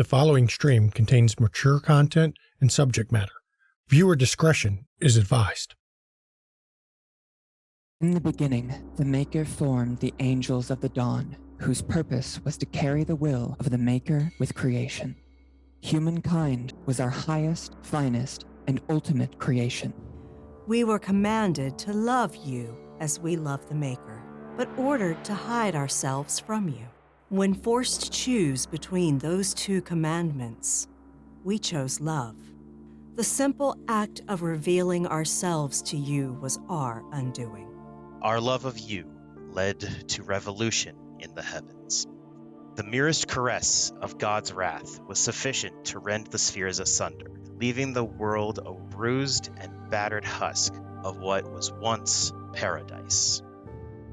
The following stream contains mature content and subject matter. Viewer discretion is advised. In the beginning, the Maker formed the angels of the dawn, whose purpose was to carry the will of the Maker with creation. Humankind was our highest, finest, and ultimate creation. We were commanded to love you as we love the Maker, but ordered to hide ourselves from you. When forced to choose between those two commandments, we chose love. The simple act of revealing ourselves to you was our undoing. Our love of you led to revolution in the heavens. The merest caress of God's wrath was sufficient to rend the spheres asunder, leaving the world a bruised and battered husk of what was once paradise.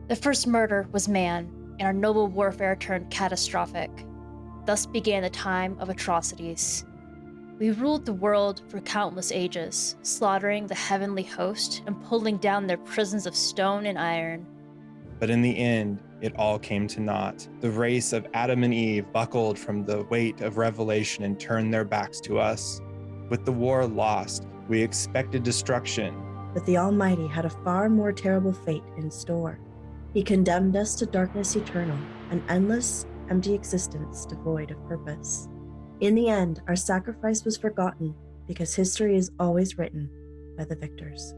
The first murder was man, and our noble warfare turned catastrophic. Thus began the time of atrocities. We ruled the world for countless ages, slaughtering the heavenly host and pulling down their prisons of stone and iron. But in the end, it all came to naught. The race of Adam and Eve buckled from the weight of revelation and turned their backs to us. With the war lost, we expected destruction. But the Almighty had a far more terrible fate in store. He condemned us to darkness eternal, an endless, empty existence devoid of purpose. In the end, our sacrifice was forgotten because history is always written by the victors.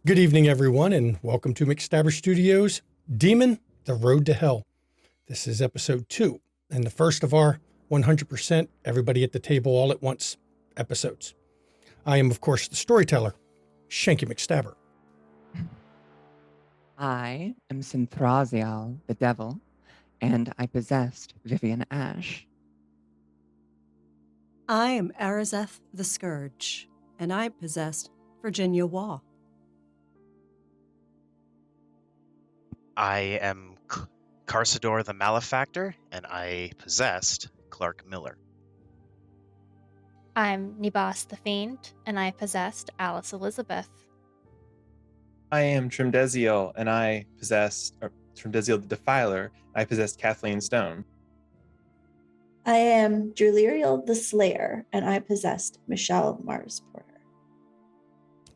Good evening, everyone, and welcome to McStabber Studios' Demon, The Road to Hell. This is episode 2, and the first of our 100% Everybody at the Table All at Once episodes. I am, of course, the storyteller, Shanky McStabber. I am Synthrazial, the devil, and I possessed Vivian Ash. I am Arazeth the Scourge, and I possessed Virginia Waugh. I am Carsador the Malefactor, and I possessed Clark Miller. I'm Nibas the Fiend, and I possessed Alice Elizabeth. I am Trimdeziel, and I possessed Trimdeziel the Defiler. I possessed Kathleen Stone. I am Juliriel the Slayer, and I possessed Michelle Mars Porter.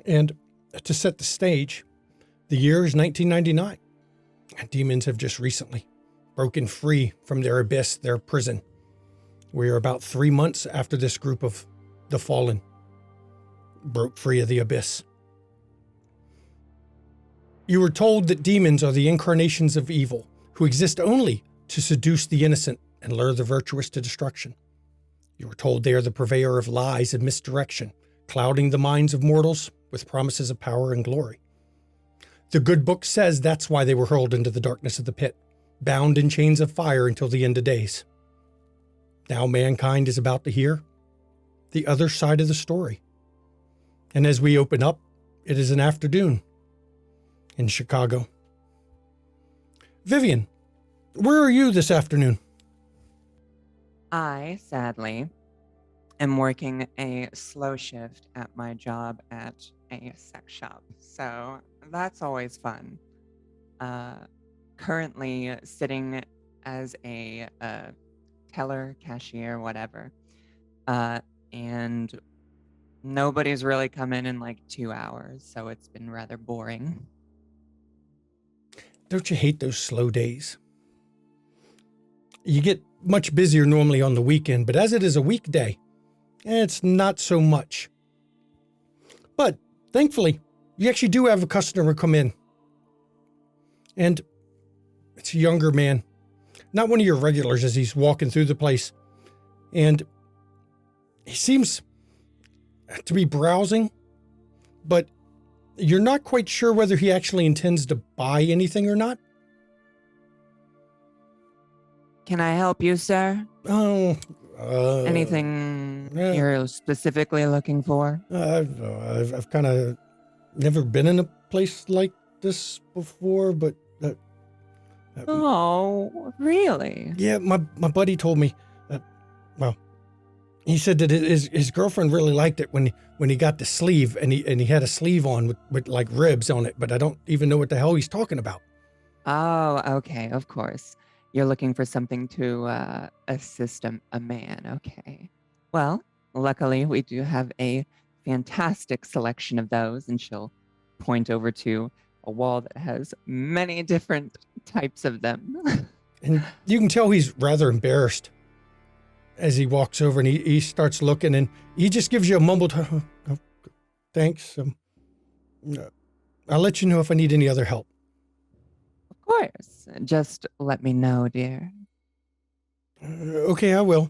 And to set the stage, the year is 1999. Demons have just recently broken free from their abyss, their prison. We are about 3 months after this group of the Fallen broke free of the abyss. You were told that demons are the incarnations of evil, who exist only to seduce the innocent and lure the virtuous to destruction. You were told they are the purveyor of lies and misdirection, clouding the minds of mortals with promises of power and glory. The good book says that's why they were hurled into the darkness of the pit, bound in chains of fire until the end of days. Now mankind is about to hear the other side of the story. And as we open up, it is an afternoon in Chicago. Vivian, where are you this afternoon? I, sadly, am working a slow shift at my job at a sex shop. So that's always fun. Currently sitting as a teller, cashier, whatever. And nobody's really come in like 2 hours, so it's been rather boring. Don't you hate those slow days? You get much busier normally on the weekend, but as it is a weekday, it's not so much. But thankfully, you actually do have a customer come in. And it's a younger man, not one of your regulars as he's walking through the place. And he seems to be browsing, but you're not quite sure whether he actually intends to buy anything or not. Can I help you, sir? Oh, Anything you're specifically looking for? I've kind of never been in a place like this before, but Oh, really? yeah, my buddy told me. Well, he said that his girlfriend really liked it when he got the sleeve and he had a sleeve on with like ribs on it, but I don't even know what the hell he's talking about. Oh, okay, of course. You're looking for something to assist a man. Okay. Well, luckily, we do have a fantastic selection of those, and she'll point over to a wall that has many different types of them. And you can tell he's rather embarrassed as he walks over and he starts looking and he just gives you a mumbled, "Oh, thanks. I'll let you know if I need any other help." Of course. Just let me know, dear. Okay, I will.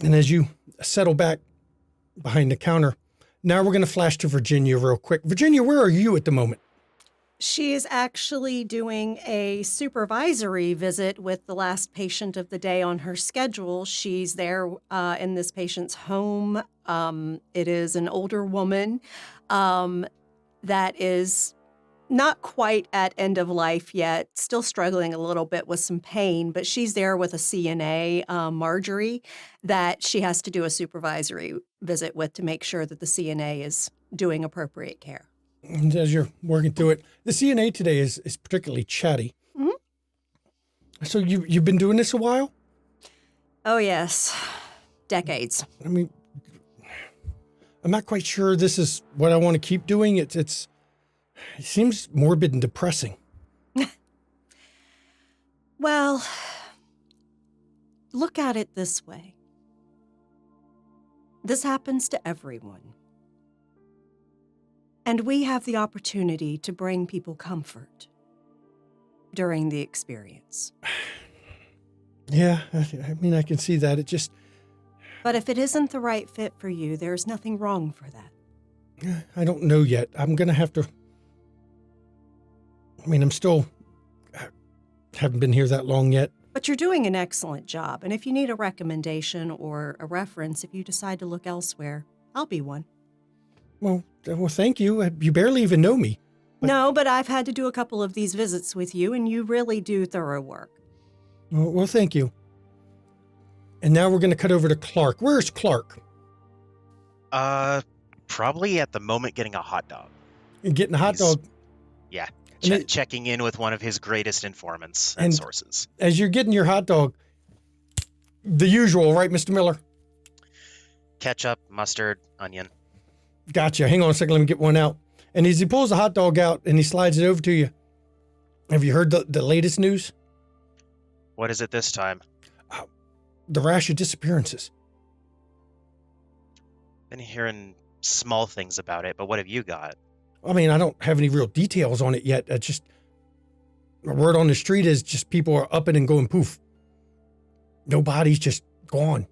And as you settle back behind the counter, now we're going to flash to Virginia real quick. Virginia, where are you at the moment? She is actually doing a supervisory visit with the last patient of the day on her schedule. She's there in this patient's home. It is an older woman that is not quite at end of life yet, still struggling a little bit with some pain, but she's there with a CNA, Marjorie, that she has to do a supervisory visit with to make sure that the CNA is doing appropriate care. And as you're working through it, the CNA today is particularly chatty. Mm-hmm. So you've been doing this a while? Oh, yes. Decades. I mean, I'm not quite sure this is what I want to keep doing. It seems morbid and depressing. Well, look at it this way. This happens to everyone. And we have the opportunity to bring people comfort during the experience. Yeah, I mean, I can see that. It just... But if it isn't the right fit for you, there's nothing wrong for that. I don't know yet. I'm going to have to... I mean, haven't been here that long yet. But you're doing an excellent job. And if you need a recommendation or a reference, if you decide to look elsewhere, I'll be one. Well, thank you. You barely even know me. No, but I've had to do a couple of these visits with you, and you really do thorough work. Well, thank you. And now we're going to cut over to Clark. Where's Clark? Probably at the moment getting a hot dog. Getting a hot dog. Yeah, And checking in with one of his greatest informants and sources. As you're getting your hot dog, the usual, right, Mr. Miller? Ketchup, mustard, onion. Gotcha. Hang on a second. Let me get one out. And as he pulls the hot dog out and he slides it over to you, have you heard the latest news? What is it this time? The rash of disappearances. Been hearing small things about it, but what have you got? I mean, I don't have any real details on it yet. It's just, the word on the street is just people are upping and going poof. Nobody's just gone.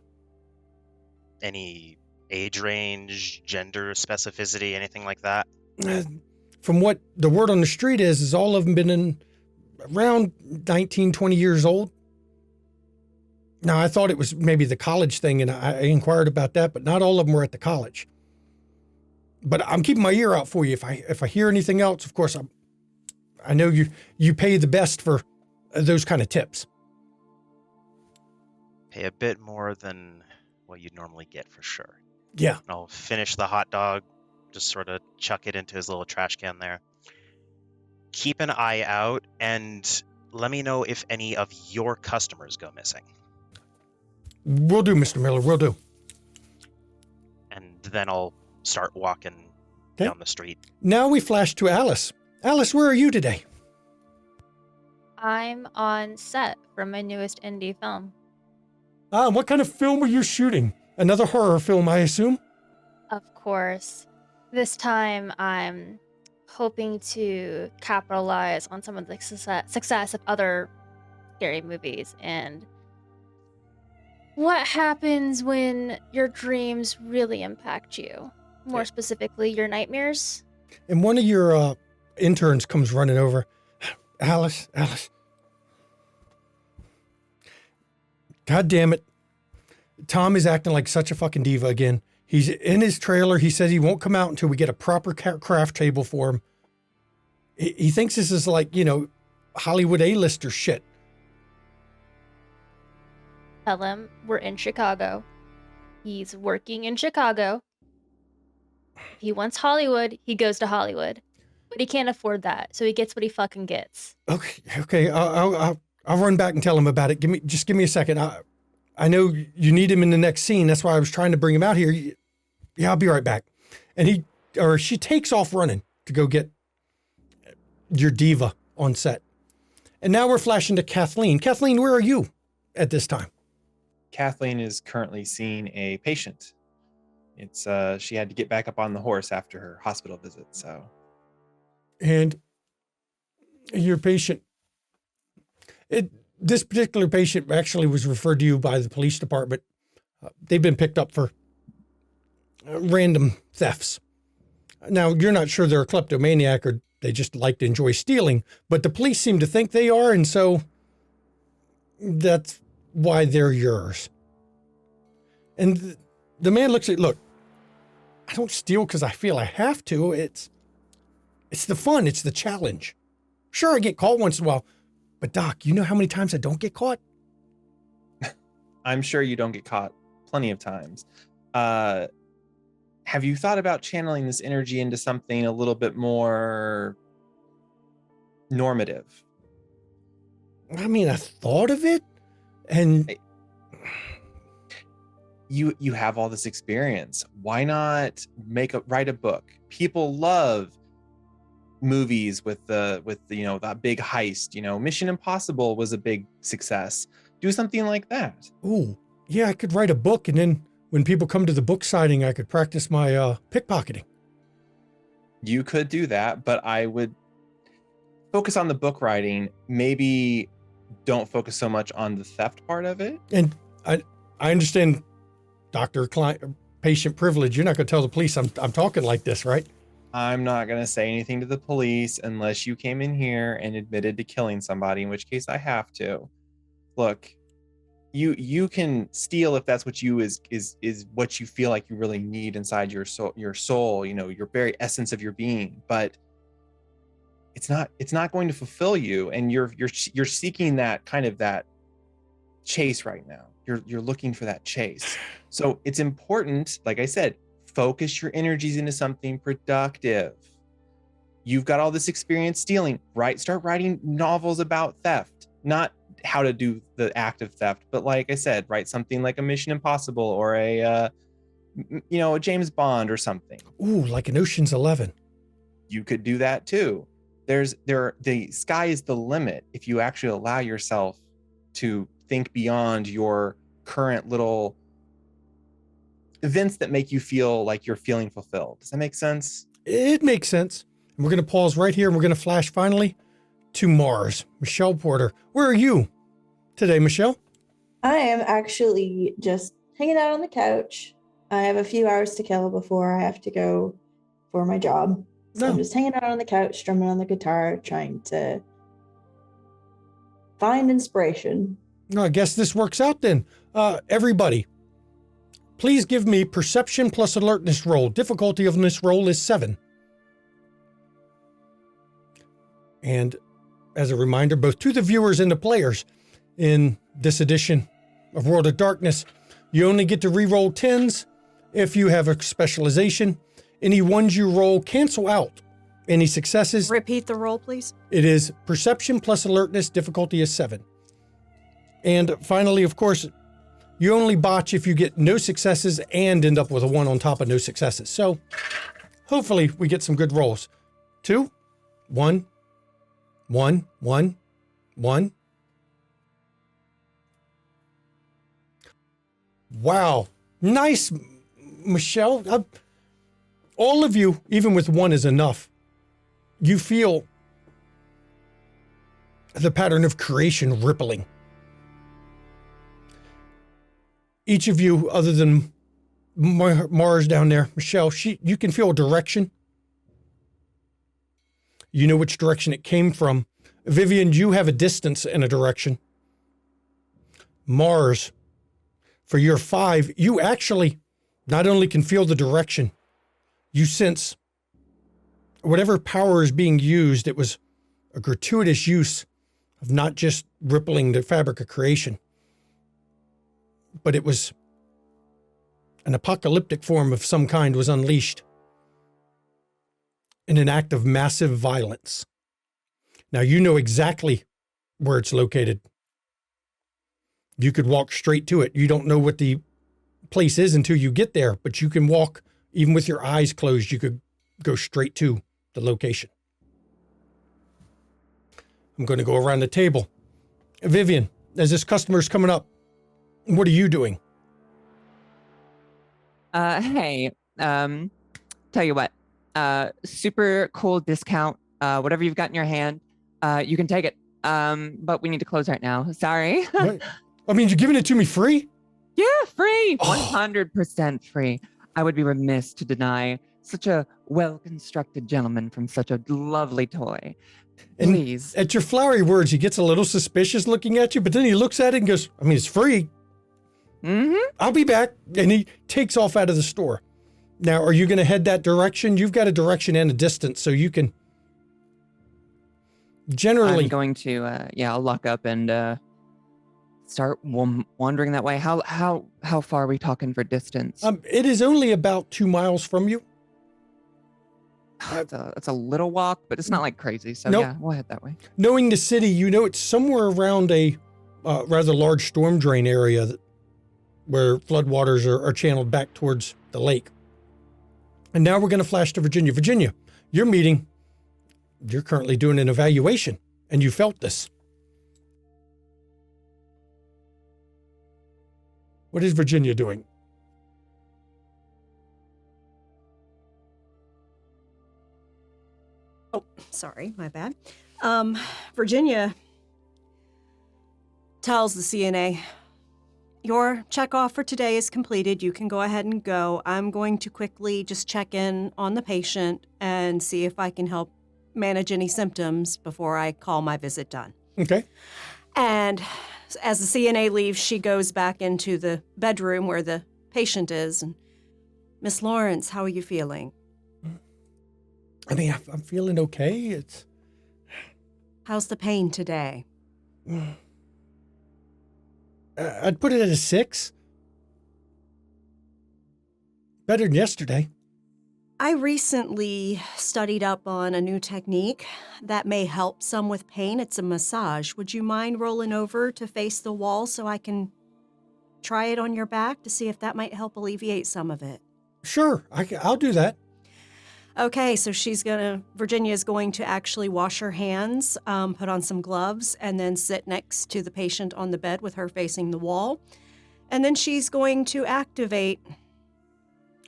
Any age range, gender specificity, anything like that? From what the word on the street is all of them been in around 19, 20 years old. Now, I thought it was maybe the college thing, and I inquired about that, but not all of them were at the college. But I'm keeping my ear out for you. If I hear anything else, of course, I know you pay the best for those kind of tips. Pay a bit more than what you'd normally get for sure. Yeah. I'll finish the hot dog, just sort of chuck it into his little trash can there. Keep an eye out and let me know if any of your customers go missing. Will do, Mr. Miller. Will do. And then I'll start walking Okay. down the street. Now we flash to Alice. Alice, where are you today? I'm on set for my newest indie film. What kind of film are you shooting? Another horror film, I assume? Of course. This time I'm hoping to capitalize on some of the success of other scary movies and what happens when your dreams really impact you. More specifically, your nightmares. And one of your interns comes running over. Alice. God damn it. Tom is acting like such a fucking diva again. He's in his trailer. He says he won't come out until we get a proper craft table for him. He thinks this is like, Hollywood A-lister shit. Tell him we're in Chicago. He's working in Chicago. If he wants Hollywood, he goes to Hollywood. But he can't afford that, so he gets what he fucking gets. Okay. I'll run back and tell him about it. Just give me a second. I know you need him in the next scene. That's why I was trying to bring him out here. Yeah, I'll be right back. And she takes off running to go get your diva on set. And now we're flashing to Kathleen. Kathleen, where are you at this time? Kathleen is currently seeing a patient. It's she had to get back up on the horse after her hospital visit, so. And your patient, this particular patient actually was referred to you by the police department. They've been picked up for random thefts. Now, you're not sure they're a kleptomaniac or they just like to enjoy stealing, but the police seem to think they are, and so that's why they're yours. And the man looks at, look, I don't steal because I feel I have to. It's the fun. It's the challenge. Sure, I get caught once in a while, but Doc, you know how many times I don't get caught? I'm sure you don't get caught plenty of times. Have you thought about channeling this energy into something a little bit more normative? I mean, I thought of it, and you have all this experience. Why not write a book? People love movies with that big heist. Mission Impossible was a big success. Do something like that. Ooh, yeah, I could write a book, and then when people come to the book signing, I could practice my pickpocketing. You could do that, but I would focus on the book writing. Maybe don't focus so much on the theft part of it. And I understand doctor-patient privilege. You're not going to tell the police I'm talking like this, right? I'm not going to say anything to the police unless you came in here and admitted to killing somebody, in which case I have to. Look, you can steal if that's what is what you feel like you really need inside your soul, your very essence of your being, but it's not going to fulfill you, and you're seeking that kind of that chase right now. You're looking for that chase. So it's important, like I said, focus your energies into something productive. You've got all this experience stealing, right? Start writing novels about theft, not how to do the act of theft, but like I said, write something like a Mission Impossible or a James Bond or something. Ooh, like an Ocean's 11. You could do that too. The sky is the limit if you actually allow yourself to think beyond your current little events that make you feel like you're feeling fulfilled. Does that make sense? It makes sense. And we're going to pause right here, and we're going to flash finally to Mars. Michelle Porter, where are you today, Michelle? I am actually just hanging out on the couch. I have a few hours to kill before I have to go for my job. So I'm just hanging out on the couch, strumming on the guitar, trying to find inspiration. No, I guess this works out then. Everybody, please give me perception plus alertness roll. Difficulty of this roll is 7. And as a reminder, both to the viewers and the players, in this edition of World of Darkness. You only get to re-roll 10s if you have a specialization. Any ones you roll cancel out any successes. Repeat the roll, please. It is perception plus alertness, difficulty is 7. And finally, of course, you only botch if you get no successes and end up with a 1 on top of no successes. So hopefully we get some good rolls. 2, 1, 1, 1, 1. Wow. Nice, Michelle. All of you, even with 1 is enough. You feel the pattern of creation rippling. Each of you, other than Mars down there, Michelle, you can feel a direction. You know which direction it came from. Vivian, you have a distance and a direction. Mars, for your 5, you actually not only can feel the direction, you sense whatever power is being used, it was a gratuitous use of not just rippling the fabric of creation, but it was an apocalyptic form of some kind was unleashed in an act of massive violence. Now you know exactly where it's located. You could walk straight to it. You don't know what the place is until you get there, but you can walk, even with your eyes closed, you could go straight to the location. I'm going to go around the table. Vivian, as this customer's coming up, what are you doing? Hey, tell you what, super cool discount, whatever you've got in your hand, you can take it. But we need to close right now. Sorry. What? I mean, you're giving it to me free? Yeah, free. Oh. 100% free. I would be remiss to deny such a well-constructed gentleman from such a lovely toy. Please. And at your flowery words, he gets a little suspicious looking at you, but then he looks at it and goes, I mean, it's free. Mm-hmm. I'll be back. And he takes off out of the store. Now, are you going to head that direction? You've got a direction and a distance, so you can generally... I'm going to, I'll lock up and start wandering that way. How far are we talking for distance? It is only about 2 miles from you. It's a little walk, but it's not like crazy. So Nope. yeah, we'll head that way. Knowing the city, you know it's somewhere around a rather large storm drain area where floodwaters are channeled back towards the lake. And now we're going to flash to Virginia. Virginia, you're currently doing an evaluation, and you felt this. What is Virginia doing? Oh, sorry, my bad. Virginia tells the CNA, your checkoff for today is completed. You can go ahead and go. I'm going to quickly just check in on the patient and see if I can help manage any symptoms before I call my visit done. Okay. And as the CNA leaves, she goes back into the bedroom where the patient is. And Miss Lawrence, how are you feeling? I mean, I'm feeling okay. How's the pain today? I'd put it at a 6. Better than yesterday. I recently studied up on a new technique that may help some with pain. It's a massage. Would you mind rolling over to face the wall so I can try it on your back to see if that might help alleviate some of it? Sure, I'll do that. Okay, so Virginia's going to actually wash her hands, put on some gloves, and then sit next to the patient on the bed with her facing the wall. And then she's going to activate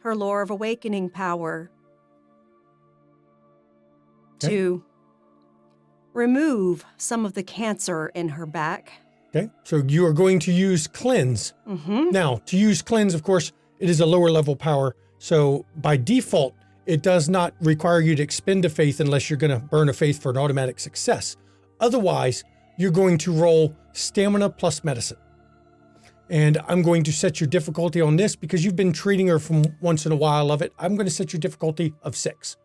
her Lore of Awakening power to remove some of the cancer in her back. Okay, so you are going to use Cleanse. Mm-hmm. Now, to use Cleanse, of course, it is a lower level power. So by default, it does not require you to expend a faith unless you're going to burn a faith for an automatic success. Otherwise, you're going to roll stamina plus medicine. And I'm going to set your difficulty on this because you've been treating her from once in a while of it. I'm going to set your difficulty of 6.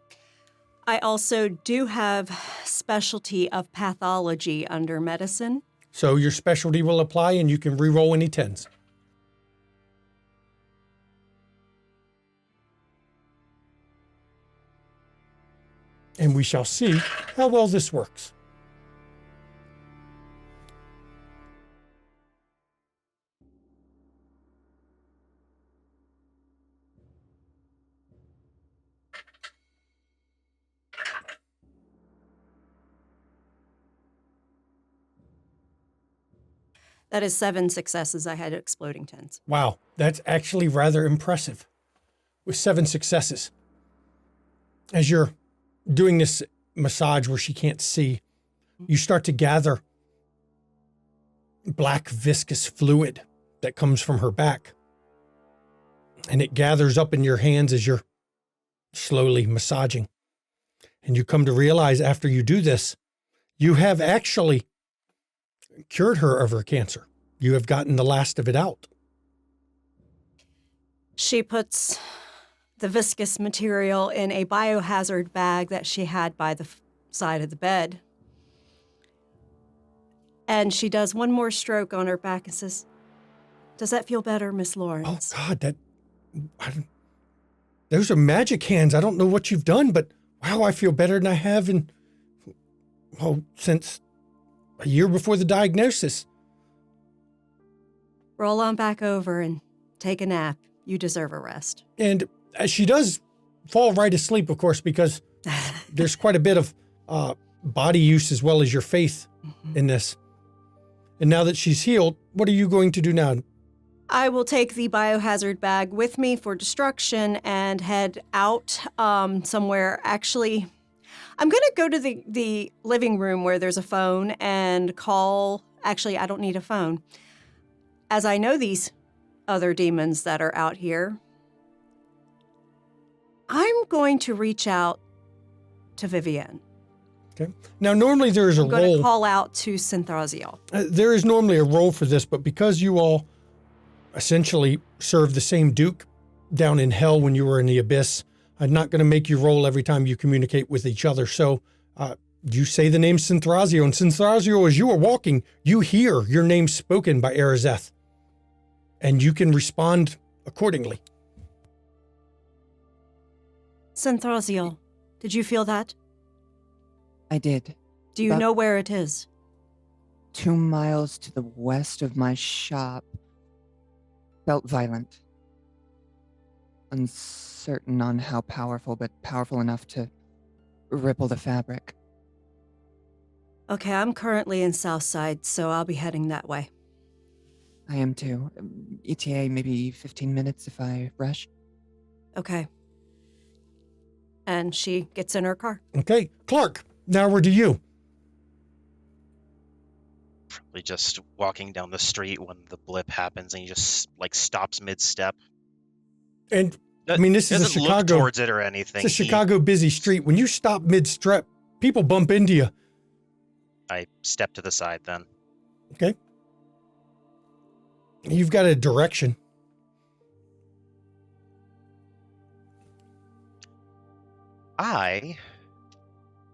I also do have specialty of pathology under medicine. So your specialty will apply and you can re-roll any 10s. And we shall see how well this works. That is 7 successes. I had exploding 10s. Wow, that's actually rather impressive. With 7 successes. As you're doing this massage where she can't see, you start to gather black viscous fluid that comes from her back. And it gathers up in your hands as you're slowly massaging. And you come to realize after you do this, you have actually cured her of her cancer. You have gotten the last of it out. She puts the viscous material in a biohazard bag that she had by the side of the bed. And she does one more stroke on her back and says, "Does that feel better, Miss Oh, Lawrence?" God, those are magic hands. I don't know what you've done, but wow, I feel better than I have since a year before the diagnosis. Roll on back over and take a nap. You deserve a rest. And she does fall right asleep, of course, because there's quite a bit of body use as well as your faith in this. And now that she's healed, what are you going to do now? I will take the biohazard bag with me for destruction and head out somewhere. Actually, I'm going to go to the living room where there's a phone and call. Actually, I don't need a phone. As I know these other demons that are out here, I'm going to reach out to Vivienne. Okay. Now, normally there is a I'm going role. to call out to Synthraziel. There is normally a role for this, but because you all essentially served the same Duke down in hell when you were in the Abyss, I'm not going to make you roll every time you communicate with each other. So you say the name Synthrazio, and Synthrazio, as you are walking, you hear your name spoken by Arazeth, and you can respond accordingly. Synthraziel, did you feel that? I did. Do you But- know where it is? 2 miles to the west of my shop. Felt violent. Uncertain on how powerful, but powerful enough to ripple the fabric. Okay, I'm currently in Southside, so I'll be heading that way. I am too. ETA maybe 15 minutes if I rush. Okay. And she gets in her car. Okay, Clark, now we're to you. Probably just walking down the street when the blip happens and he just like stops mid-step. And I mean, this is a Doesn't look Chicago. towards it or anything. It's a Chicago busy street. When you stop mid-strep, people bump into you. I step to the side then. Okay. You've got a direction. I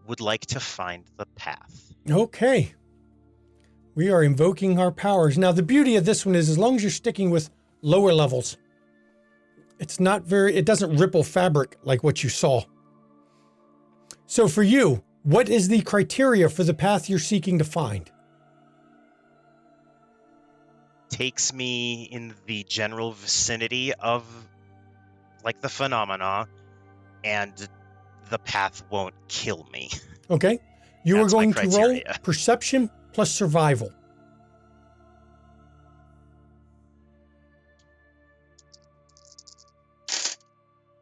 would like to find the path. Okay. We are invoking our powers. Now, the beauty of this one is as long as you're sticking with lower levels, it doesn't ripple fabric like what you saw. So for you, what is the criteria for the path you're seeking to find? Takes me in the general vicinity of like the phenomena, and the path won't kill me. Okay. You That's are my going to roll criteria. perception plus survival.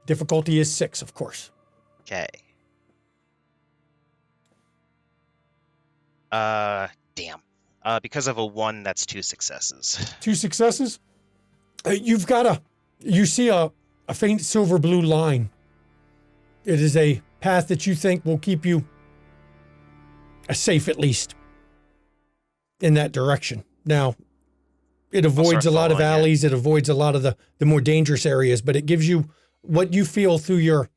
Difficulty is 6, of course. Okay. Damn. Because of a 1, that's 2 successes. 2 successes. You see a faint silver blue line. It is a path that you think will keep you safe, at least, in that direction. Now, it avoids a lot of following it. alleys. It avoids a lot of the more dangerous areas, but it gives you what you feel through your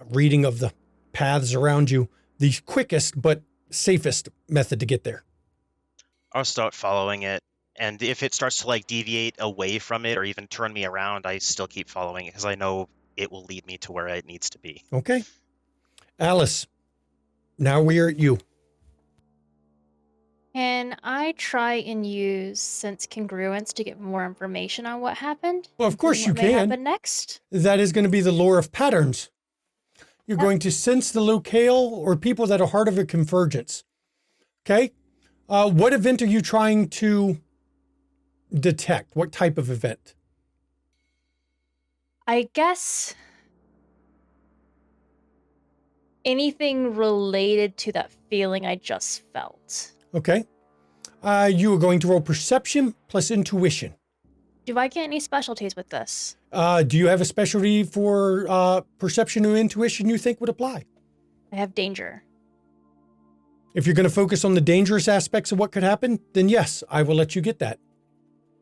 reading of the paths around you, the quickest but safest method to get there. I'll start following it. And if it starts to like deviate away from it or even turn me around, I still keep following it because I know it will lead me to where it needs to be. Okay. Alice, now we are at you. Can I try and use sense congruence to get more information on what happened? Well, of course you What may can. happen next? That is going to be the lore of patterns. You're going to sense the locale or people that are part of a convergence. Okay? What event are you trying to detect? What type of event? I guess anything related to that feeling I just felt. Okay. You are going to roll perception plus intuition. Do I get any specialties with this? Do you have a specialty for perception or intuition you think would apply? I have danger. If you're going to focus on the dangerous aspects of what could happen, then yes, I will let you get that.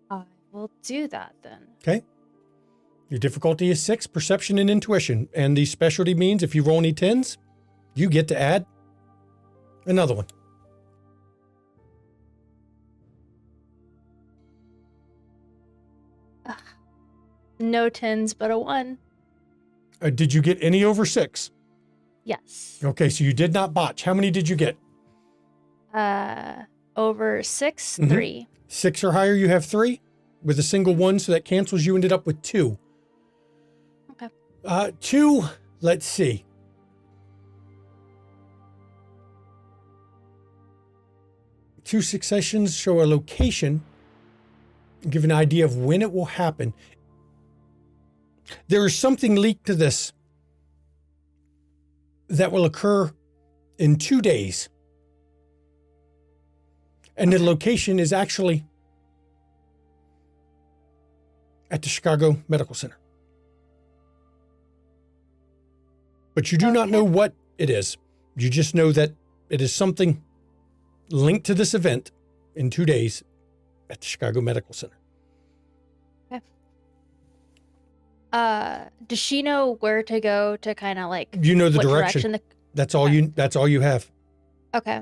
I will do that then. Okay. Your difficulty is 6, perception and intuition. And the specialty means if you roll any 10s, you get to add another one. No 10s, but a 1. Did you get any over 6? Yes. Okay, so you did not botch. How many did you get? Over 6, Mhm. 3. 6 or higher, you have 3 with a single 1, so that cancels. You ended up with 2. Okay. 2, let's see. Two successions show a location, give an idea of when it will happen. There is something leaked to this that will occur in 2 days. And the location is actually at the Chicago Medical Center. But you do not know what it is. You just know that it is something linked to this event in 2 days at the Chicago Medical Center. Does she know where to go to kind of like You know the what direction. That's all you have. Okay.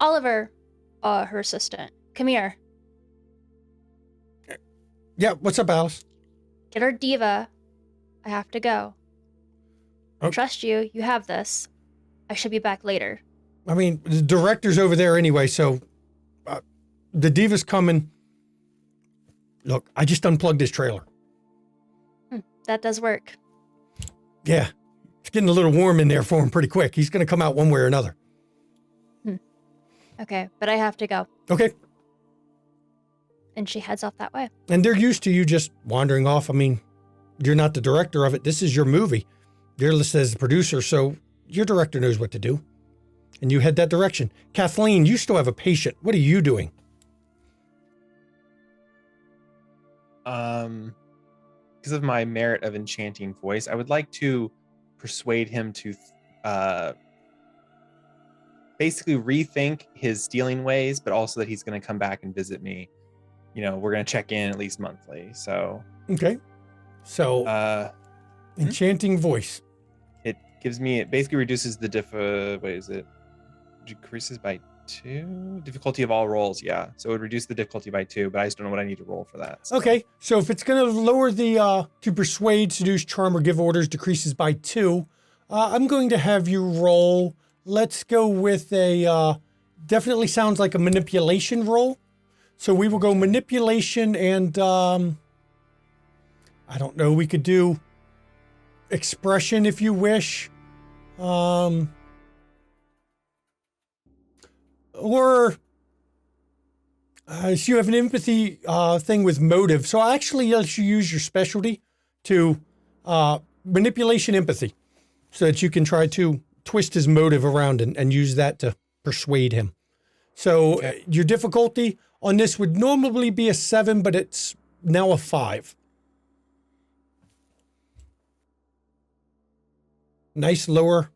Oliver, her assistant. Come here. Yeah, what's up, Alice? Get her diva. I have to go. I Oh. trust you. You have this. I should be back later. I mean, the director's over there anyway, so the diva's coming. Look, I just unplugged his trailer. That does work. Yeah, it's getting a little warm in there for him pretty quick. He's going to come out one way or another. Okay, but I have to go. Okay. And she heads off that way. And they're used to you just wandering off. I mean, you're not the director of it. This is your movie. You're listed as the producer, so your director knows what to do. And you head that direction. Kathleen, you still have a patient. What are you doing? Because of my merit of enchanting voice, I would like to persuade him to basically rethink his stealing ways, but also that he's going to come back and visit me. You know, we're going to check in at least monthly. So, Okay. So, enchanting voice. it gives me, it basically reduces the what is it? Decreases by 2? Difficulty of all rolls, yeah. So it would reduce the difficulty by 2, but I just don't know what I need to roll for that. So. Okay, so if it's going to lower the to persuade, seduce, charm, or give orders decreases by 2, I'm going to have you roll. Let's go with a definitely sounds like a manipulation roll. So we will go manipulation and I don't know. We could do expression if you wish, or. So you have an empathy thing with motive. So I actually let you use your specialty to manipulation empathy so that you can try to twist his motive around and use that to persuade him. So your difficulty on this would normally be a 7, but it's now a 5. Nice lower.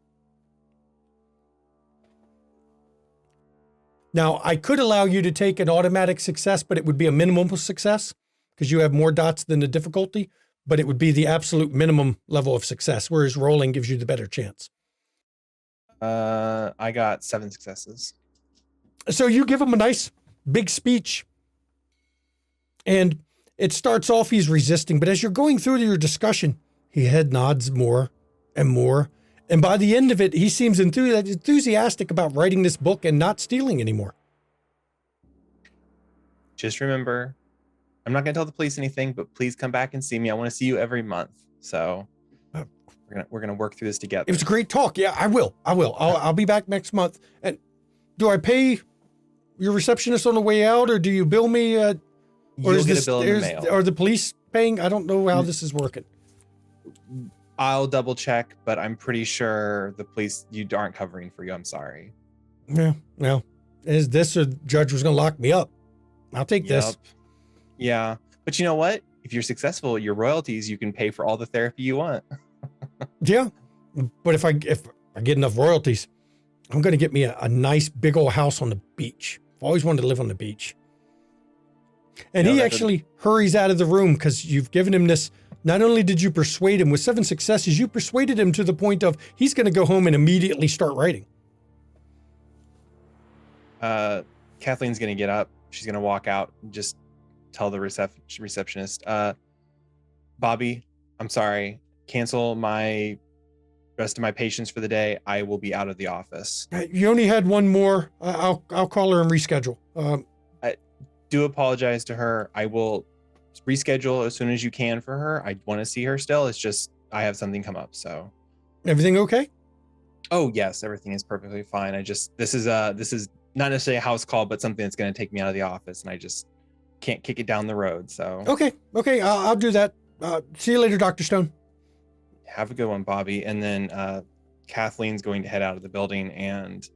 Now, I could allow you to take an automatic success, but it would be a minimum success because you have more dots than the difficulty, but it would be the absolute minimum level of success, whereas rolling gives you the better chance. I got 7 successes. So you give him a nice big speech. And it starts off, he's resisting. But as you're going through your discussion, he head nods more and more. And by the end of it, he seems enthusiastic about writing this book and not stealing anymore. Just remember, I'm not going to tell the police anything, but please come back and see me. I want to see you every month. So we're gonna work through this together. It was a great talk. Yeah, I will. I'll be back next month. And do I pay your receptionist on the way out, or do you bill me? You'll get a bill in the mail. Are the police paying? I don't know how this is working. I'll double check, but I'm pretty sure the police aren't covering for you. I'm sorry. Yeah, well, is this or the judge was going to lock me up? I'll take this. Yeah, but you know what? If you're successful, your royalties, you can pay for all the therapy you want. Yeah, but if I get enough royalties, I'm going to get me a nice big old house on the beach. I've always wanted to live on the beach. And he actually hurries out of the room because you've given him this. Not only did you persuade him with 7 successes, you persuaded him to the point of he's going to go home and immediately start writing. Kathleen's going to get up. She's going to walk out and just tell the receptionist, Bobby, I'm sorry. Cancel my rest of my patients for the day. I will be out of the office. You only had one more. I'll call her and reschedule. I do apologize to her. I will reschedule as soon as you can for her. I want to see her still. It's just I have something come up. So everything okay? Oh yes, everything is perfectly fine. This is not necessarily a house call, but something that's going to take me out of the office, and I just can't kick it down the road. So okay, I'll do that. See you later, Dr. Stone. Have a good one, Bobby. And then Kathleen's going to head out of the building, and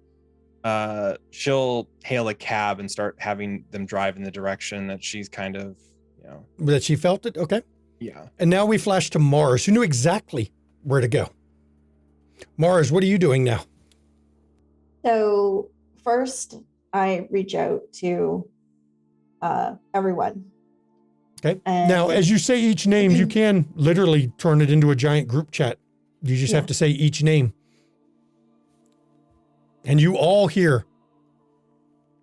she'll hail a cab and start having them drive in the direction that she's kind of, that she felt it. Okay. Yeah. And now we flash to Mars, who knew exactly where to go. Mars, what are you doing now? So first I reach out to everyone. Okay. Now, as you say each name, you can literally turn it into a giant group chat. You just have to say each name. And you all hear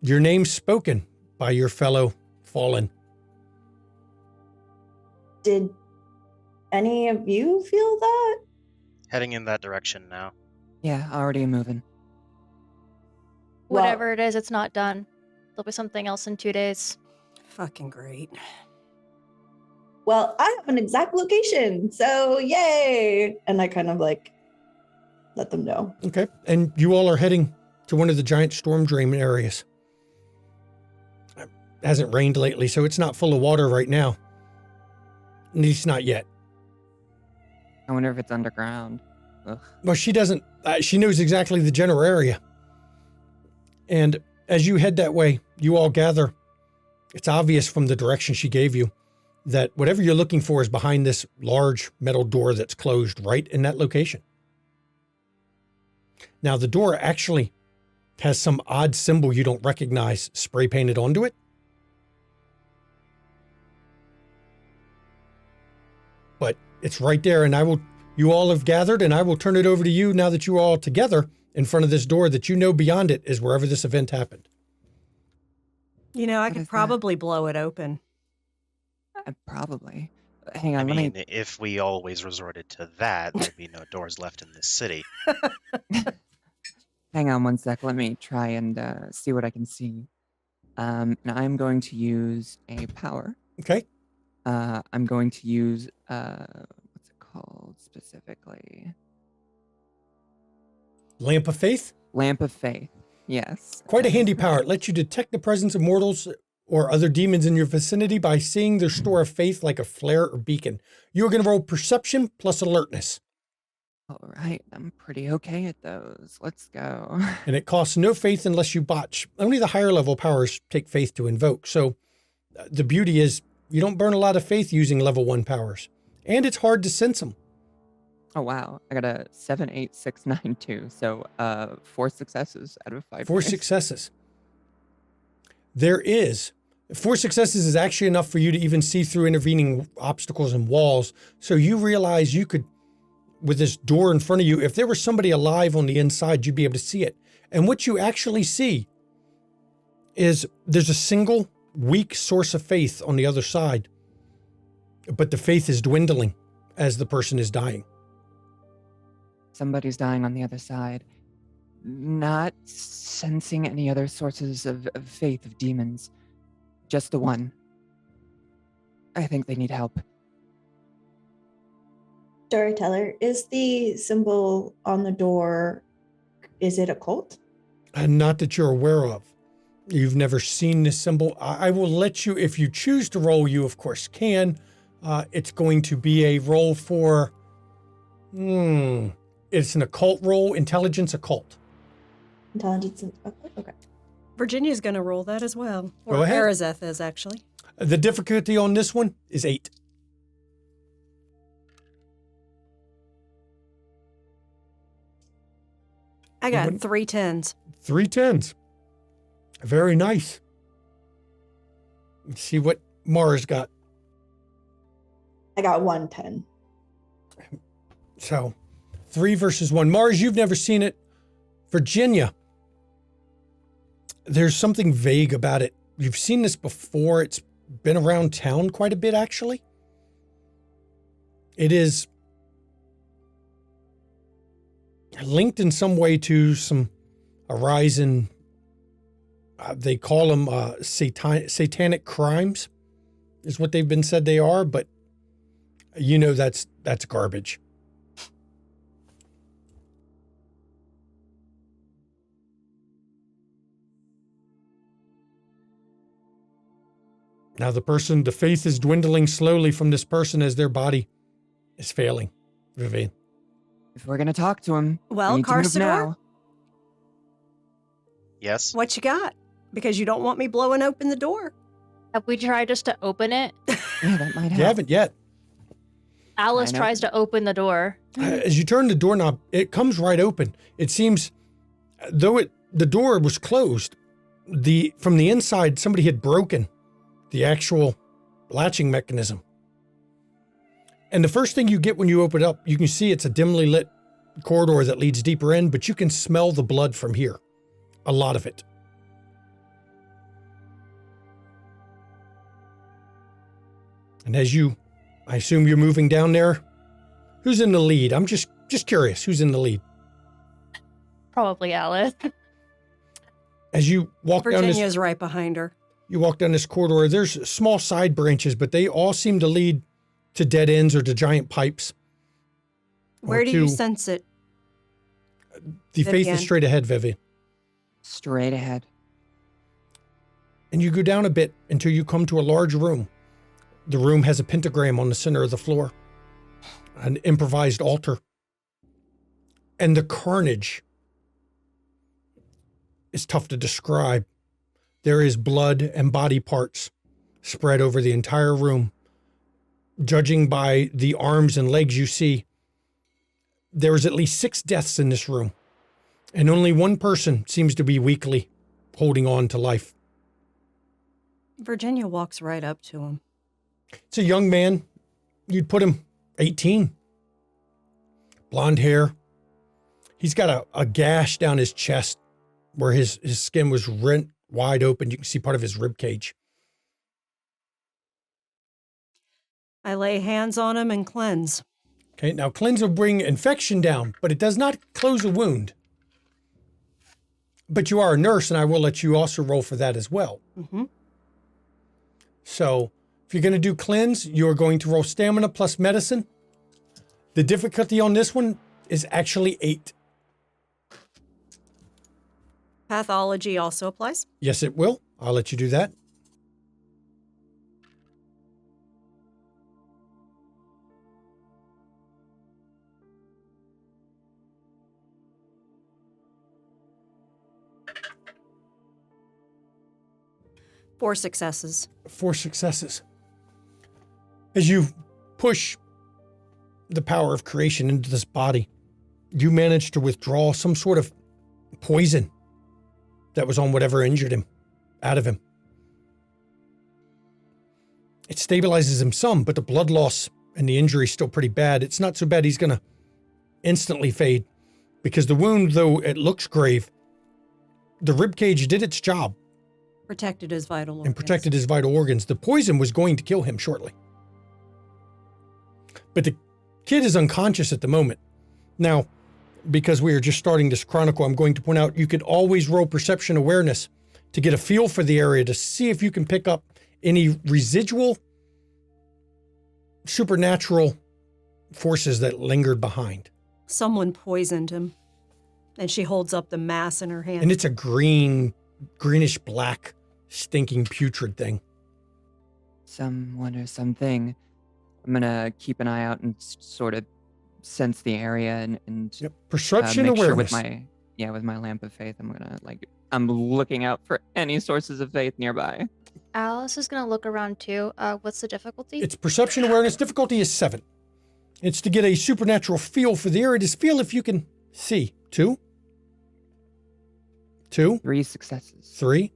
your name spoken by your fellow fallen. Did any of you feel that? Heading in that direction now. Yeah, already moving. Whatever it is, it's not done. There'll be something else in 2 days. Fucking great. Well, I have an exact location, so yay! And I kind of let them know. Okay. And you all are heading to one of the giant storm drain areas. It hasn't rained lately, so it's not full of water right now. At least not yet. I wonder if it's underground. Ugh. Well, she doesn't. She knows exactly the general area. And as you head that way, you all gather. It's obvious from the direction she gave you that whatever you're looking for is behind this large metal door that's closed right in that location. Now, the door actually has some odd symbol you don't recognize spray painted onto it. But it's right there, and you all have gathered, and I will turn it over to you now that you are all together in front of this door that you know beyond it is wherever this event happened. I could probably blow it open. Probably. Hang on, if we always resorted to that, there'd be no doors left in this city. Hang on one sec. Let me try and see what I can see. And I'm going to use a power. Okay. I'm going to use, what's it called specifically? Lamp of Faith? Lamp of Faith, yes. Quite a handy power. It lets you detect the presence of mortals or other demons in your vicinity by seeing their store of faith like a flare or beacon. You're going to roll perception plus alertness. All right, I'm pretty okay at those. Let's go. And it costs no faith unless you botch. Only the higher level powers take faith to invoke. So the beauty is you don't burn a lot of faith using level 1 powers. And it's hard to sense them. Oh, wow. I got a 7, 8, 6, 9, 2. So 4 successes out of 5. 4 successes. There is. 4 successes is actually enough for you to even see through intervening obstacles and walls. So you realize you could, with this door in front of you, if there was somebody alive on the inside, you'd be able to see it. And what you actually see is there's a single weak source of faith on the other side, but the faith is dwindling as the person is dying. Somebody's dying on the other side. Not sensing any other sources of faith of demons. Just the one. I think they need help. Storyteller, is the symbol on the door, is it a cult? Not that you're aware of. You've never seen this symbol. I will let you, if you choose to roll, you of course can. It's going to be a roll for, it's an occult roll, intelligence occult. Intelligence and okay. Virginia's going to roll that as well. Go ahead. Arazeth is actually. The difficulty on this one is 8. I got 3 10s. 3 10s. Very nice. Let's see what Mara's got. I got 110. So 3 versus 1. Mars, you've never seen it. Virginia, there's something vague about it. You've seen this before. It's been around town quite a bit, actually. It is linked in some way to a rise in, they call them satanic crimes, is what they've been said they are, but you know that's garbage. Now the faith is dwindling slowly from this person as their body is failing. Vivian. If we're gonna talk to him, Well, we need to move Carsador? now. Yes? What you got? Because you don't want me blowing open the door. Have we tried just to open it? Yeah, that might help. You haven't yet. Alice I know. tries to open the door. As you turn the doorknob, it comes right open. It seems, though the door was closed, from the inside, somebody had broken the actual latching mechanism. And the first thing you get when you open it up, you can see it's a dimly lit corridor that leads deeper in, but you can smell the blood from here. A lot of it. And as I assume you're moving down there, who's in the lead? I'm just curious, who's in the lead? Probably Alice. As you walk down Virginia's right behind her. you walk down this corridor, there's small side branches, but they all seem to lead to dead ends or to giant pipes. Where do you sense it? The faith Vivian? is straight ahead, Vivian. Straight ahead. And you go down a bit until you come to a large room. The room has a pentagram on the center of the floor, an improvised altar. And the carnage is tough to describe. There is blood and body parts spread over the entire room. Judging by the arms and legs you see, there is at least 6 deaths in this room, and only one person seems to be weakly holding on to life. Virginia walks right up to him. It's a young man. You'd put him 18. Blonde hair. He's got a gash down his chest where his skin was rent wide open. You can see part of his rib cage. I lay hands on him and cleanse. Okay, now cleanse will bring infection down, but it does not close a wound. But you are a nurse, and I will let you also roll for that as well. Mm-hmm. So if you're going to do cleanse, you're going to roll stamina plus medicine. The difficulty on this one is actually 8. Pathology also applies. Yes, it will. I'll let you do that. Four successes. 4 successes. As you push the power of creation into this body, you manage to withdraw some sort of poison that was on whatever injured him out of him. It stabilizes him some, but the blood loss and the injury is still pretty bad. It's not so bad he's going to instantly fade, because the wound, though it looks grave, the rib cage did its job. Protected his vital organs. And protected his vital organs. The poison was going to kill him shortly. But the kid is unconscious at the moment. Now, because we are just starting this chronicle, I'm going to point out you could always roll perception awareness to get a feel for the area to see if you can pick up any residual supernatural forces that lingered behind. Someone poisoned him. And she holds up the mass in her hand. And it's a greenish black, stinking putrid thing. Someone or something. I'm gonna keep an eye out and sort of sense the area and Yep. Perception make awareness. sure with my lamp of faith, I'm looking out for any sources of faith nearby. Alice is gonna look around too. What's the difficulty? It's perception awareness. Difficulty is 7. It's to get a supernatural feel for the area. To feel if you can see. 2. 2. 3 successes. 3.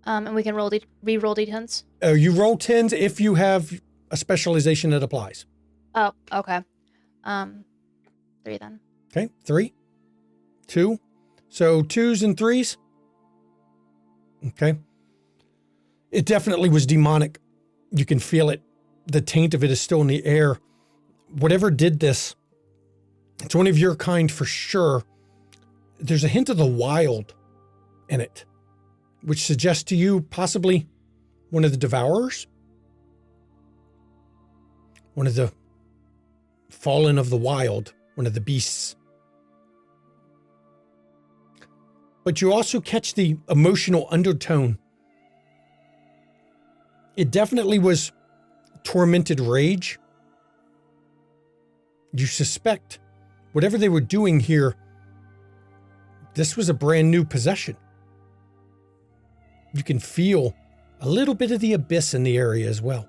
And we can re-roll d10s. You roll 10s if you have a specialization that applies. Oh, okay. 3 then. Okay, 3, 2. So 2s and 3s. Okay. It definitely was demonic. You can feel it. The taint of it is still in the air. Whatever did this, it's one of your kind for sure. There's a hint of the wild in it, which suggests to you possibly one of the devourers, one of the fallen of the wild, one of the beasts. But you also catch the emotional undertone. It definitely was tormented rage. You suspect whatever they were doing here, this was a brand new possession. You can feel a little bit of the abyss in the area as well.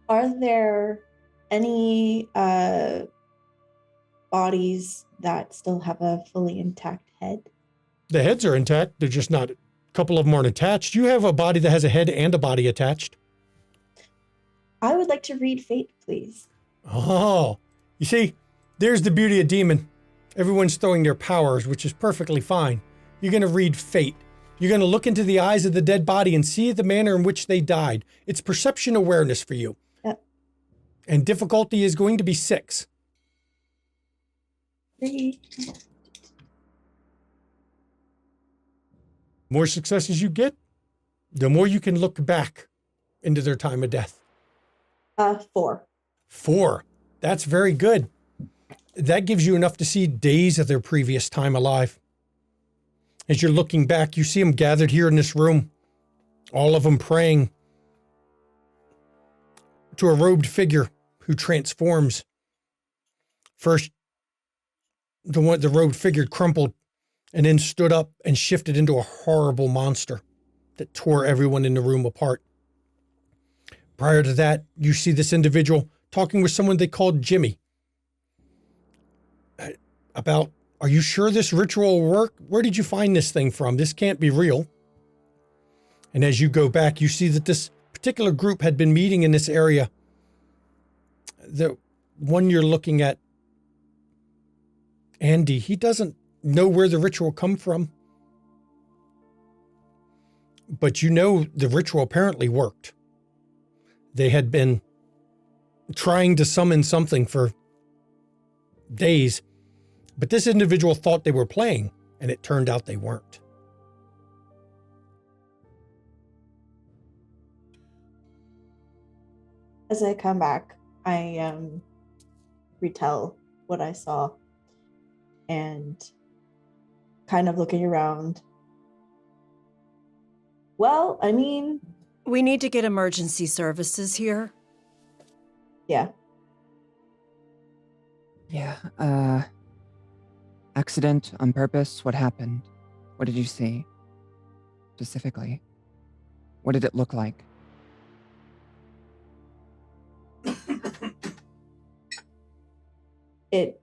Are there any bodies that still have a fully intact head? The heads are intact. They're just not, a couple of them aren't attached. You have a body that has a head and a body attached. I would like to read fate, please. Oh, you see, there's the beauty of demon. Everyone's throwing their powers, which is perfectly fine. You're going to read fate. You're going to look into the eyes of the dead body and see the manner in which they died. It's perception awareness for you. Yep. And difficulty is going to be 6. 3. More successes you get, the more you can look back into their time of death. 4. 4. That's very good. That gives you enough to see days of their previous time alive. As you're looking back, you see them gathered here in this room, all of them praying to a robed figure who transforms. First, the robed figure crumpled and then stood up and shifted into a horrible monster that tore everyone in the room apart. Prior to that, you see this individual talking with someone they called Jimmy about, are you sure this ritual will work? Where did you find this thing from? This can't be real. And as you go back, you see that this particular group had been meeting in this area. The one you're looking at, Andy, he doesn't know where the ritual come from. But you know the ritual apparently worked. They had been trying to summon something for days, but this individual thought they were playing, and it turned out they weren't. As I come back, I retell what I saw and kind of looking around. Well, I mean... We need to get emergency services here. Yeah. Yeah, accident on purpose? What happened? What did you see? Specifically? What did it look like? It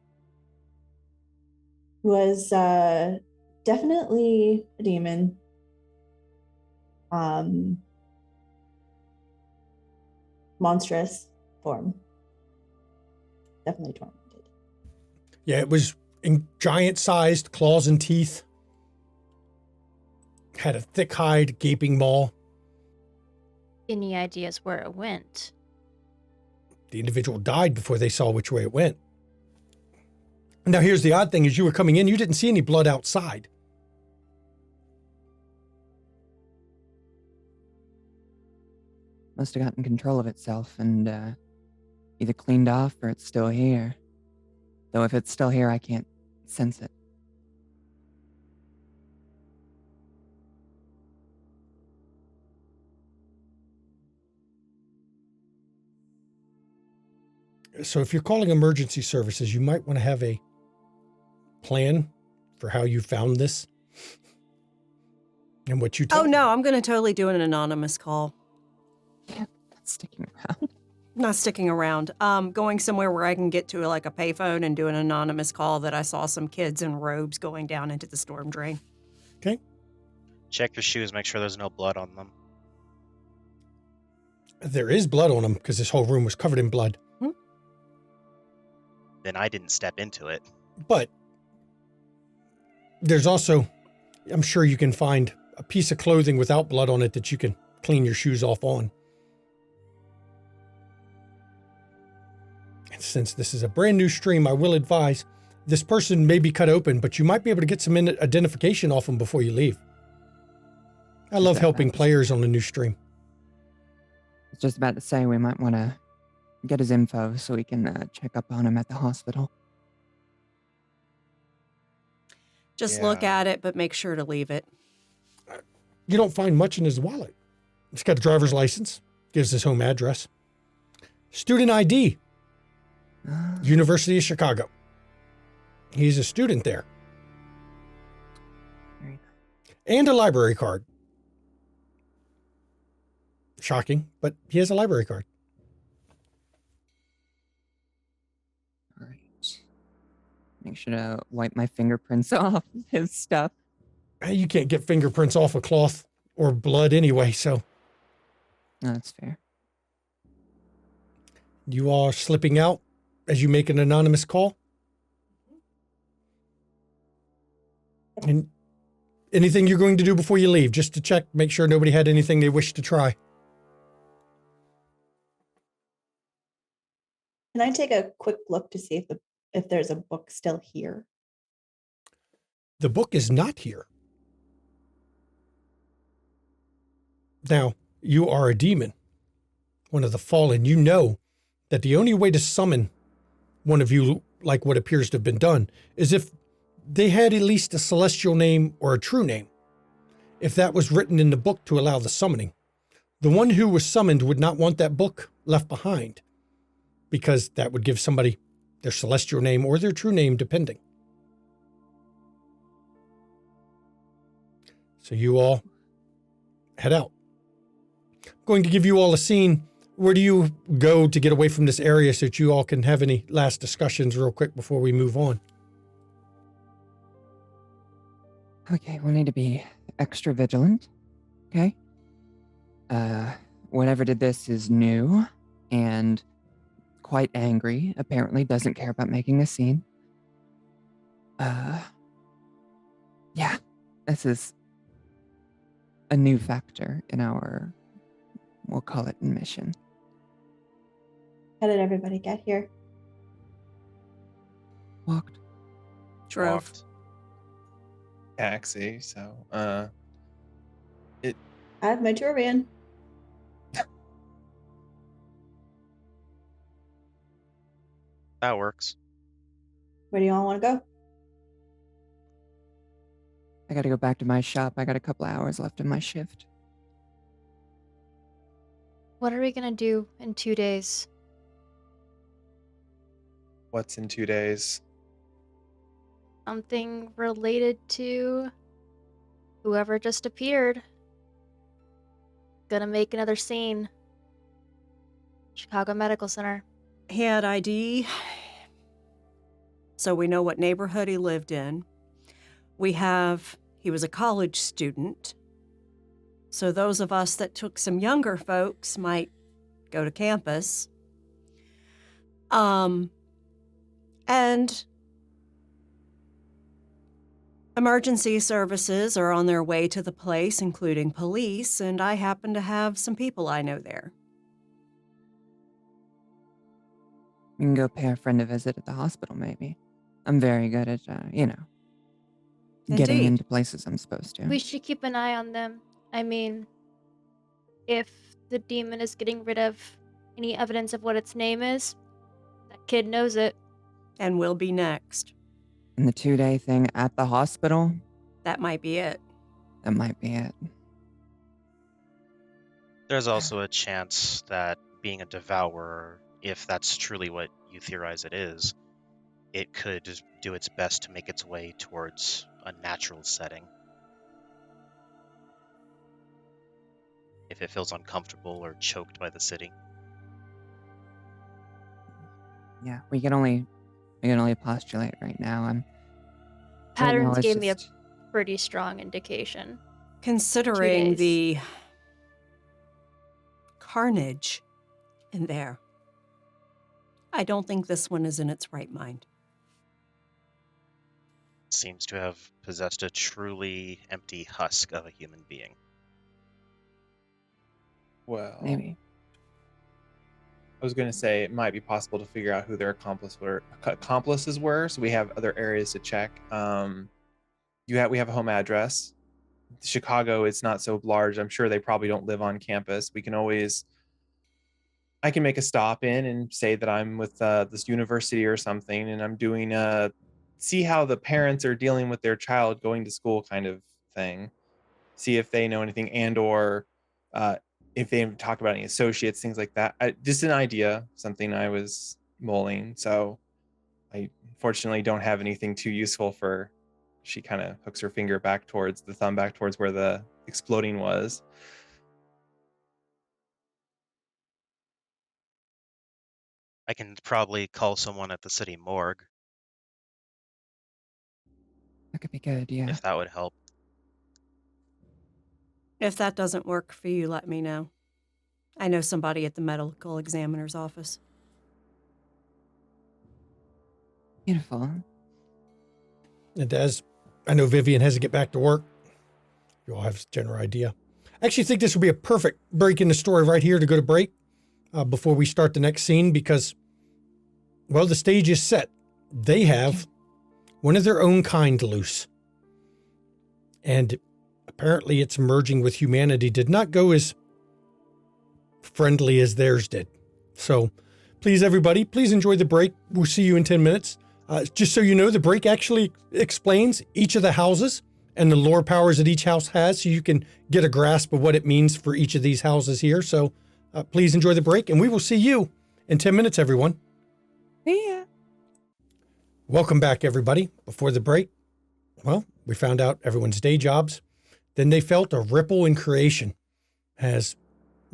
was definitely a demon. Monstrous form. Definitely tormented. Yeah, it was in giant-sized claws and teeth. Had a thick hide, gaping maw. Any ideas where it went? The individual died before they saw which way it went. Now, here's the odd thing. As you were coming in, you didn't see any blood outside. Must have gotten control of itself and either cleaned off or it's still here. Though if it's still here, I can't sense it. So if you're calling emergency services, you might want to have a plan for how you found this and what you Oh, told no, I'm going to totally do an anonymous call. Yeah, not sticking around. Not sticking around. Going somewhere where I can get to like a payphone and do an anonymous call that I saw some kids in robes going down into the storm drain. Okay. Check your shoes, make sure there's no blood on them. There is blood on them because this whole room was covered in blood. Then I didn't step into it. But there's also, I'm sure you can find a piece of clothing without blood on it that you can clean your shoes off on. And since this is a brand new stream, I will advise this person may be cut open, but you might be able to get some identification off them before you leave. I love helping players on a new stream. I was just about to say we might want to get his info so we can check up on him at the hospital. Just look at it, but make sure to leave it. You don't find much in his wallet. He's got a driver's license, gives his home address. Student ID, University of Chicago. He's a student there. Very nice. And a library card. Shocking, but he has a library card. All right. Make sure to wipe my fingerprints off his stuff. Hey, you can't get fingerprints off a cloth or blood anyway, so. No, that's fair. You are slipping out as you make an anonymous call? And anything you're going to do before you leave, just to check, make sure nobody had anything they wish to try. Can I take a quick look to see if there's a book still here? The book is not here. Now, you are a demon, one of the fallen. You know that the only way to summon one of you, like what appears to have been done, is if they had at least a celestial name or a true name. If that was written in the book to allow the summoning, the one who was summoned would not want that book left behind, because that would give somebody their celestial name or their true name, depending. So you all head out. I'm going to give you all a scene. Where do you go to get away from this area so that you all can have any last discussions real quick before we move on? Okay, we'll need to be extra vigilant. Okay? Whatever did this is new and quite angry. Apparently doesn't care about making a scene. Yeah, this is a new factor in our, we'll call it mission. How did everybody get here? Walked. Drove. Walked. Taxi, so I have my tour van. That works. Where do y'all want to go? I gotta go back to my shop. I got a couple hours left in my shift. What are we gonna do in 2 days? what's in 2 days? Something related to whoever just appeared. Gonna make another scene. Chicago Medical Center. He had ID, so we know what neighborhood he lived in. He was a college student, so those of us that took some younger folks might go to campus. And Emergency services are on their way to the place, including police, and I happen to have some people I know there. We can go pay a friend a visit at the hospital, maybe. I'm very good at, getting Indeed. into places I'm supposed to. We should keep an eye on them. I mean, if the demon is getting rid of any evidence of what its name is, that kid knows it. And we'll be next. And the 2-day thing at the hospital, That might be it. that might be it. There's also a chance that being a devourer, if that's truly what you theorize it is, it could just do its best to make its way towards a natural setting. If it feels uncomfortable or choked by the city. Yeah, we can only postulate right now. Patterns it's gave me a just- pretty strong indication. Considering 2 days. the carnage in there, I don't think this one is in its right mind. Seems to have possessed a truly empty husk of a human being. Well, maybe. I was going to say it might be possible to figure out who their accomplices were, so we have other areas to check. We have a home address. Chicago is not so large. I'm sure they probably don't live on campus. I can make a stop in and say that I'm with this university or something, and I'm doing see how the parents are dealing with their child going to school kind of thing. See if they know anything, and or if they talk about any associates, things like that. Just an idea, something I was mulling. So I fortunately don't have anything too useful for. She kind of hooks her thumb back towards where the exploding was. I can probably call someone at the city morgue, That could be good, yeah. if that would help. If that doesn't work for you, let me know. I know somebody at the medical examiner's office. Beautiful. And as I know Vivian has to get back to work, you all have a general idea. I actually think this would be a perfect break in the story right here to go to break before we start the next scene because, well, the stage is set. They have one of their own kind loose. And apparently its merging with humanity did not go as friendly as theirs did. So please, everybody, please enjoy the break. We'll see you in 10 minutes. Just so you know, the break actually explains each of the houses and the lore powers that each house has, so you can get a grasp of what it means for each of these houses here. So please enjoy the break, and we will see you in 10 minutes, everyone. Yeah. Welcome back, everybody. Before the break, well, we found out everyone's day jobs. Then they felt a ripple in creation as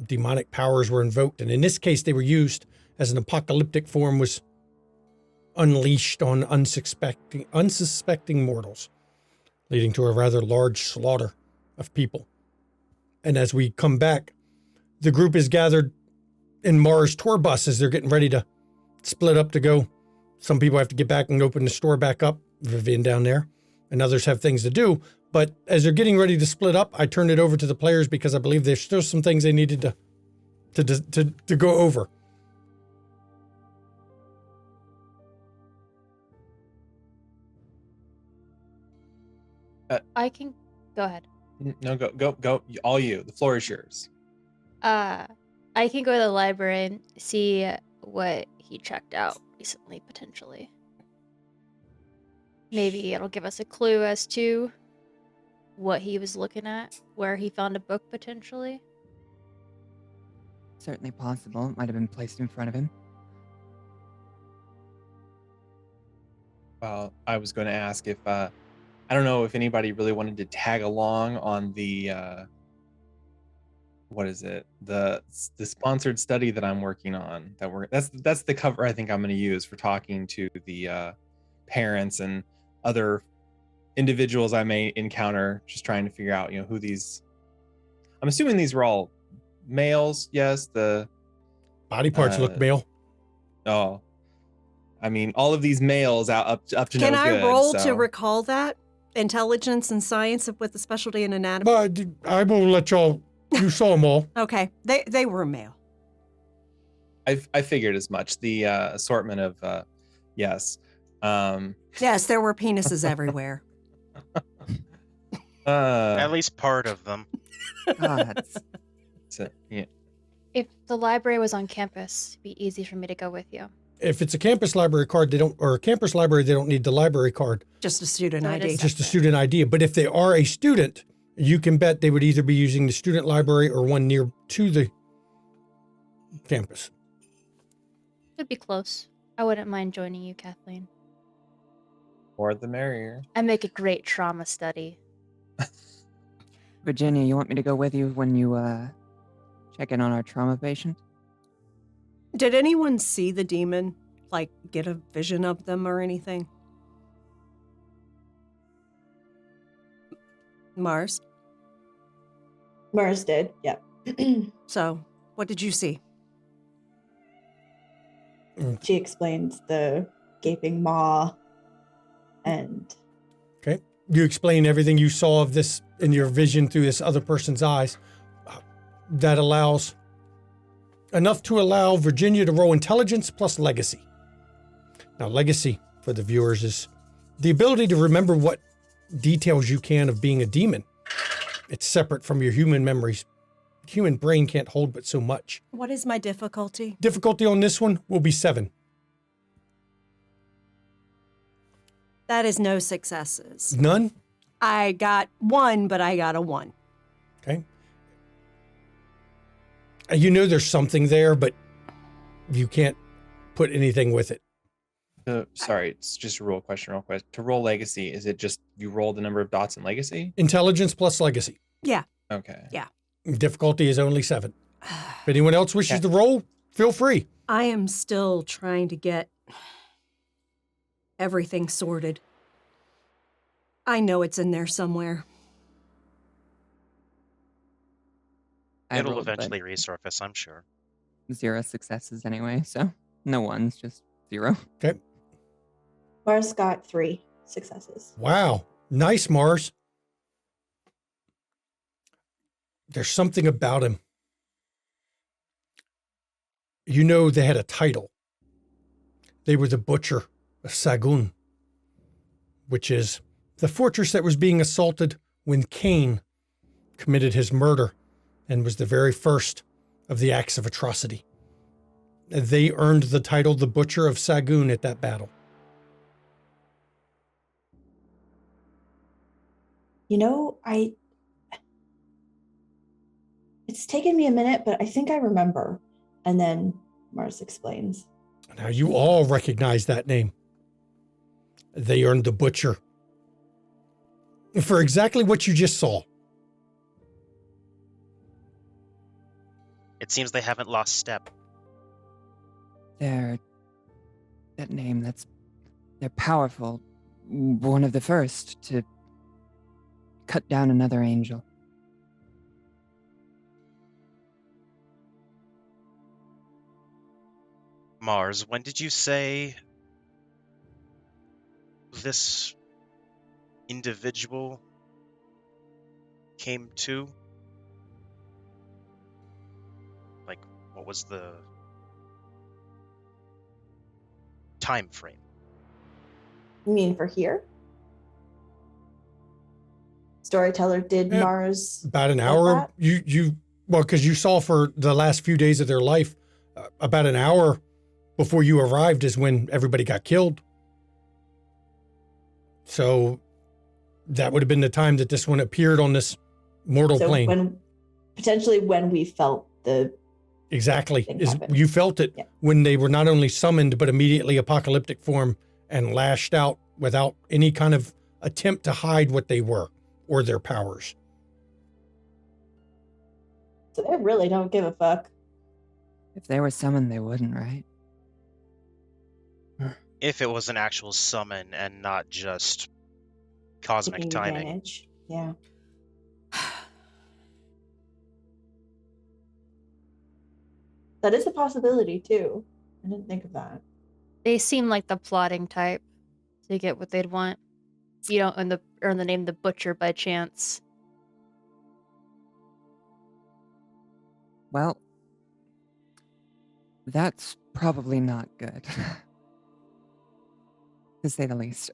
demonic powers were invoked. And in this case, they were used as an apocalyptic form was unleashed on unsuspecting mortals, leading to a rather large slaughter of people. And as we come back, the group is gathered in Mars tour bus as they're getting ready to split up to go. Some people have to get back and open the store back up, Vivian down there, and others have things to do. But as they're getting ready to split up, I turned it over to the players because I believe there's still some things they needed to go over. I can go ahead. No, go. All you. The floor is yours. I can go to the library and see what he checked out recently, potentially. Maybe it'll give us a clue as to what he was looking at, where he found a book potentially. Certainly possible. It might have been placed in front of him. Well, I was going to ask if I don't know if anybody really wanted to tag along on the what is it? The sponsored study that I'm working on. That's the cover I think I'm going to use for talking to the parents and other individuals I may encounter, just trying to figure out, who these. I'm assuming these were all males. Yes, the Body parts look male. Oh, I mean, all of these males up to Can no I good. roll so. to recall that intelligence and science with a specialty in anatomy? But I will let y'all. You saw them all. Okay, they were male. I figured as much. The assortment of yes. Yes, there were penises everywhere. At least part of them. God. Yeah. If the library was on campus, it'd be easy for me to go with you. If it's a campus library card, or a campus library, they don't need the library card. Just a student So it ID. is Just a student ID. But if they are a student, you can bet they would either be using the student library or one near to the campus. It'd be close. I wouldn't mind joining you, Kathleen. More the merrier. I make a great trauma study. Virginia, you want me to go with you when you check in on our trauma patient? Did anyone see the demon? Like, get a vision of them or anything? Mars? Mars did, yep. So, what did you see? She explains the gaping maw and Okay. You explain everything you saw of this in your vision through this other person's eyes. That allows enough to allow Virginia to roll intelligence plus legacy. Now, legacy for the viewers is the ability to remember what details you can of being a demon. It's separate from your human memories. Human brain can't hold but so much. What is my difficulty? Difficulty on this one will be 7. That is no successes. None? I got 1, but I got a 1. Okay. You know there's something there, but you can't put anything with it. Sorry, it's just a rule question real quick. To roll legacy, is it just you roll the number of dots in legacy? Intelligence plus legacy. Yeah. Okay. Yeah. Difficulty is only 7. If anyone else wishes to roll, feel free. I am still trying to get everything sorted. I know it's in there somewhere. I It'll rolled, but eventually resurface, I'm sure. 0 successes anyway, so no ones, just 0. Okay. Mars got 3 successes. Wow. Nice, Mars. There's something about him. You know they had a title. They were the Butcher of Sagun, which is the fortress that was being assaulted when Cain committed his murder and was the very first of the acts of atrocity. They earned the title the Butcher of Sagun at that battle. You know, it's taken me a minute, but I think I remember. And then Mars explains. Now you all recognize that name. They earned the Butcher for exactly what you just saw. It seems they haven't lost step. They're powerful. One of the first to cut down another angel. Mars, when did you say this individual came to? Like, what was the time frame? You mean for here? Storyteller, did Yeah, Mars About an like hour. that? Well, because you saw for the last few days of their life, about an hour before you arrived is when everybody got killed. So that would have been the time that this one appeared on this mortal So plane. when we felt the Exactly. thing Is happen. you felt it Yeah. when they were not only summoned, but immediately apocalyptic form and lashed out without any kind of attempt to hide what they were or their powers. so they really don't give a fuck. If they were summoned, they wouldn't, right? If it was an actual summon and not just cosmic Taking timing. advantage. Yeah. That is a possibility too. I didn't think of that. They seem like the plotting type to get what they'd want. You don't earn the name the Butcher by chance. Well, that's probably not good. To say the least.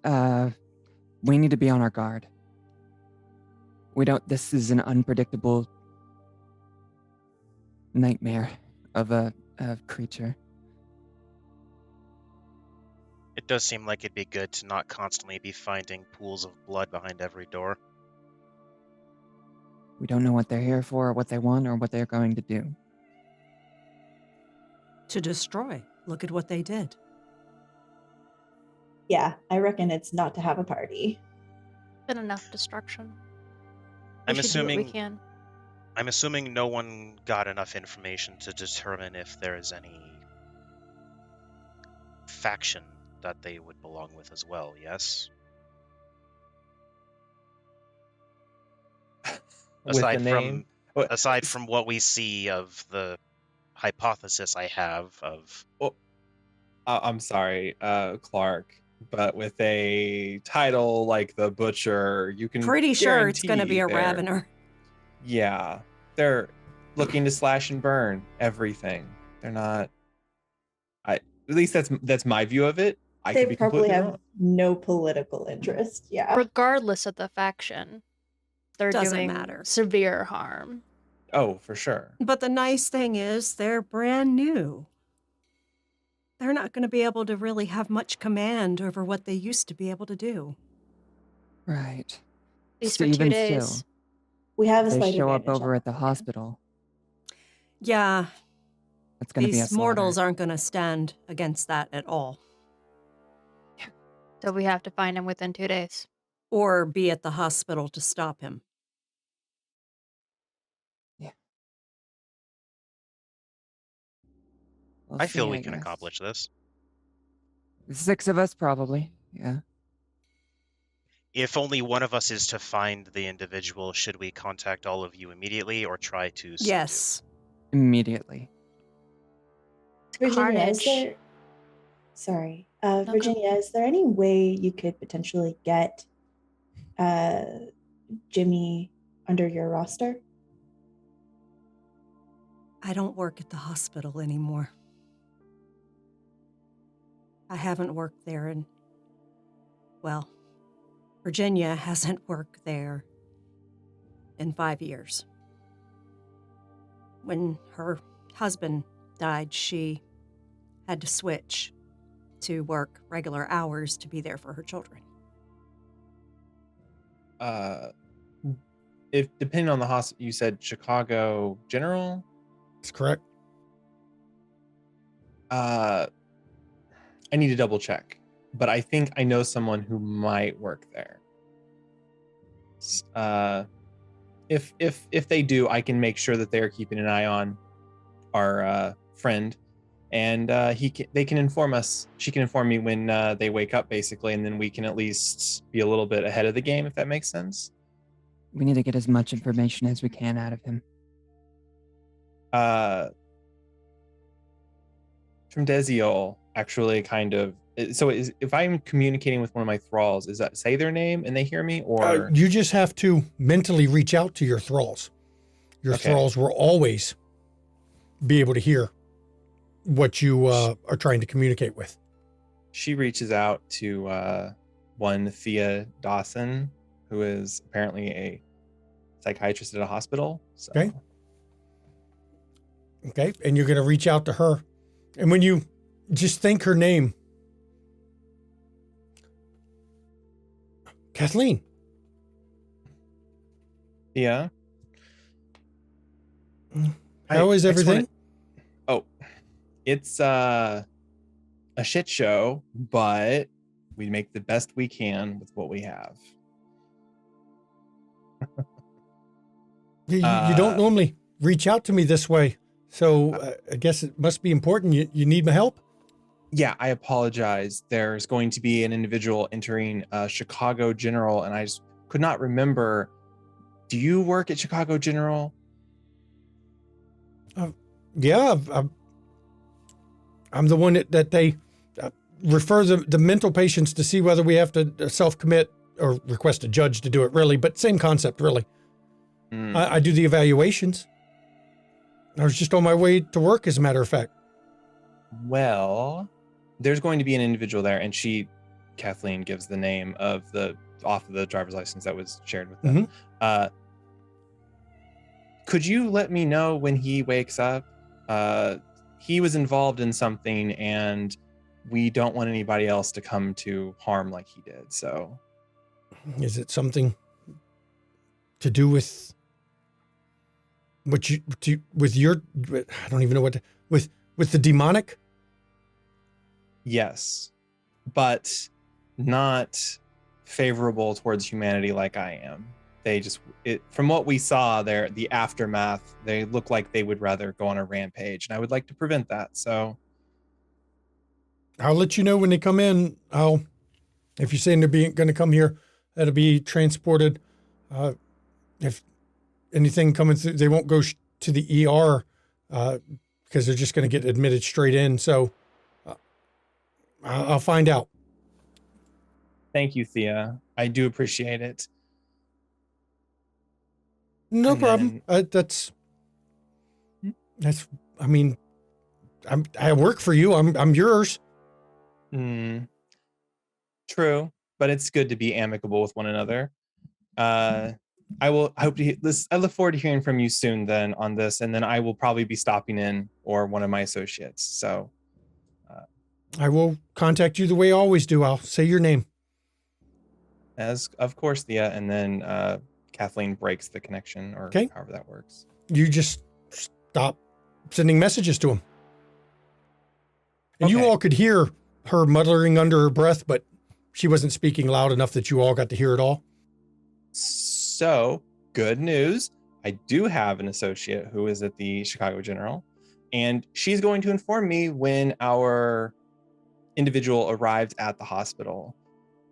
We need to be on our guard. This is an unpredictable nightmare of a creature. It does seem like it'd be good to not constantly be finding pools of blood behind every door. We don't know what they're here for, or what they want, or what they're going to do. To destroy. Look at what they did. Yeah, I reckon it's not to have a party. Been enough destruction. I'm We should do what we assuming can. I'm assuming no one got enough information to determine if there is any faction that they would belong with as well, yes? With the name? Aside from what we see of the hypothesis I have of... I'm sorry, Clark, but with a title like the Butcher, you can Pretty sure it's going to be a guarantee Ravener. Yeah, they're looking to slash and burn everything. They're not. At least that's my view of it. I They could be probably completely have wrong. no political interest. Yeah. Regardless of the faction, they're Doesn't doing matter. severe harm. Oh, for sure. But the nice thing is they're brand new. They're not going to be able to really have much command over what they used to be able to do. Right. At least So for 2 even days. still, We have a they slight show up advantage over on at the that, yeah. hospital. Yeah, It's going to be a these slaughter. mortals aren't going to stand against that at all. So we have to find him within 2 days. Or be at the hospital to stop him. We'll I feel see, we can guess. accomplish this. 6 of us, probably. Yeah. If only one of us is to find the individual, should we contact all of you immediately or try to subdue? Yes. Immediately. Virginia, is Carnage. there... Sorry. go. Virginia, is there any way you could potentially get Jimmy under your roster? I don't work at the hospital anymore. I haven't worked there in... Well, Virginia hasn't worked there in 5 years. When her husband died, she had to switch to work regular hours to be there for her children. If depending on the hospital, you said Chicago General. That's correct. I need to double check, but I think I know someone who might work there. If they do, I can make sure that they are keeping an eye on our friend, and they can inform us. She can inform me when they wake up, basically, and then we can at least be a little bit ahead of the game, if that makes sense. We need to get as much information as we can out of him. From Desiol, actually, kind of. So if I'm communicating with one of my thralls, is that say their name and they hear me, or You just have to mentally reach out to your thralls. Your Okay. thralls will always be able to hear what you are trying to communicate with. she reaches out to one Thea Dawson, who is apparently a psychiatrist at a hospital. So. Okay. Okay, and you're going to reach out to her. And when you just think her name, Kathleen. Yeah. How is I just everything? It's a shit show, but we make the best we can with what we have. You don't normally reach out to me this way, so I guess it must be important. You need my help? Yeah, I apologize. There's going to be an individual entering Chicago General, and I just could not remember. Do you work at Chicago General? Yeah, I'm the one that they refer the mental patients to see whether we have to self-commit or request a judge to do it, really, but same concept, really. Mm. I do the evaluations. I was just on my way to work, as a matter of fact. Well, there's going to be an individual there, and Kathleen gives the name of off of the driver's license that was shared with them. Could you let me know when he wakes up? He was involved in something, and we don't want anybody else to come to harm like he did. So, Is it something to do with what with your? I don't even know what with the demonic. yes, but not favorable towards humanity like I am. They from what we saw there, the aftermath, they look like they would rather go on a rampage, and I would like to prevent that. So I'll let you know when they come in. If you're saying they're going to come here, that'll be transported. If anything coming through, they won't go to the ER because they're just going to get admitted straight in. So I'll find out. thank you, Thea. I do appreciate it. No And problem. That's. I mean, I work for you. I'm yours. True, but it's good to be amicable with one another. I look forward to hearing from you soon then on this, and then I will probably be stopping in, or one of my associates. So I will contact you the way I always do. I'll say your name. as of course, Thea, and then Kathleen breaks the connection, or however that works. You just stop sending messages to him. And you all could hear her muttering under her breath, but she wasn't speaking loud enough that you all got to hear it all. So, good news. I do have an associate who is at the Chicago General, and she's going to inform me when our individual arrives at the hospital.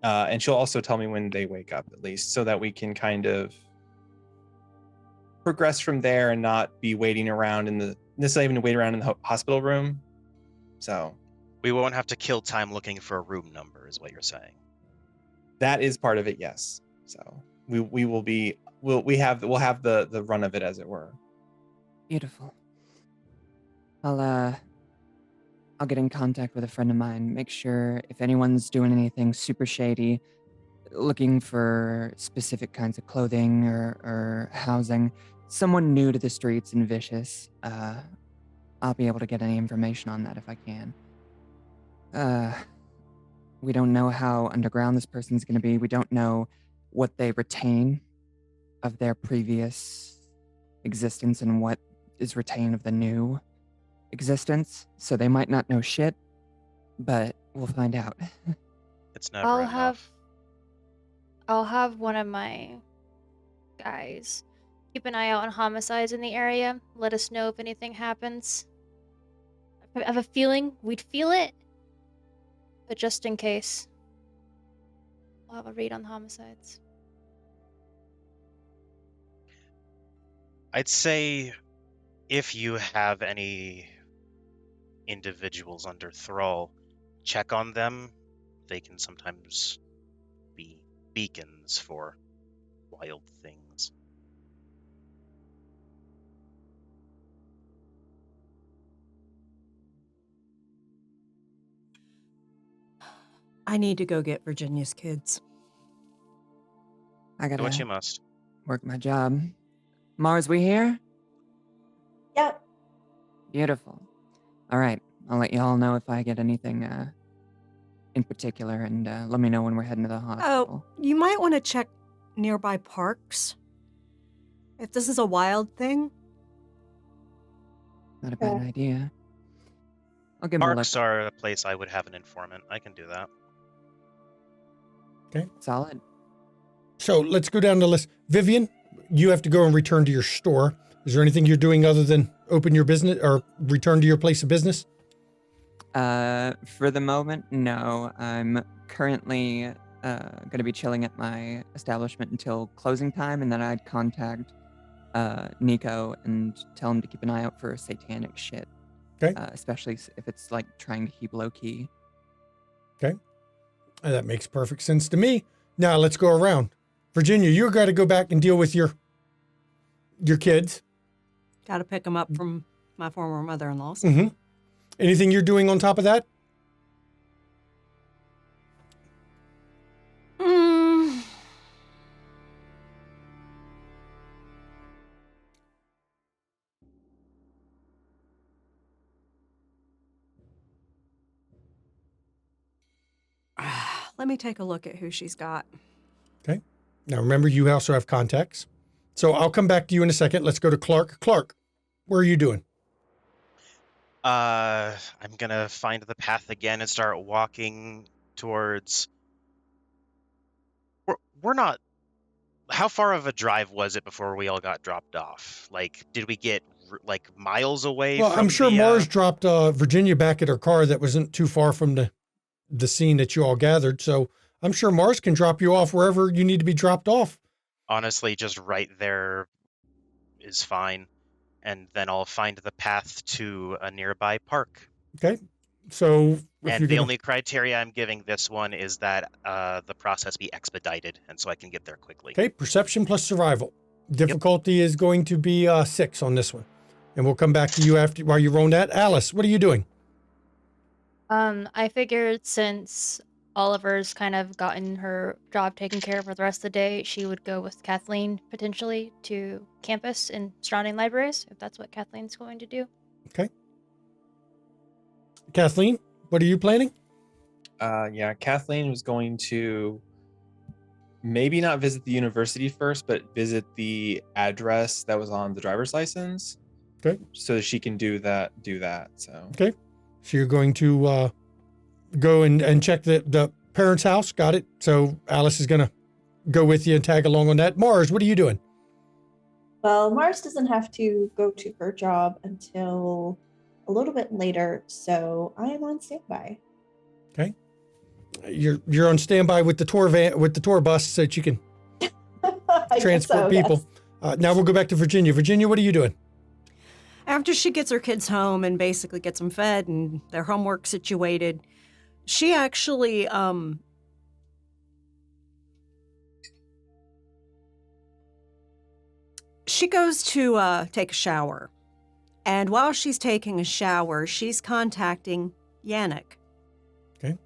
And she'll also tell me when they wake up, at least, so that we can kind of progress from there and not be waiting around necessarily even wait around in the hospital room. So we won't have to kill time looking for a room number, is what you're saying. That is part of it, yes. So we'll have the run of it, as it were. Beautiful. I'll get in contact with a friend of mine, make sure if anyone's doing anything super shady, looking for specific kinds of clothing or housing, someone new to the streets and vicious, I'll be able to get any information on that if I can. We don't know how underground this person's going to be. We don't know what they retain of their previous existence and what is retained of the new existence. So they might not know shit, but we'll find out. It's never I'll enough. have one of my guys keep an eye out on homicides in the area. Let us know if anything happens. I have a feeling we'd feel it, but just in case, we'll have a read on the homicides. I'd say if you have any individuals under thrall, check on them. They can sometimes be beacons for wild things. I need to go get Virginia's kids. I gotta Do what you must. work my job. Mars, we here? Yep. Beautiful. All right, I'll let y'all know if I get anything in particular, and let me know when we're heading to the hospital. Oh, you might want to check nearby parks. If this is a wild thing. Not a bad idea. I'll give him a look. Parks are a place I would have an informant. I can do that. Okay. Solid. So let's go down the list. Vivian, you have to go and return to your store. Is there anything you're doing other than open your business or return to your place of business? For the moment, no. I'm currently going to be chilling at my establishment until closing time, and then I'd contact Nico and tell him to keep an eye out for satanic shit. Okay. Especially if it's like trying to keep low key. Okay. That makes perfect sense to me. Now let's go around. Virginia, you've got to go back and deal with your kids. Got to pick them up from my former mother-in-law's. Mm-hmm. Anything you're doing on top of that? Let me take a look at who she's got. Okay. Now remember, you also have contacts. So I'll come back to you in a second. Let's go to Clark. Clark, where are you doing? I'm gonna find the path again and start walking towards. We're not. How far of a drive was it before we all got dropped off? Like, did we get like miles away? Well, from I'm sure the, Mars dropped Virginia back at her car that wasn't too far from the scene that you all gathered. So I'm sure Mars can drop you off wherever you need to be dropped off. Honestly, just right there is fine. And then I'll find the path to a nearby park. Okay. So And the only criteria I'm giving this one is that the process be expedited, and so I can get there quickly. Okay, perception plus survival. Difficulty is going to be 6 on this one. And we'll come back to you after while you roll that. Alice, what are you doing? I figured since Oliver's kind of gotten her job taken care of for the rest of the day, she would go with Kathleen potentially to campus and surrounding libraries, if that's what Kathleen's going to do. Okay. Kathleen, what are you planning? Yeah, Kathleen was going to maybe not visit the university first, but visit the address that was on the driver's license. Okay. So that she can do that. So. Okay. So you're going to go and check the parents' house. Got it. So Alice is going to go with you and tag along on that. Mars, what are you doing? Well, Mars doesn't have to go to her job until a little bit later, so I am on standby. Okay. You're on standby with the tour bus so that you can transport people. Yes. Now we'll go back to Virginia. Virginia, what are you doing? After she gets her kids home and basically gets them fed and their homework situated, she actually she goes to take a shower. And while she's taking a shower, she's contacting Yannick. Okay.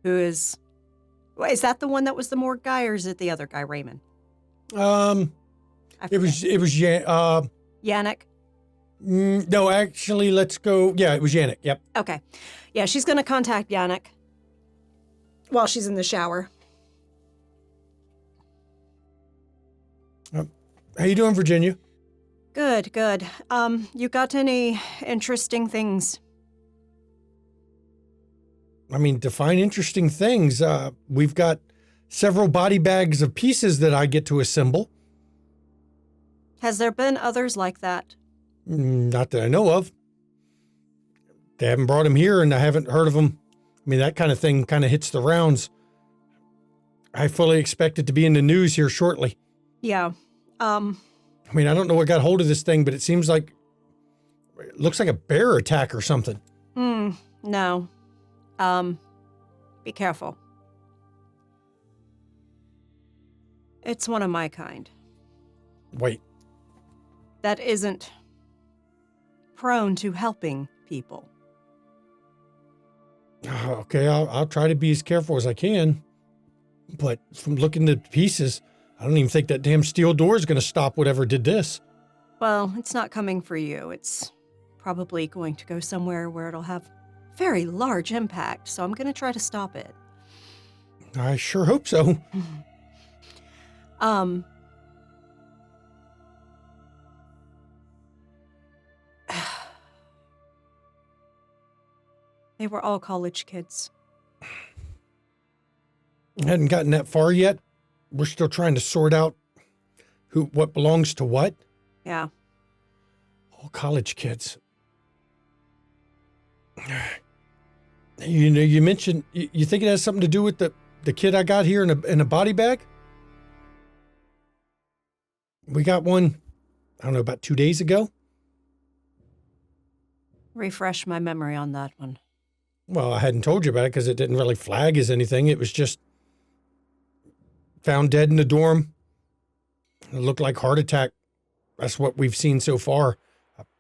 Who is that the one that was the morgue guy, or is it the other guy, Raymond? It was Yannick. No, actually, let's go. Yeah, it was Yannick. Yep. Okay. Yeah, she's going to contact Yannick while she's in the shower. How you doing, Virginia? Good, good. You got any interesting things? I mean, define interesting things. We've got several body bags of pieces that I get to assemble. Has there been others like that? Not that I know of. They haven't brought them here, and I haven't heard of them. I mean, that kind of thing kind of hits the rounds. I fully expect it to be in the news here shortly. Yeah. I mean, I don't know what got hold of this thing, but it seems like it looks like a bear attack or something. No. Be careful. It's one of my kind. Wait. That isn't prone to helping people. Okay, I'll try to be as careful as I can. But from looking at the pieces, I don't even think that damn steel door is going to stop whatever did this. Well, it's not coming for you. It's probably going to go somewhere where it'll have very large impact, so I'm going to try to stop it. I sure hope so. They were all college kids. I hadn't gotten that far yet. We're still trying to sort out what belongs to what. Yeah. All college kids. You know, you mentioned, you think it has something to do with the kid I got here in a body bag? We got one, I don't know, about 2 days ago. Refresh my memory on that one. Well, I hadn't told you about it because it didn't really flag as anything. It was just found dead in the dorm. It looked like heart attack. That's what we've seen so far.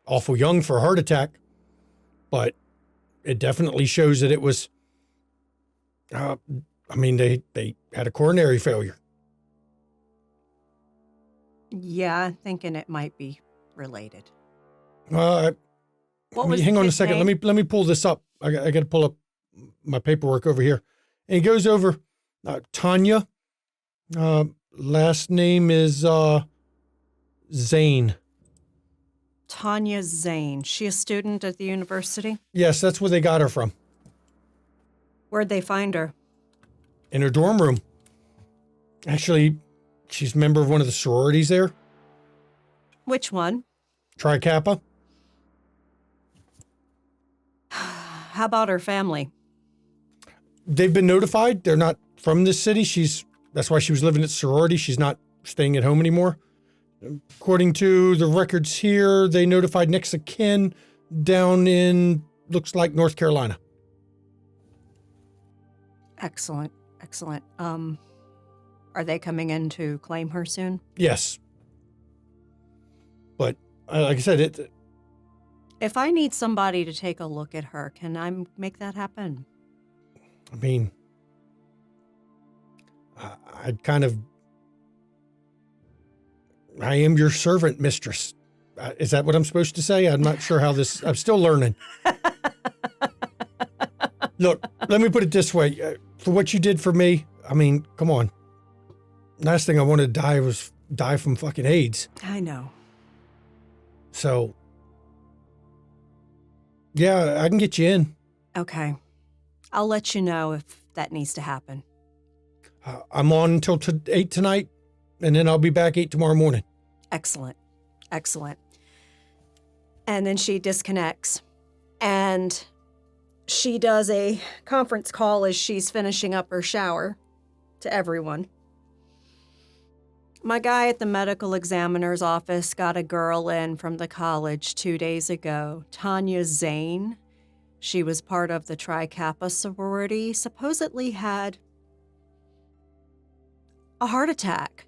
Awful young for a heart attack, but it definitely shows that it was, they had a coronary failure. Yeah, I'm thinking it might be related. What was hang the on a kid's second. name? Let me pull this up. I got to pull up my paperwork over here. And he goes over Tanya. Last name is Zane. Tanya Zane. She a student at the university? Yes, that's where they got her from. Where'd they find her? In her dorm room. Actually, she's a member of one of the sororities there. Which one? Tri Kappa. How about her family? They've been notified. They're not from this city. That's why she was living at sorority. She's not staying at home anymore. According to the records here, they notified next of kin down in, looks like, North Carolina. Excellent. Excellent. Are they coming in to claim her soon? Yes. But like I said, If I need somebody to take a look at her, can I make that happen? I mean, I am your servant, mistress. Is that what I'm supposed to say? I'm not sure how I'm still learning. Look, let me put it this way. For what you did for me, I mean, come on. Last thing I wanted to die was die from fucking AIDS. I know. So, yeah, I can get you in. Okay. I'll let you know if that needs to happen. I'm on until 8 tonight, and then I'll be back 8 tomorrow morning. Excellent. Excellent. And then she disconnects. And she does a conference call as she's finishing up her shower to everyone. My guy at the medical examiner's office got a girl in from the college 2 days ago, Tanya Zane. She was part of the Tri Kappa sorority, supposedly had a heart attack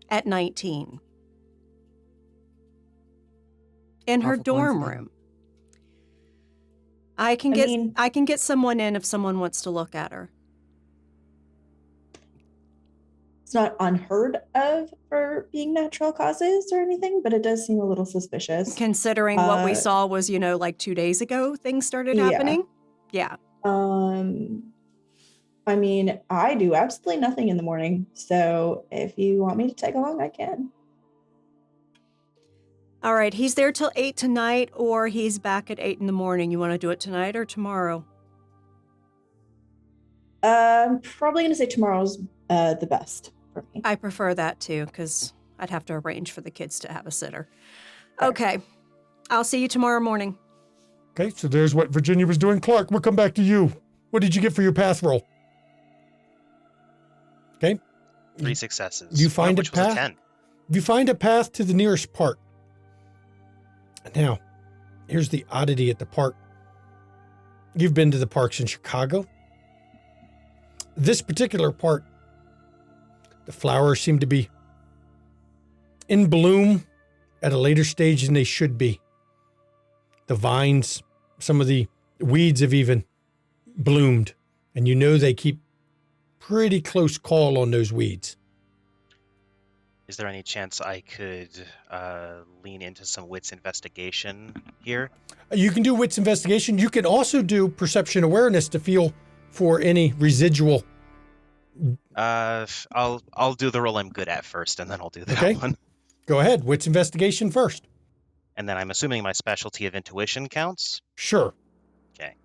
at 19 in her Awful dorm coincidence. room. I can get someone in if someone wants to look at her. It's not unheard of for being natural causes or anything, but it does seem a little suspicious. Considering what we saw was, like 2 days ago, things started happening. Yeah. I mean, I do absolutely nothing in the morning. So if you want me to tag along, I can. All right. He's there till 8 tonight, or he's back at 8 in the morning. You want to do it tonight or tomorrow? I'm probably going to say tomorrow's the best for me. I prefer that too, because I'd have to arrange for the kids to have a sitter. Fair. Okay. I'll see you tomorrow morning. Okay, so there's what Virginia was doing. Clark, we'll come back to you. What did you get for your path roll? Okay. 3 successes. You find which a was path. 10. You find a path to the nearest park. Now, here's the oddity at the park. You've been to the parks in Chicago. This particular park, the flowers seem to be in bloom at a later stage than they should be. The vines, some of the weeds have even bloomed, and you know they keep pretty close call on those weeds. Is there any chance I could lean into some wits investigation here? You can do wits investigation. You can also do perception awareness to feel for any residual. I'll do the role I'm good at first, and then I'll do that Okay. one. Go ahead. Wits investigation first. And then I'm assuming my specialty of intuition counts. Sure. Okay.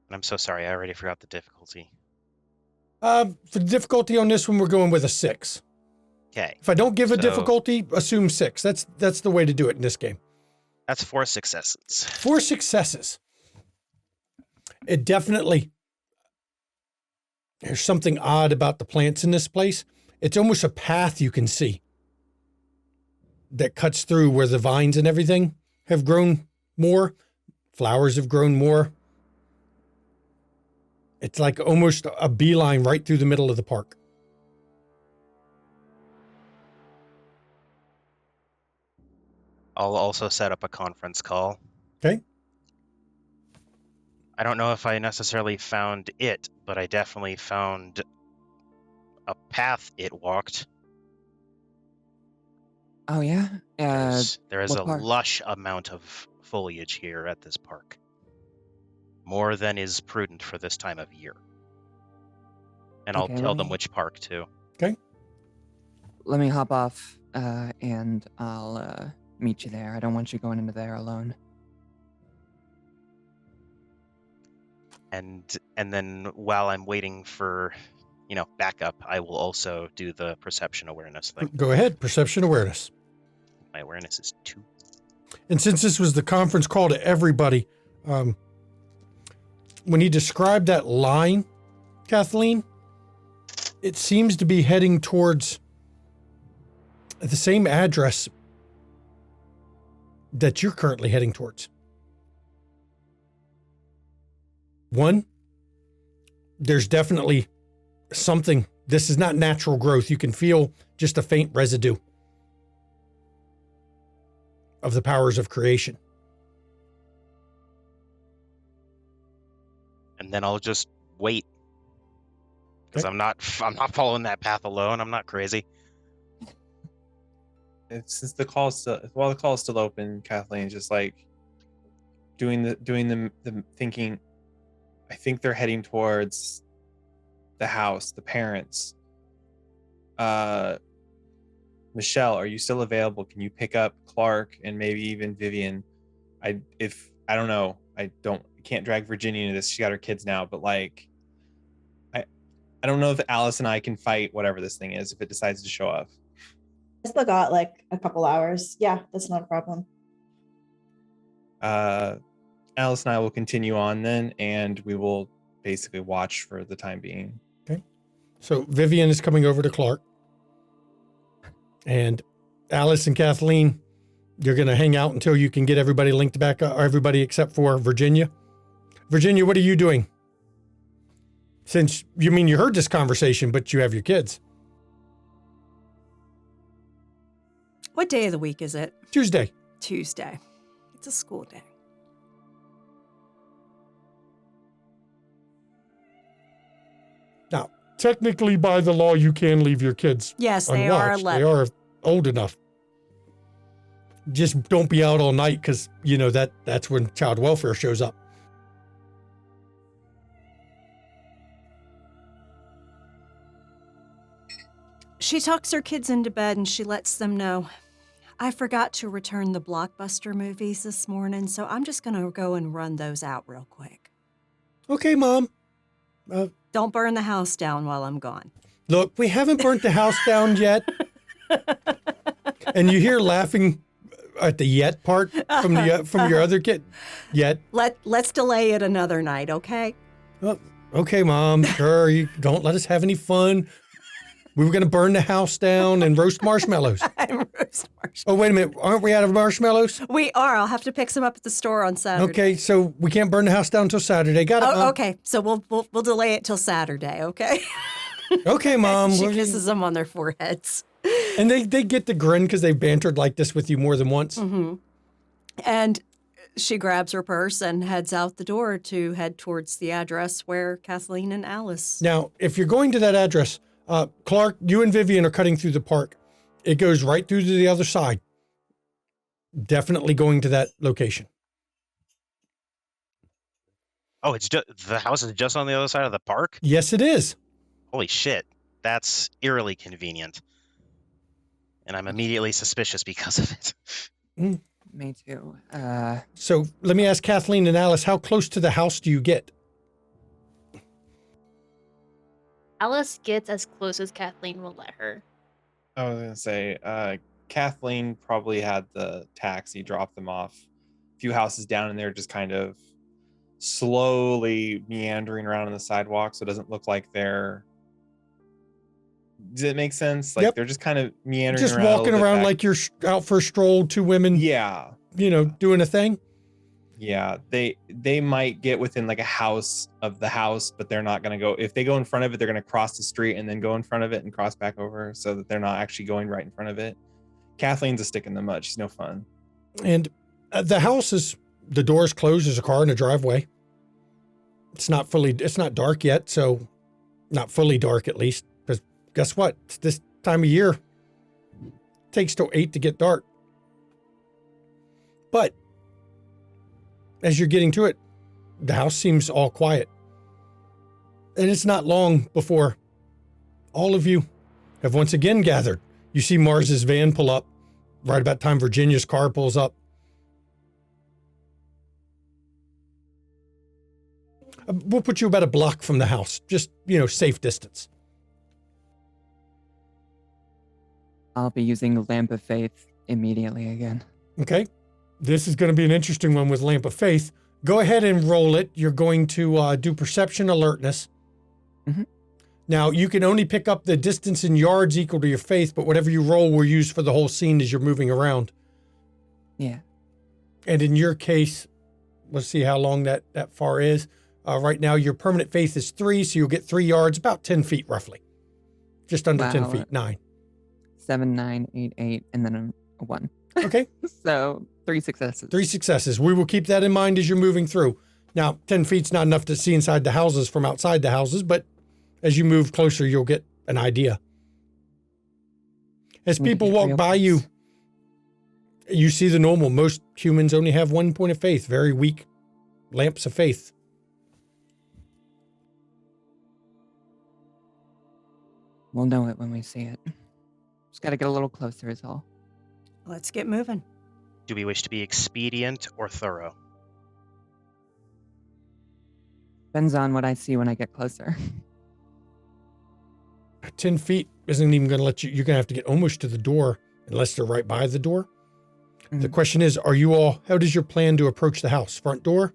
And I'm so sorry, I already forgot the difficulty. For the difficulty on this one, we're going with a 6. Okay. If I don't give a So- difficulty, assume 6. That's the way to do it in this game. That's 4 successes. 4 successes. It definitely, there's something odd about the plants in this place. It's almost a path you can see that cuts through where the vines and everything have grown more. Flowers have grown more. It's like almost a beeline right through the middle of the park. I'll also set up a conference call. Okay. I don't know if I necessarily found it, but I definitely found a path it walked. Oh yeah. There is what a part? lush amount of foliage here at this park. More than is prudent for this time of year. And I'll Okay, tell let them me- which park too. Let me hop off, and I'll meet you there. I don't want you going into there alone. And then while I'm waiting for, backup, I will also do the perception awareness thing. Go ahead. Perception awareness. My awareness is 2. And since this was the conference call to everybody, when he described that line, Kathleen, it seems to be heading towards the same address that you're currently heading towards. One, there's definitely something. This is not natural growth. You can feel just a faint residue of the powers of creation. And then I'll just wait. Because Okay. I'm not following that path alone. I'm not crazy. Since the call's still open, Kathleen's just like doing the thinking. I think they're heading towards the house, the parents. Michelle, are you still available? Can you pick up Clark and maybe even Vivian? I don't know. I can't drag Virginia into this. She got her kids now, but like I don't know if Alice and I can fight whatever this thing is if it decides to show up. I still got like a couple hours. Yeah, that's not a problem. Alice and I will continue on then, and we will basically watch for the time being. Okay. So Vivian is coming over to Clark. And Alice and Kathleen, you're going to hang out until you can get everybody linked back up, or everybody except for Virginia. Virginia, what are you doing? Since you heard this conversation, but you have your kids. What day of the week is it? Tuesday. Tuesday. It's a school day. Now, technically by the law, you can leave your kids Yes, they are unwatched. 11. They are old enough. Just don't be out all night because, that's when child welfare shows up. She tucks her kids into bed and she lets them know, I forgot to return the Blockbuster movies this morning, so I'm just going to go and run those out real quick. Okay, Mom. Don't burn the house down while I'm gone. Look, we haven't burnt the house down yet. And you hear laughing at the yet part from your other kid. Yet. Let's delay it another night, okay? Oh, okay, Mom. Sure, you don't let us have any fun. We were going to burn the house down and roast marshmallows. Oh, wait a minute. Aren't we out of marshmallows? We are. I'll have to pick some up at the store on Saturday. Okay, so we can't burn the house down until Saturday. Got it, Mom? Okay. So we'll delay it till Saturday, okay? Okay, Mom. She kisses them on their foreheads. And they get the grin because they've bantered like this with you more than once. Mm-hmm. And she grabs her purse and heads out the door to head towards the address where Kathleen and Alice. Now, if you're going to that address, Clark, you and Vivian are cutting through the park. It goes right through to the other side. Definitely going to that location. Oh, it's just the house is just on the other side of the park? Yes, it is. Holy shit. That's eerily convenient. And I'm immediately suspicious because of it. Me too. So let me ask Kathleen and Alice, how close to the house do you get? Alice gets as close as Kathleen will let her. I was gonna say, Kathleen probably had the taxi drop them off a few houses down, and they're just kind of slowly meandering around on the sidewalk, so it doesn't look like they're Does it make sense? Like Yep. they're just kind of meandering Just around. a walking little bit around back. like you're out for a stroll, two women, Yeah. doing a thing. Yeah. They might get within like a house of the house, but they're not going to go. If they go in front of it, they're going to cross the street and then go in front of it and cross back over so that they're not actually going right in front of it. Kathleen's a stick in the mud. She's no fun. And the house the door's closed. There's a car in the driveway. It's not dark yet, so not fully dark at least. Because guess what? It's this time of year. It takes till 8 to get dark. But as you're getting to it, the house seems all quiet. And it's not long before all of you have once again gathered. You see Mars's van pull up. Right about time Virginia's car pulls up. We'll put you about a block from the house. Just, safe distance. I'll be using Lamp of Faith immediately again. Okay. This is going to be an interesting one with Lamp of Faith. Go ahead and roll it. You're going to do perception alertness. Mhm. Now, you can only pick up the distance in yards equal to your faith, but whatever you roll will use for the whole scene as you're moving around. Yeah. And in your case, let's see how long that far is. Right now, your permanent faith is 3, so you'll get 3 yards, about 10 feet roughly. Just under 10 Wow. feet, 9. 7, 9, 8, 8, and then a 1. Okay. So 3 successes. 3 successes. We will keep that in mind as you're moving through. Now, 10 feet's not enough to see inside the houses from outside the houses, but as you move closer, you'll get an idea. As We people get walk real by close. you, you see the normal. Most humans only have 1 point of faith, very weak lamps of faith. We'll know it when we see it. Just got to get a little closer is all. Let's get moving. Do we wish to be expedient or thorough? Depends on what I see when I get closer. 10 feet isn't even going to let you, you're going to have to get almost to the door unless they're right by the door. The Mhm. question is, how does your plan to approach the house? Front door?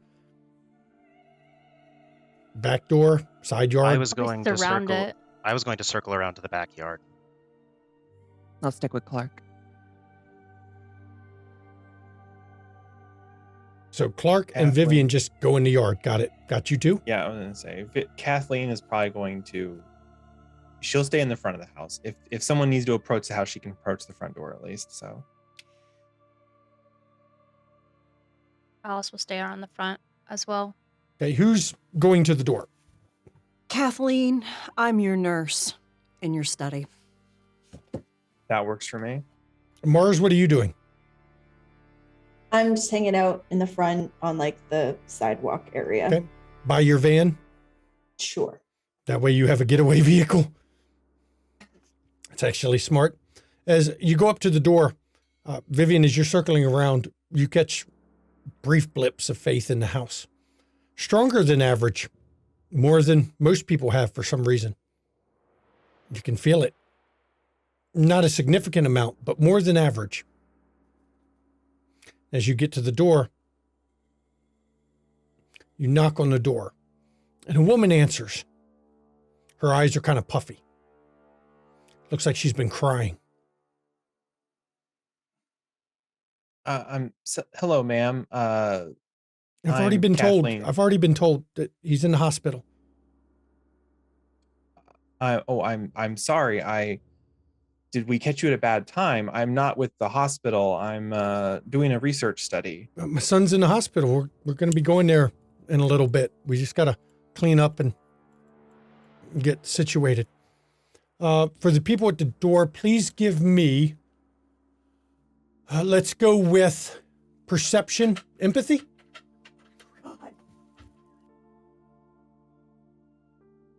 Back door? Side yard? I was going to surround circle. it. I was going to circle around to the backyard. I'll stick with Clark. So Clark and Kathleen. Vivian just go in the yard. Got it. Got you two? Yeah, I was gonna say Kathleen is probably going to. She'll stay in the front of the house. If someone needs to approach the house, she can approach the front door at least. So Alice will stay on the front as well. Okay, who's going to the door? Kathleen, I'm your nurse in your study. that works for me. Mars, what are you doing? I'm just hanging out in the front on like the sidewalk area. Okay. By your van? Sure. That way you have a getaway vehicle. It's actually smart. As you go up to the door, Vivian, as you're circling around, you catch brief blips of faith in the house. Stronger than average, more than most people have for some reason. You can feel it. Not a significant amount, but more than average. As you get to the door, you knock on the door, and a woman answers. Her eyes are kind of puffy. Looks like she's been crying. Hello, ma'am. I've already I'm been Kathleen. told. I've already been told that he's in the hospital. I'm sorry. Did we catch you at a bad time? I'm not with the hospital. I'm doing a research study. My son's in the hospital. We're going to be going there in a little bit. We just got to clean up and get situated. For the people at the door, please give me. Let's go with perception, empathy.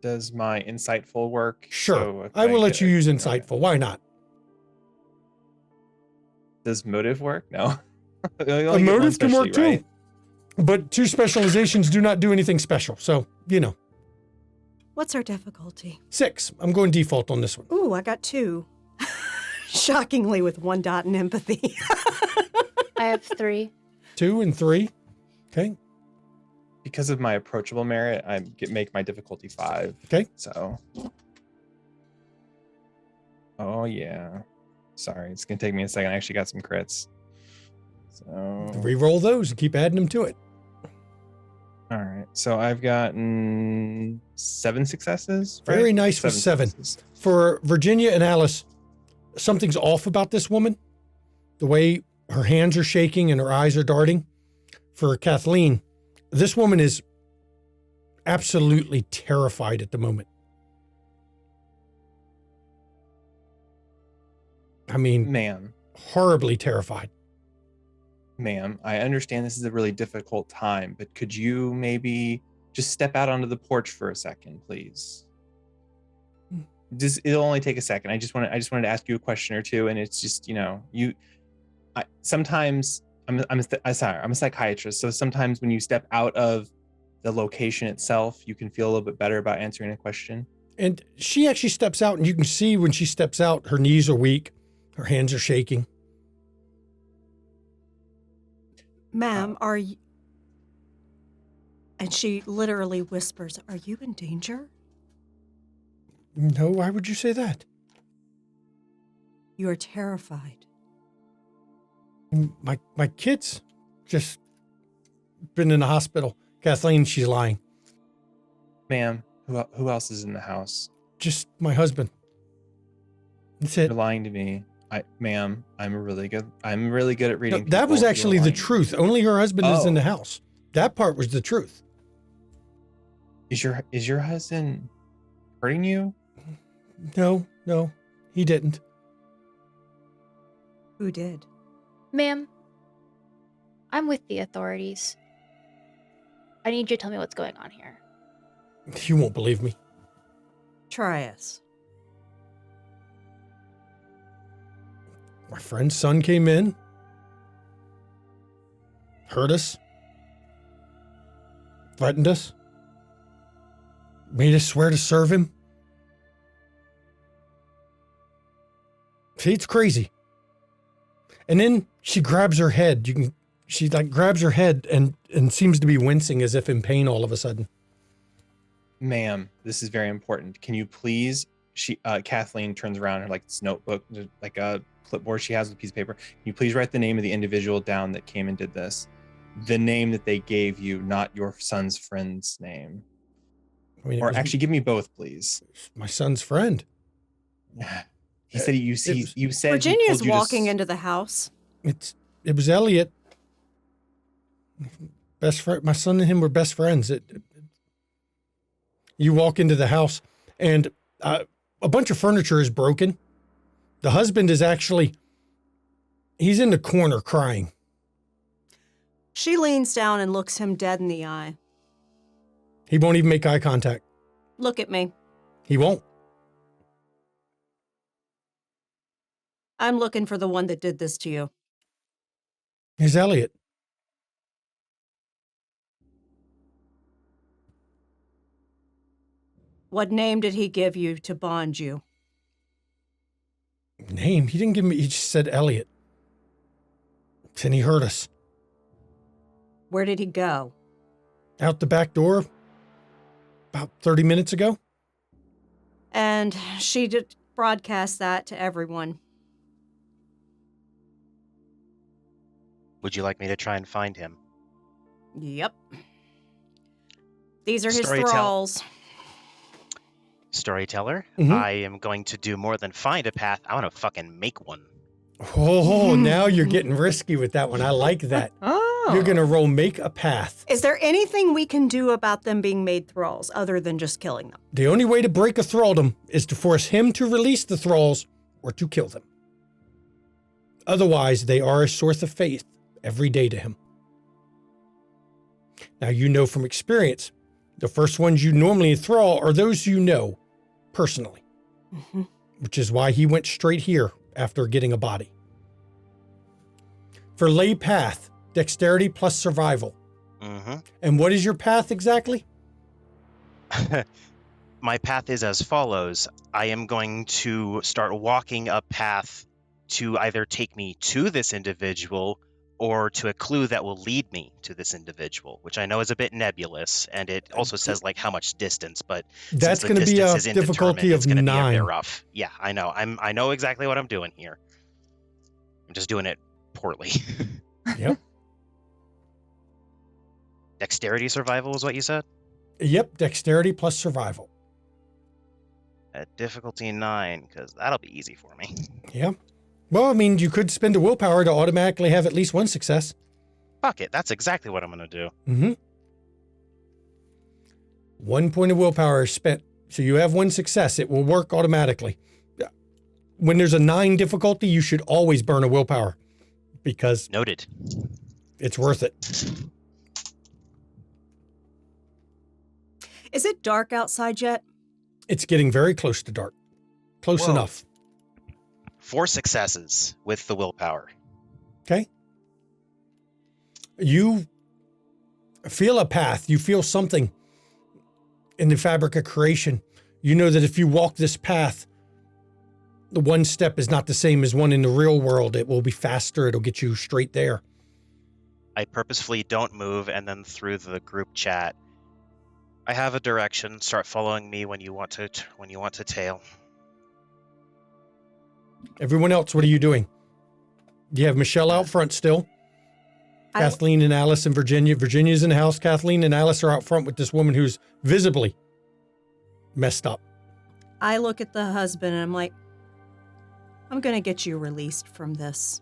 Does my insightful work? Sure. So if I will let get you a- use okay. insightful. Why not? Does motive work? No. You A only get one motive can work specialty, too. right? But 2 specializations do not do anything special. So, What's our difficulty? 6. I'm going default on this one. Ooh, I got 2. Shockingly, with 1 dot in empathy. I have 3. 2 and 3. Okay. Because of my approachable merit, make my difficulty 5. Okay. So Oh, yeah. Sorry, it's going to take me a second. I actually got some crits. So, Reroll those and keep adding them to it. all right. So I've gotten 7 successes. Right? Very nice with 7. Successes. For Virginia and Alice, something's off about this woman. The way her hands are shaking and her eyes are darting. For Kathleen, this woman is absolutely terrified at the moment. I mean, Ma'am, horribly terrified. ma'am, I understand this is a really difficult time, but could you maybe just step out onto the porch for a second, please? It'll only take a second. I just wanted to ask you a question or two, and it's just, sometimes I'm a psychiatrist, so sometimes when you step out of the location itself, you can feel a little bit better about answering a question. And she actually steps out, and you can see when she steps out, her knees are weak, her hands are shaking. Ma'am, are you... And she literally whispers, are you in danger? No, why would you say that? You are terrified. My kid's just been in the hospital. Kathleen, she's lying. Ma'am, who else is in the house? Just my husband. That's it. You're lying to me. Ma'am, I'm really good at reading. No, that was people. actually You're the lying. truth. Only her husband is in the Oh. house. That part was the truth. Is your husband hurting you? No, he didn't. Who did? Ma'am, I'm with the authorities. I need you to tell me what's going on here. You won't believe me. Try us. My friend's son came in, hurt us, threatened us, made us swear to serve him. See, it's crazy. And then she grabs her head. She grabs her head and seems to be wincing as if in pain all of a sudden. Ma'am, this is very important. Can you please? Kathleen turns around her this notebook, like a clipboard she has with a piece of paper. Can you please write the name of the individual down that came and did this? The name that they gave you, not your son's friend's name. I mean, Or actually, give me both, please. my son's friend. He said you said he Virginia's told you walking into the house. It was Elliot. Best friend. My son and him were best friends. You walk into the house and a bunch of furniture is broken. The husband is he's in the corner crying. She leans down and looks him dead in the eye. He won't even make eye contact. Look at me. He won't. I'm looking for the one that did this to you. Here's Elliot. What name did he give you to bond you? Name? He didn't give me, he just said Elliot. And he hurt us. Where did he go? Out the back door about 30 minutes ago. And she did broadcast that to everyone. Would you like me to try and find him? Yep. These are his Storytell. thralls. Storyteller, Mhm. I am going to do more than find a path. I want to fucking make one. Oh, now you're getting risky with that one. I like that. Oh. You're going to roll make a path. Is there anything we can do about them being made thralls other than just killing them? The only way to break a thraldom is to force him to release the thralls or to kill them. Otherwise, they are a source of faith every day to him. Now, you know from experience, the first ones you normally thrall are those you know personally, which is why he went straight here after getting a body. For lay path, dexterity plus survival. Mm-hmm. And what is your path exactly? My path is as follows. I am going to start walking a path to either take me to this individual or to a clue that will lead me to this individual, which I know is a bit nebulous, and it also says like how much distance, but That's since the going to be distance a is difficulty indeterminate, of it's going to be a bit 9. rough. Yeah, I know. I know exactly what I'm doing here. I'm just doing it poorly. Yep. Dexterity survival is what you said? Yep, dexterity plus survival. At difficulty 9, because that'll be easy for me. Yeah. Well, I mean, you could spend a willpower to automatically have at least one success. Fuck it, that's exactly what I'm going to do. Mm-hmm. 1 point of willpower is spent, so you have 1 success. It will work automatically. When there's a 9 difficulty, you should always burn a willpower because Noted. it's worth it. Is it dark outside yet? It's getting very close to dark. Close Whoa. enough. 4 successes with the willpower. Okay. You feel a path. You feel something in the fabric of creation. You know that if you walk this path, the one step is not the same as one in the real world. It will be faster. It'll get you straight there. I purposefully don't move, and then through the group chat, I have a direction. Start following me when you want to tail. Everyone else, what are you doing? You have Michelle out front still. Kathleen and Alice and Virginia. Virginia's in the house. Kathleen and Alice are out front with this woman who's visibly messed up. I look at the husband and I'm like, I'm going to get you released from this.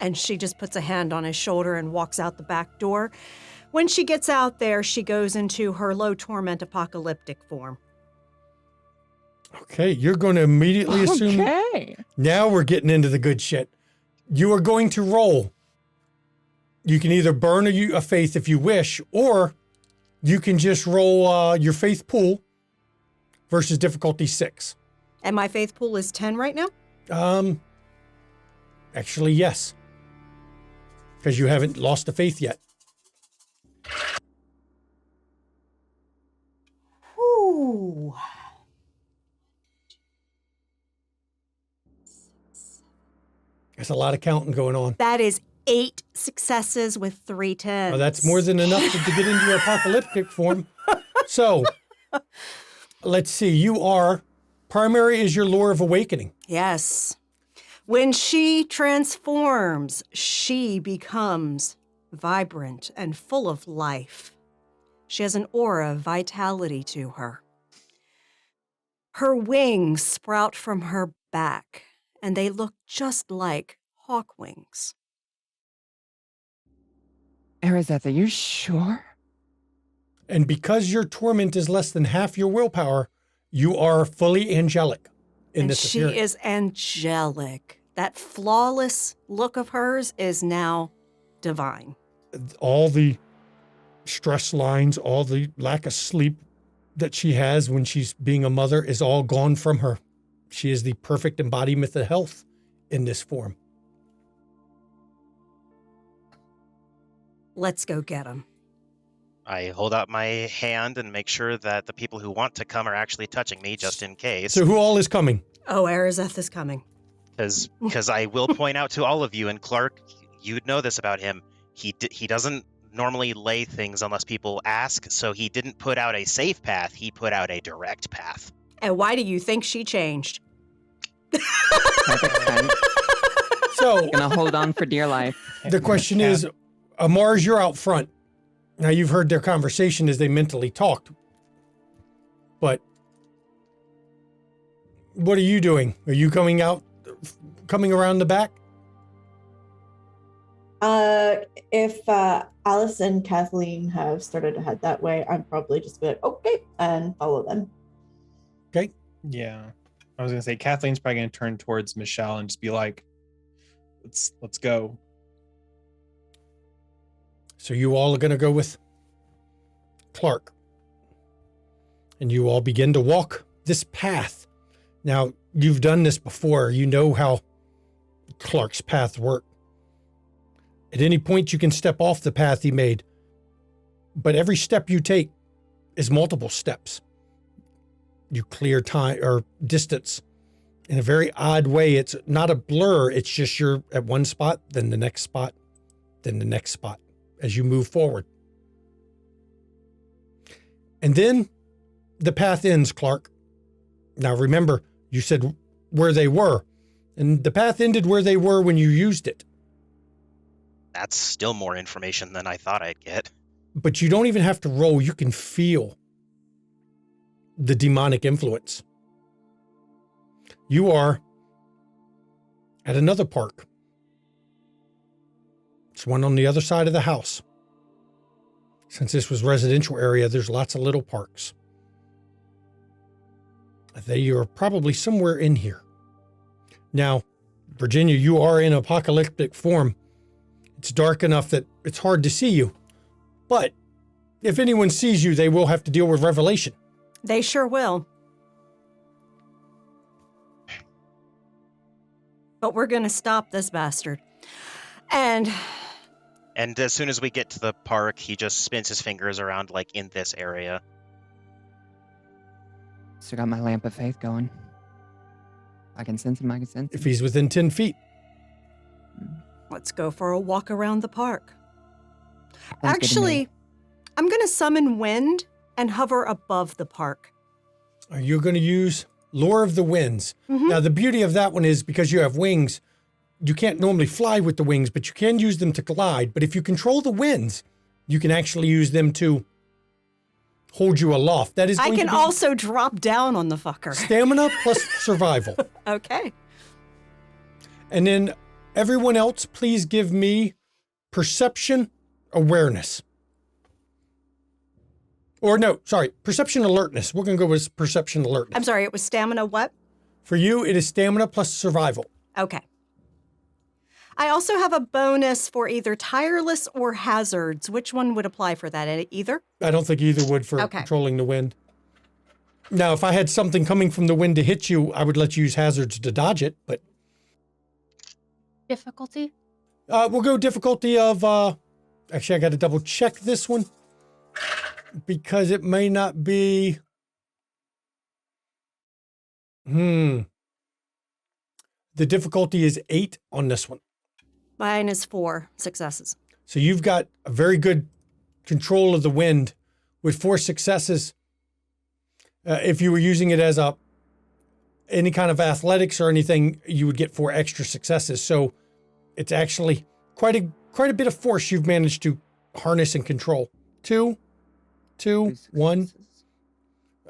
And she just puts a hand on his shoulder and walks out the back door. When she gets out there, she goes into her low torment apocalyptic form. Okay, you're going to immediately assume. Okay. Now we're getting into the good shit. You are going to roll. You can either burn a faith if you wish, or you can just roll your faith pool versus difficulty 6. And my faith pool is 10 right now? Actually, yes. Because you haven't lost a faith yet. Ooh. There's a lot of counting going on. That is 8 successes with 3 tens. Well, that's more than enough to get into your apocalyptic form. So, let's see. You are, primary is your lure of awakening. Yes. When she transforms, she becomes vibrant and full of life. She has an aura of vitality to her. Her wings sprout from her back, and they look just like hawk wings. Arizeth, are you sure? And because your torment is less than half your willpower, you are fully angelic in And this she appearance. is angelic. That flawless look of hers is now divine. All the stress lines, all the lack of sleep that she has when she's being a mother is all gone from her. She is the perfect embodiment of health in this form. Let's go get him. I hold out my hand and make sure that the people who want to come are actually touching me, just in case. So who all is coming? Oh, Arizeth is coming. Because I will point out to all of you, and Clark, you'd know this about him. He doesn't normally lay things unless people ask, so he didn't put out a safe path. He put out a direct path. And why do you think she changed? Perfect sense. So Gonna hold on for dear life. the question is, Mars, you're out front. Now you've heard their conversation as they mentally talked. But what are you doing? Are you coming around the back? If Alice and Kathleen have started to head that way, I'm probably just be like, okay, and follow them. Okay. Yeah. I was gonna say Kathleen's probably gonna turn towards Michelle and just be like, let's go. So you all are going to go with Clark. And you all begin to walk this path. Now, you've done this before. You know how Clark's path worked. At any point, you can step off the path he made. But every step you take is multiple steps. You clear time or distance in a very odd way. It's not a blur. It's just you're at one spot, then the next spot, then the next spot as you move forward. And then the path ends, Clark. Now remember, you said where they were, and the path ended where they were when you used it. That's still more information than I thought I'd get. But you don't even have to roll. You can feel the demonic influence. You are at another park. It's one on the other side of the house. Since this was residential area, there's lots of little parks. They are probably somewhere in here. Now, Virginia, you are in apocalyptic form. It's dark enough that it's hard to see you. But if anyone sees you, they will have to deal with revelation. They sure will. But we're going to stop this bastard. And as soon as we get to the park, he just spins his fingers around, like, in this area. Still got my lamp of faith going. I can sense him, I can sense him. If he's within 10 feet. let's go for a walk around the park. Sounds good to me. Actually, I'm going to summon wind and hover above the park. Are you going to use Lure of the Winds? Mhm. Now, the beauty of that one is because you have wings, you can't normally fly with the wings, but you can use them to glide. But if you control the winds, you can actually use them to hold you aloft. That is I going can to be also drop down on the fucker. stamina plus survival. Okay. And then everyone else, please give me perception awareness. Or no, sorry, perception alertness. We're going to go with perception alertness. I'm sorry, it was stamina what? For you, it is stamina plus survival. Okay. I also have a bonus for either tireless or hazards. Which one would apply for that? Either? I don't think either would for Okay. controlling the wind. Now, if I had something coming from the wind to hit you, I would let you use hazards to dodge it, but Difficulty? we'll go difficulty of, actually, I got to double check this one because it may not be, the difficulty is 8 on this one. Mine is 4 successes. So you've got a very good control of the wind with 4 successes. If you were using it as any kind of athletics or anything, you would get 4 extra successes. So it's actually quite a bit of force you've managed to harness and control. 2, 1.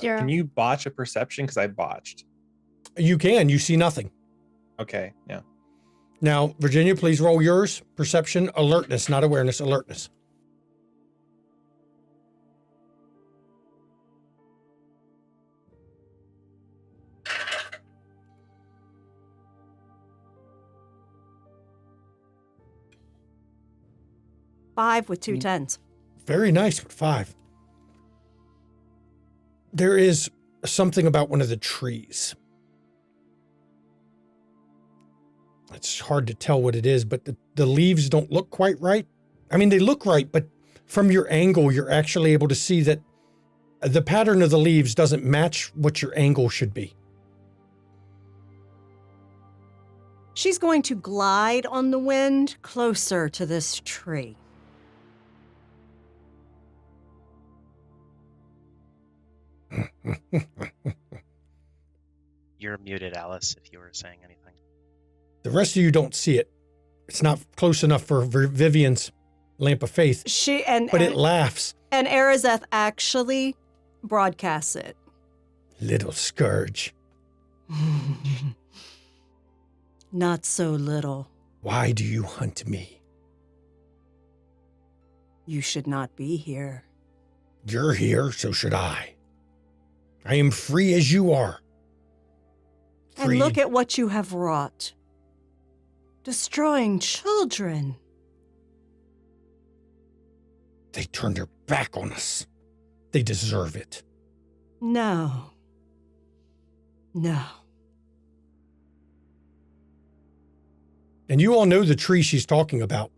0. Can you botch a perception? Because I botched. You can. You see nothing. Okay, yeah. Now, Virginia, please roll yours. Perception, alertness, not awareness, alertness. Five with 2 tens. Very nice with 5. There is something about one of the trees. It's hard to tell what it is, but the leaves don't look quite right. I mean, they look right, but from your angle, you're actually able to see that the pattern of the leaves doesn't match what your angle should be. She's going to glide on the wind closer to this tree. You're muted, Alice, if you were saying anything. The rest of you don't see it. It's not close enough for Vivian's lamp of faith, but it laughs. And Arazeth actually broadcasts it. Little scourge. Not so little. Why do you hunt me? You should not be here. You're here, so should I. I am free as you are. And look at what you have wrought. Destroying children. They turned their back on us. They deserve it. No. No. And you all know the tree she's talking about.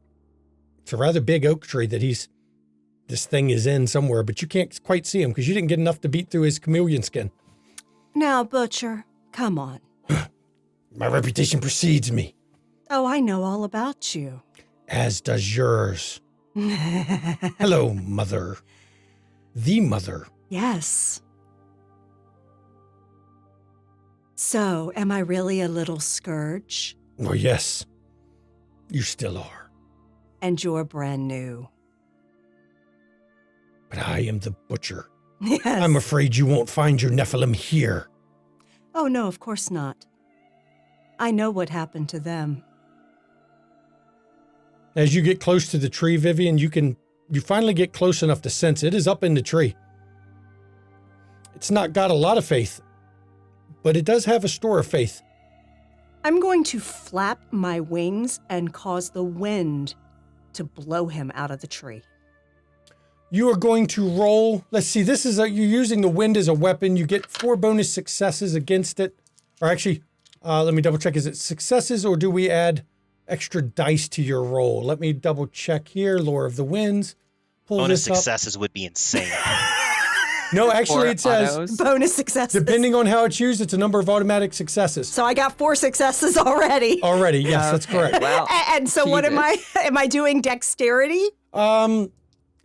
It's a rather big oak tree that this thing is in somewhere, but you can't quite see him because you didn't get enough to beat through his chameleon skin. Now, Butcher, come on. My reputation precedes me. Oh, I know all about you. as does yours. Hello, Mother. The Mother. Yes. So, am I really a little scourge? Oh, yes. You still are. And you're brand new. But I am the butcher. Yes. I'm afraid you won't find your Nephilim here. Oh, no, of course not. I know what happened to them. As you get close to the tree, Vivian, you finally get close enough to sense it is up in the tree. It's not got a lot of faith, but it does have a store of faith. I'm going to flap my wings and cause the wind to blow him out of the tree. You are going to roll. Let's see. You're using the wind as a weapon. You get 4 bonus successes against it. Or actually, let me double check. Is it successes or do we add extra dice to your roll? Let me double check here. Lore of the Winds. Pull Bonus this up. successes would be insane. No, actually Or it says, autos. Bonus successes. depending on how it's used, it's a number of automatic successes. So I got 4 successes already. Already, yes, that's Okay, correct. Well, And so what am Jesus. I? Am I doing dexterity?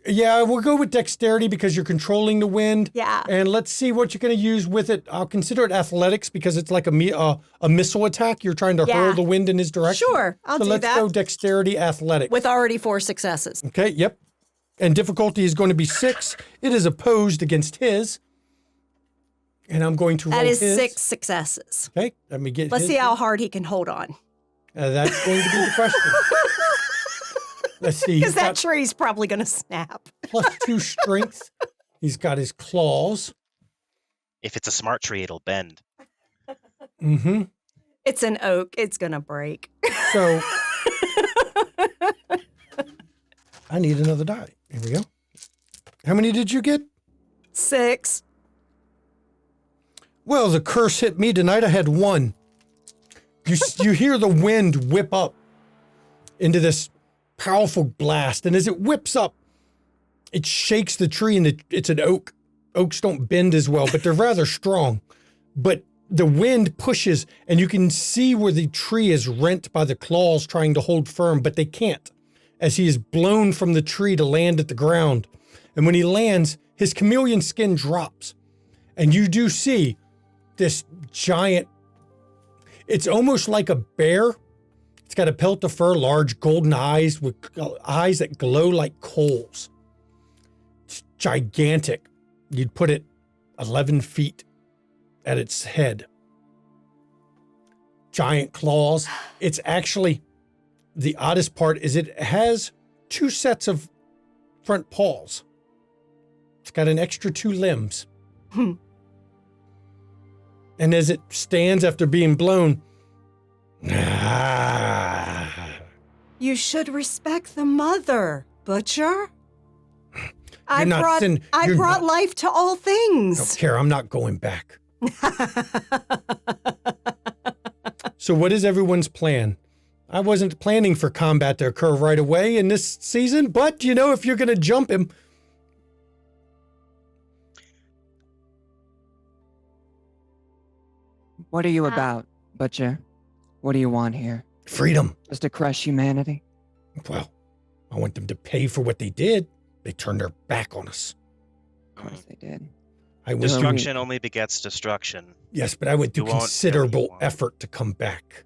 Yeah, we'll go with dexterity because you're controlling the wind. Yeah. And let's see what you're going to use with it. I'll consider it athletics because it's like a missile attack. You're trying to Yeah. hurl the wind in his direction. Sure, I'll so do let's that. go dexterity athletics. With already 4 successes. Okay, yep. And difficulty is going to be 6. It is opposed against his. And I'm going to roll That is his. 6 successes. Okay, let me get Let's his. see how hard he can hold on. That's going to be the question. Let's see. Because He's that got tree's probably going to snap. +2 strength. He's got his claws. If it's a smart tree, it'll bend. Mm-hmm. It's an oak. It's going to break. So I need another die. Here we go. How many did you get? 6. Well, the curse hit me tonight. I had 1. You hear the wind whip up into this powerful blast, and as it whips up, it shakes the tree, and it's an oak. Oaks don't bend as well, but they're rather strong. But the wind pushes, and you can see where the tree is rent by the claws trying to hold firm, but they can't, as he is blown from the tree to land at the ground. And when he lands, his chameleon skin drops, and you do see this giant, it's almost like a bear. It's got a pelt of fur, large golden eyes with eyes that glow like coals. It's gigantic. You'd put it 11 feet at its head. Giant claws. It's actually, the oddest part is it has 2 sets of front paws. It's got an extra 2 limbs. And as it stands after being blown, You should respect the mother, butcher. I You're not brought, sin- I you're brought not- life to all I don't things. care, I'm not going back. So what is everyone's plan? I wasn't planning for combat to occur right away in this season, but if you're going to jump him. What are you about, Butcher? What do you want here? Freedom. Just to crush humanity? Well, I want them to pay for what they did. They turned their back on us. Of course they did. I went Destruction only begets destruction. Yes, but I went through You won't get what you considerable want. effort to come back.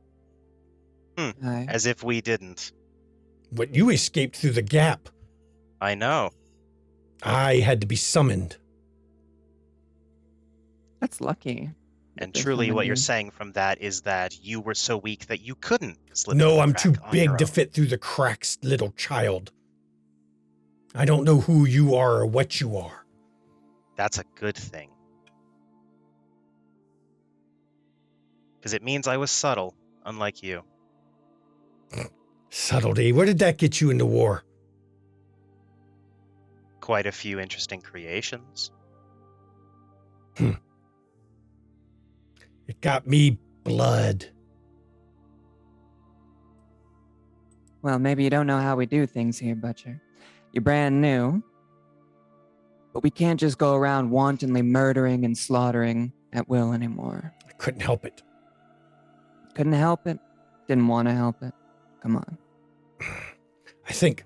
Aye. As if we didn't. But you escaped through the gap. I know. I had to be summoned. That's lucky. And They truly, what summoned you're you. saying from that is that you were so weak that you couldn't slip. No, through the I'm crack too on big your to own. fit through the cracks, little child. I don't know who you are or what you are. That's a good thing. Because it means I was subtle, unlike you. Subtlety. Where did that get you in the war? Quite a few interesting creations. It got me blood. Well, maybe you don't know how we do things here, Butcher. You're brand new. But we can't just go around wantonly murdering and slaughtering at will anymore. I couldn't help it. Couldn't help it. Didn't want to help it. Come on. I think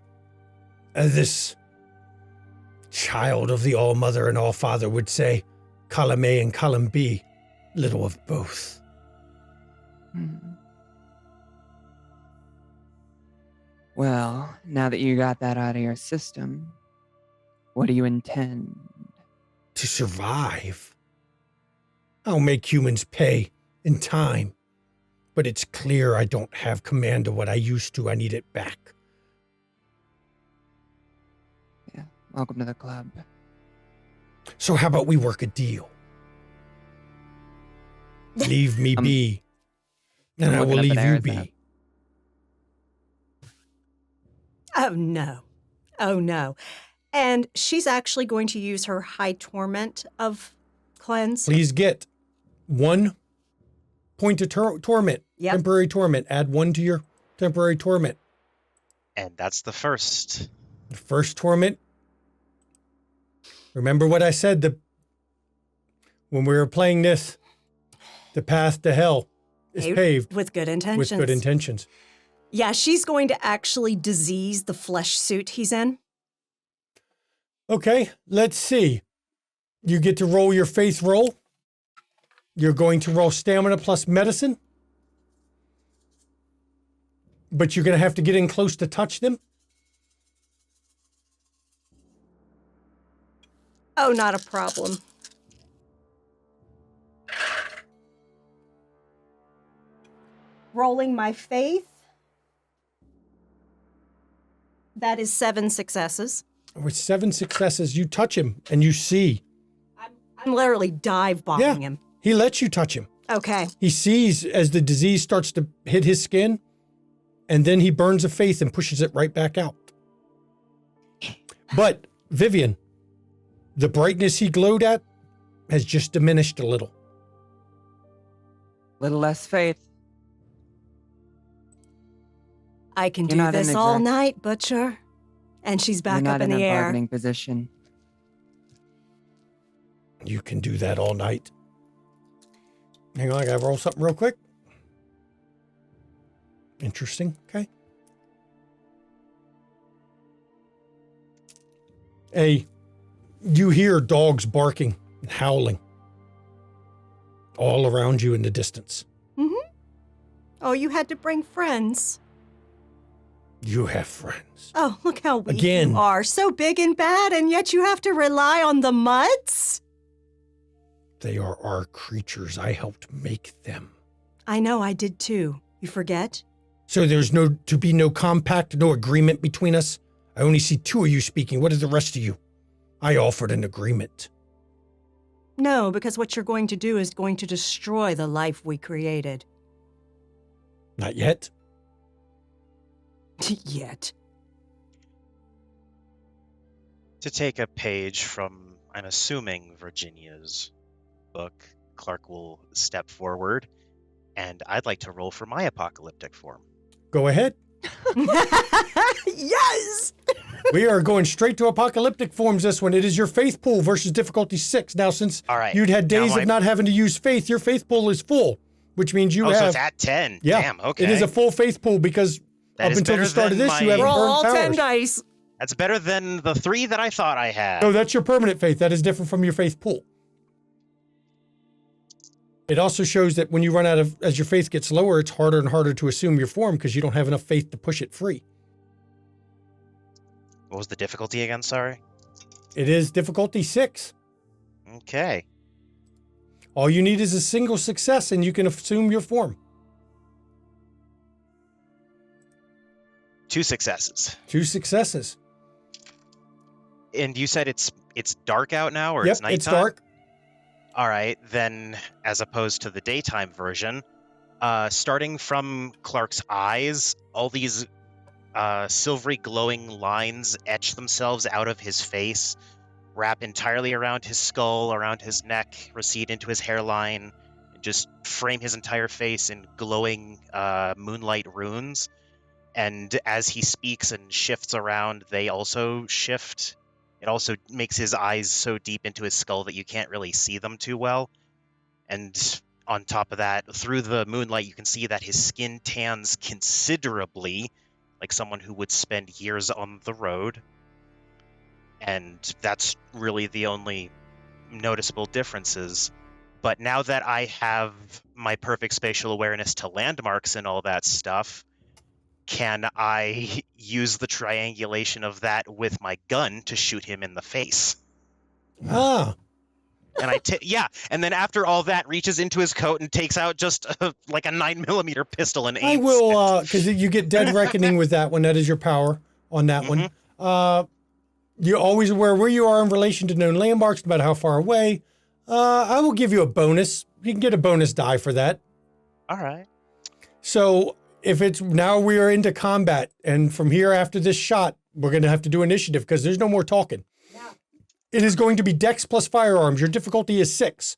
this child of the All-Mother and All-Father would say, column A and column B, little of both. Well, now that you got that out of your system, what do you intend? To survive. I'll make humans pay in time. But it's clear I don't have command of what I used to. I need it back. Yeah, welcome to the club. So how about we work a deal? Leave me be, and I will leave you be. Oh, no. Oh, no. And she's actually going to use her high torment of cleanse. Please get 1 point of torment. Yep. Temporary torment. Add 1 to your temporary torment. And that's the first. The first torment. Remember what I said when we were playing this? The path to hell is paved with good intentions. With good intentions. Yeah, she's going to actually disease the flesh suit he's in. Okay, let's see. You get to roll your faith roll. You're going to roll stamina plus medicine. But you're going to have to get in close to touch them. Oh, not a problem. Rolling my faith. That is 7 successes. With 7 successes, you touch him and you see. I'm literally dive bombing him. He lets you touch him. Okay. He sees as the disease starts to hit his skin, and then he burns a faith and pushes it right back out. But, Vivian, the brightness he glowed at has just diminished a little. Little less faith. I can do this all night, Butcher. And she's back up in the air. You're not in a bargaining position. You can do that all night. Hang on, I gotta roll something real quick. Interesting, okay. You hear dogs barking and howling all around you in the distance. Mm-hmm. Oh, you had to bring friends. You have friends. Oh, look how weak you are. So big and bad, and yet you have to rely on the mutts? They are our creatures. I helped make them. I know, I did too. You forget? So there's to be no compact, no agreement between us? I only see 2 of you speaking. What is the rest of you? I offered an agreement. No, because what you're going to do is going to destroy the life we created. Not yet. Yet. To take a page from, I'm assuming, Virginia's book, Clark will step forward, and I'd like to roll for my apocalyptic form. Go ahead. Yes! We are going straight to apocalyptic forms this one. It is your faith pool versus difficulty 6. Now, since you'd had days of not having to use faith, your faith pool is full, which means you have... so it's at 10. Yeah, damn, okay. It is a full faith pool because up until the start of this, you haven't roll burned all powers. 10 dice. That's better than the 3 that I thought I had. No, that's your permanent faith. That is different from your faith pool. It also shows that when you run out of, as your faith gets lower, it's harder and harder to assume your form because you don't have enough faith to push it free. What was the difficulty again, sorry? It is difficulty 6. Okay. All you need is a single success and you can assume your form. 2 successes. 2 successes. And you said it's dark out now, or Yep, it's nighttime? it's dark. All right, then, as opposed to the daytime version, starting from Clark's eyes, all these silvery glowing lines etch themselves out of his face, wrap entirely around his skull, around his neck, recede into his hairline, and just frame his entire face in glowing moonlight runes. And as he speaks and shifts around, they also shift. It also makes his eyes so deep into his skull that you can't really see them too well. And on top of that, through the moonlight, you can see that his skin tans considerably, like someone who would spend years on the road. And that's really the only noticeable differences. But now that I have my perfect spatial awareness to landmarks and all that stuff, can I use the triangulation of that with my gun to shoot him in the face? Ah, And and then after all that, reaches into his coat and takes out just like a 9mm pistol and I aims. will, because you get dead reckoning with that one. That is your power on that one. You're always aware where you are in relation to known landmarks, no matter how far away. I will give you a bonus. You can get a bonus die for that. All right. So if it's now we are into combat, and from here after this shot, we're going to have to do initiative because there's no more talking. Yeah. It is going to be Dex plus firearms. Your difficulty is 6.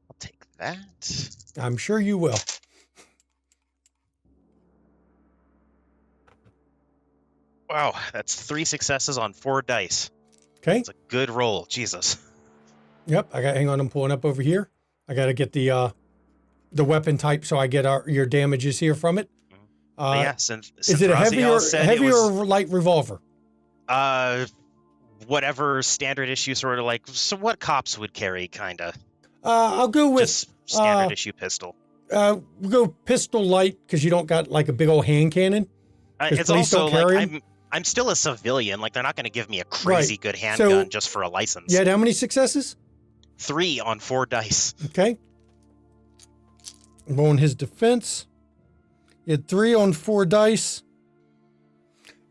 I'll take that. I'm sure you will. Wow, that's 3 successes on 4 dice. Okay. It's a good roll. Jesus. Yep. Hang on. I'm pulling up over here. I got to get the weapon type so I get your damages here from it. Since is it a heavy or was, light revolver? Whatever standard issue sort of like. So what cops would carry, kind of. I'll go with just standard issue pistol. We'll go pistol light because you don't got like a big old hand cannon. It's also like I'm still a civilian. Like they're not going to give me a crazy good handgun just for a license. You had how many successes? 3 on 4 dice. Okay. On his defense, you had 3 on 4 dice.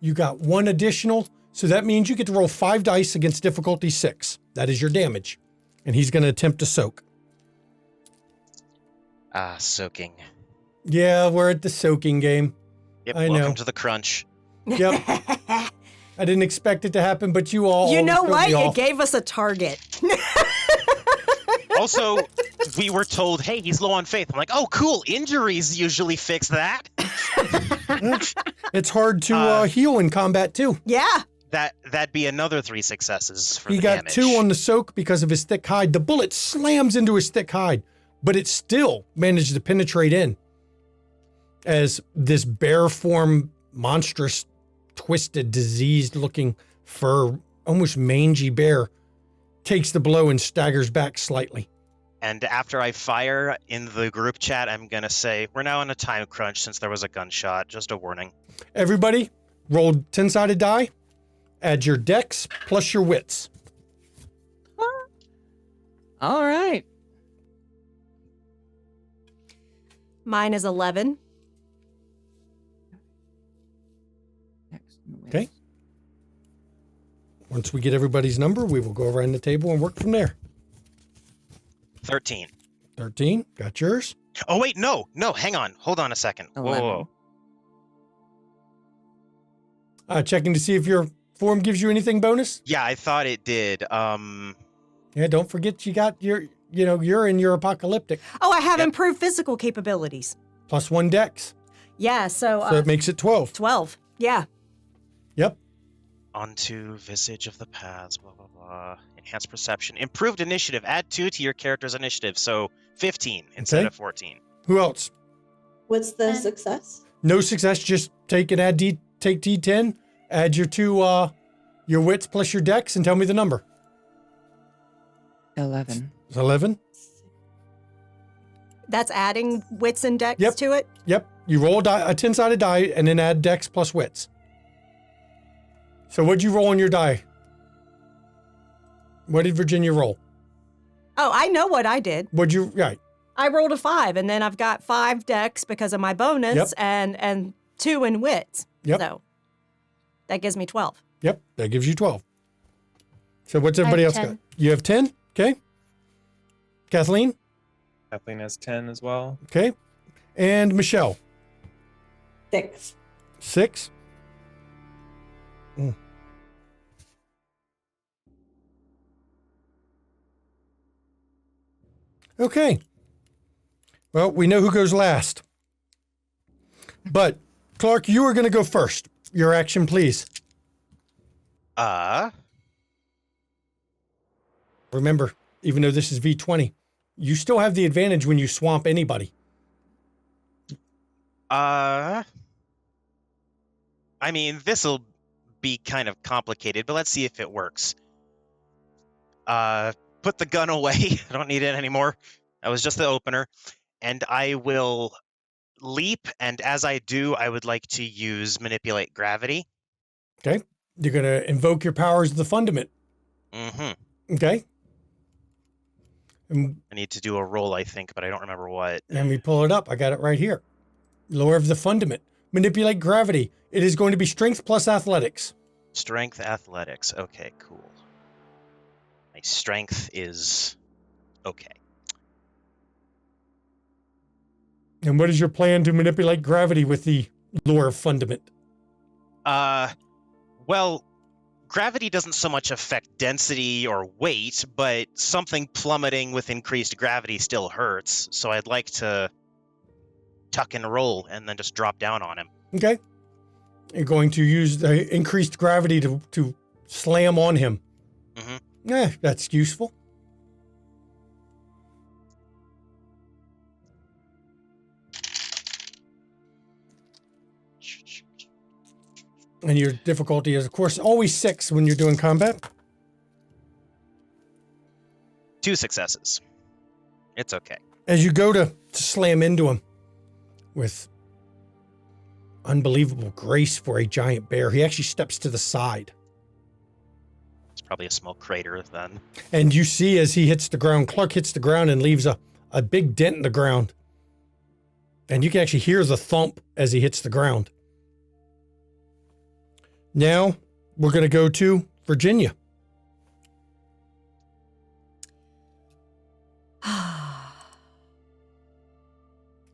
You got 1 additional, so that means you get to roll 5 dice against difficulty 6. That is your damage, and he's going to attempt to soak. Soaking. Yeah, we're at the soaking game. Yep. I Welcome know. to the crunch. Yep. I didn't expect it to happen, but you all. You know what? It gave us a target. Also, we were told, hey, he's low on faith. I'm like, oh, cool. Injuries usually fix that. It's hard to heal in combat, too. Yeah. That'd be another 3 successes for he the got damage. 2 on the soak because of his thick hide. The bullet slams into his thick hide, but it still managed to penetrate in as this bear form, monstrous, twisted, diseased-looking fur, almost mangy bear takes the blow and staggers back slightly. And after I fire in the group chat, I'm going to say, we're now on a time crunch since there was a gunshot. Just a warning. Everybody, roll 10-sided die. Add your dex plus your wits. All right. Mine is 11. Okay. Once we get everybody's number, we will go around the table and work from there. 13. 13. Got yours? Oh, wait, no, hang on. Hold on a second. 11. Whoa. Checking to see if your form gives you anything bonus? Yeah, I thought it did. Yeah, don't forget you got you're in your apocalyptic. Oh, I have improved physical capabilities. Plus 1 dex. Yeah, so So it makes it 12. 12. Yeah. Yep. Onto Visage of the Past, blah, blah, blah. Enhanced Perception. Improved Initiative. Add 2 to your character's initiative. So 15 instead of 14. Who else? What's the success? No success, just take and take D10, add your 2 your wits plus your dex and tell me the number. 11. It's 11? That's adding wits and dex to it? Yep. You roll a 10-sided die and then add dex plus wits. So what'd you roll on your die? What did Virginia roll? Oh, I know what I did. Right. I rolled a 5, and then I've got 5 dex because of my bonus and 2 in wits. Yep. So that gives me 12. Yep, that gives you 12. So what's everybody else 10. got? You have 10? Okay. Kathleen? Kathleen has 10 as well. Okay. And Michelle? 6. 6? Okay. Well, we know who goes last. But, Clark, you are going to go first. Your action, please. Remember, even though this is V20, you still have the advantage when you swamp anybody. I mean, this'll be kind of complicated, but let's see if it works. Put the gun away. I don't need it anymore. That was just the opener. And I will leap, and as I do, I would like to use manipulate gravity. Okay. You're going to invoke your powers of the fundament. Mm-hmm. Okay. And I need to do a roll, I think, but I don't remember what. let me pull it up. I got it right here. Lore of the fundament. Manipulate gravity. It is going to be strength plus athletics. Strength, athletics. Okay, cool. My strength is okay. And what is your plan to manipulate gravity with the lore of fundament? Well, gravity doesn't so much affect density or weight, but something plummeting with increased gravity still hurts. So I'd like to tuck and roll and then just drop down on him. Okay. You're going to use the increased gravity to slam on him. Mm-hmm. That's useful. And your difficulty is, of course, always 6 when you're doing combat. 2 successes. It's okay. As you go to slam into him with unbelievable grace for a giant bear, he actually steps to the side. It's probably a small crater then. And you see as he hits the ground, Clark hits the ground and leaves a big dent in the ground. And you can actually hear the thump as he hits the ground. Now, we're going to go to Virginia.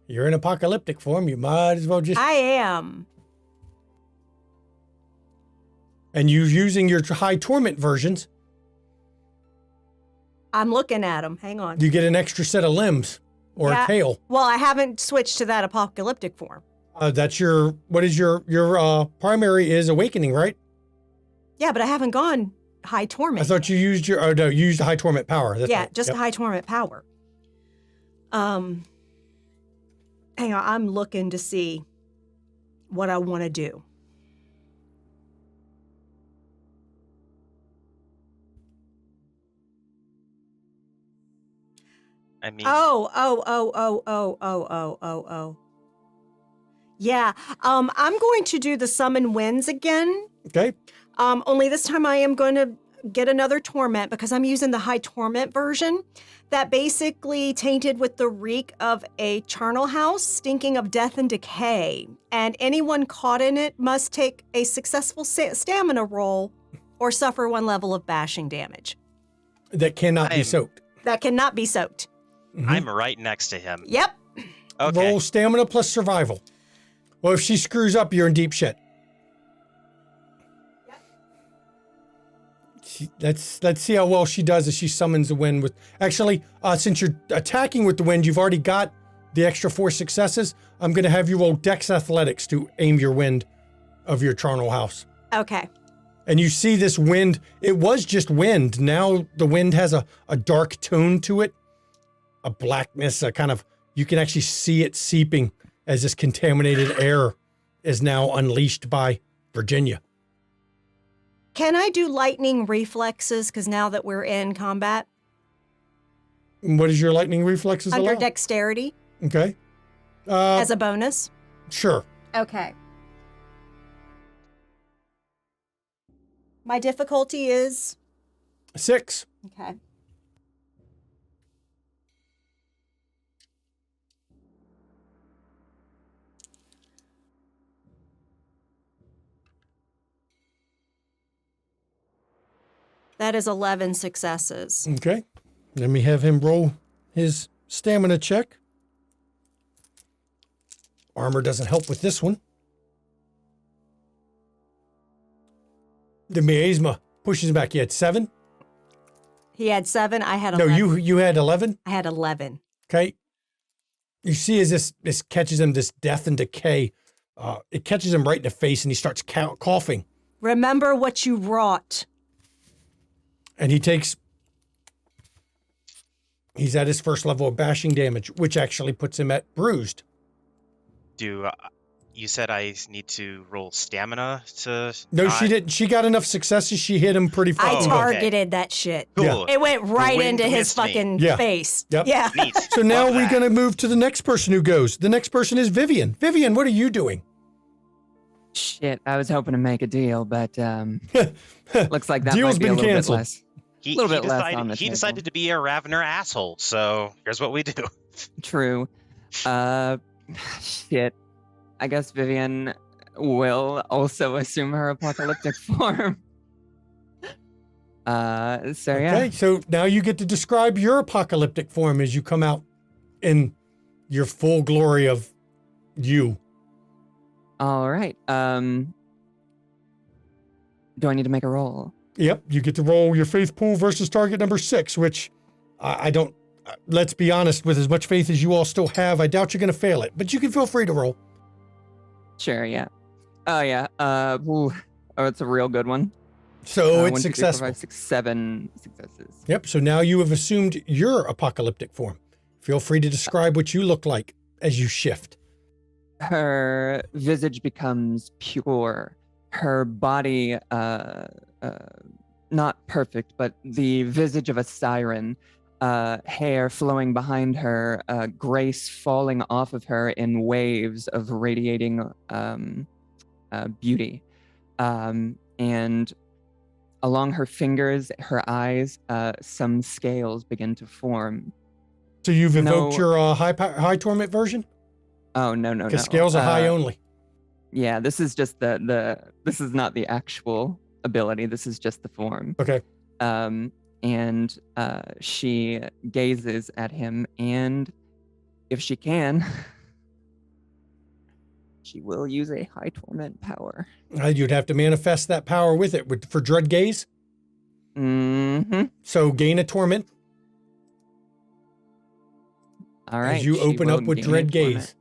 You're in apocalyptic form. You might as well just... I am. And you're using your high torment versions. I'm looking at him. Hang on. You get an extra set of limbs or a tail. Well, I haven't switched to that apocalyptic form. That's what is your primary is awakening, right? Yeah, but I haven't gone high torment. I thought you used you used the high torment power. That's yeah, right. just Yep. high torment power. Hang on, I'm looking to see what I want to do. I mean, Oh. Yeah, I'm going to do the summon winds again. Okay. Only this time I am going to get another torment because I'm using the high torment version that basically tainted with the reek of a charnel house, stinking of death and decay. And anyone caught in it must take a successful stamina roll or suffer 1 level of bashing damage. That cannot be soaked. That cannot be soaked. Mhm. I'm right next to him. Yep. Okay. Roll stamina plus survival. Well, if she screws up, you're in deep shit. Let's see how well she does as she summons the wind with. Actually, since you're attacking with the wind, you've already got the extra 4 successes. I'm going to have you roll Dex Athletics to aim your wind of your charnel house. Okay. And you see this wind. It was just wind. Now the wind has a dark tone to it, a blackness, a kind of. You can actually see it seeping as this contaminated air is now unleashed by Virginia. Can I do lightning reflexes? Because now that we're in combat. What is your lightning reflexes Under allow? dexterity. Okay. As a bonus. Sure. Okay. My difficulty is 6. okay. That is 11 successes. Okay. Let me have him roll his stamina check. Armor doesn't help with this one. The miasma pushes him back. You had 7? He had 7. I had No, 11. you had 11? I had 11. Okay. You see as this catches him, this death and decay, it catches him right in the face and he starts coughing. Remember what you wrought. And he's at his first level of bashing damage, which actually puts him at bruised. Do you said I need to roll stamina to? No, not... she didn't. She got enough successes. She hit him pretty I fucking good. targeted that shit. Cool. It went right wind into his missed me. fucking Yeah. face. Yep. Yeah. Neat. So now Love we're that. going to move to the next person who goes. The next person is Vivian. Vivian, what are you doing? Shit, I was hoping to make a deal, but looks like that Deal's might be a been little canceled. bit less. He, little he bit less decided, on the he table. decided to be a Ravener asshole, so here's what we do. True. Shit. I guess Vivian will also assume her apocalyptic form. So yeah. Okay, so now you get to describe your apocalyptic form as you come out in your full glory of you. All right. Do I need to make a roll? Yep, you get to roll your faith pool versus target number 6, which I don't, let's be honest, with as much faith as you all still have, I doubt you're going to fail it, but you can feel free to roll. Sure, yeah. Oh yeah. Oh, it's a real good one. So it's 1, 2, 3, 4, successful. 5, 6, 7 successes. Yep, so now you have assumed your apocalyptic form. Feel free to describe what you look like as you shift. Her visage becomes pure. Her body, not perfect, but the visage of a siren. Hair flowing behind her, grace falling off of her in waves of radiating beauty. And along her fingers, her eyes, some scales begin to form. So you've evoked No. your high torment version? Oh, no. Because scales are high only. Yeah, this is just this is not the actual ability. This is just the form. Okay. And she gazes at him, and if she can, she will use a high torment power. You'd have to manifest that power with it for Dread Gaze. Mm-hmm. So gain a torment All right. as you she open will up with gain a Dread torment. Gaze.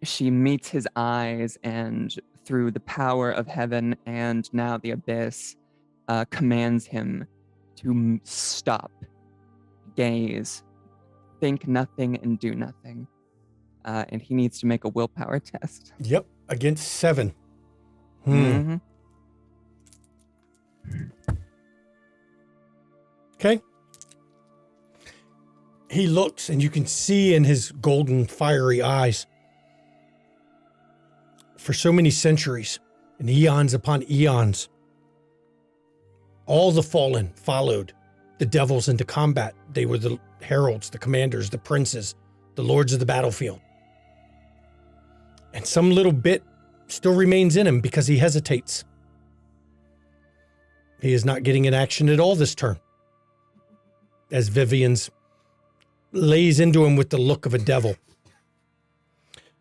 She meets his eyes, and through the power of heaven and now the abyss, commands him to stop, gaze, think nothing, and do nothing. And he needs to make a willpower test. Yep, against 7. Mhm. Okay. He looks, and you can see in his golden, fiery eyes, for so many centuries, and eons upon eons, all the fallen followed the devils into combat. They were the heralds, the commanders, the princes, the lords of the battlefield. And some little bit still remains in him because he hesitates. He is not getting in action at all this turn, as Vivian's lays into him with the look of a devil.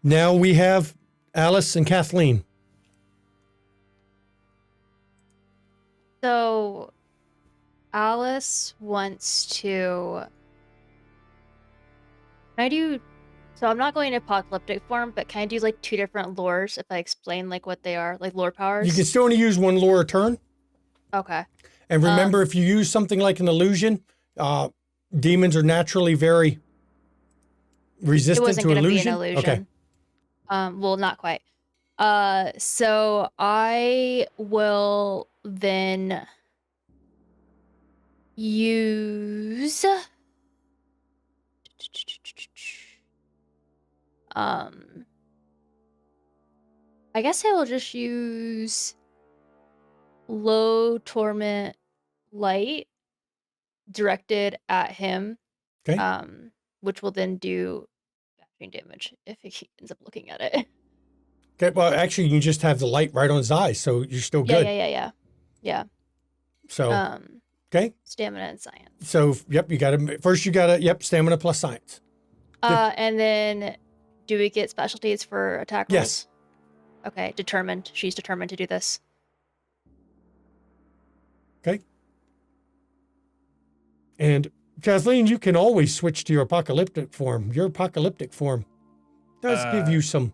Now we have Alice and Kathleen. So Alice wants to. Can I do? So I'm not going apocalyptic form, but can I do like 2 different lores if I explain like what they are, like lore powers? You can still only use 1 lore a turn. Okay. And remember, if you use something like an illusion, demons are naturally very It resistant wasn't to going to be illusion. an illusion. Okay. Well, not quite. So I will then use I guess I will just use low torment light directed at him. Okay. Which will then do damage if he ends up looking at it. Okay. Well, actually, you can just have the light right on his eyes, so you're still good. Yeah. So, okay. Stamina and science. So, yep, stamina plus science. And then do we get specialties for attack rolls? Yes. Okay, determined. She's determined to do this. Okay. And Kathleen, you can always switch to your apocalyptic form. Your apocalyptic form does give you some.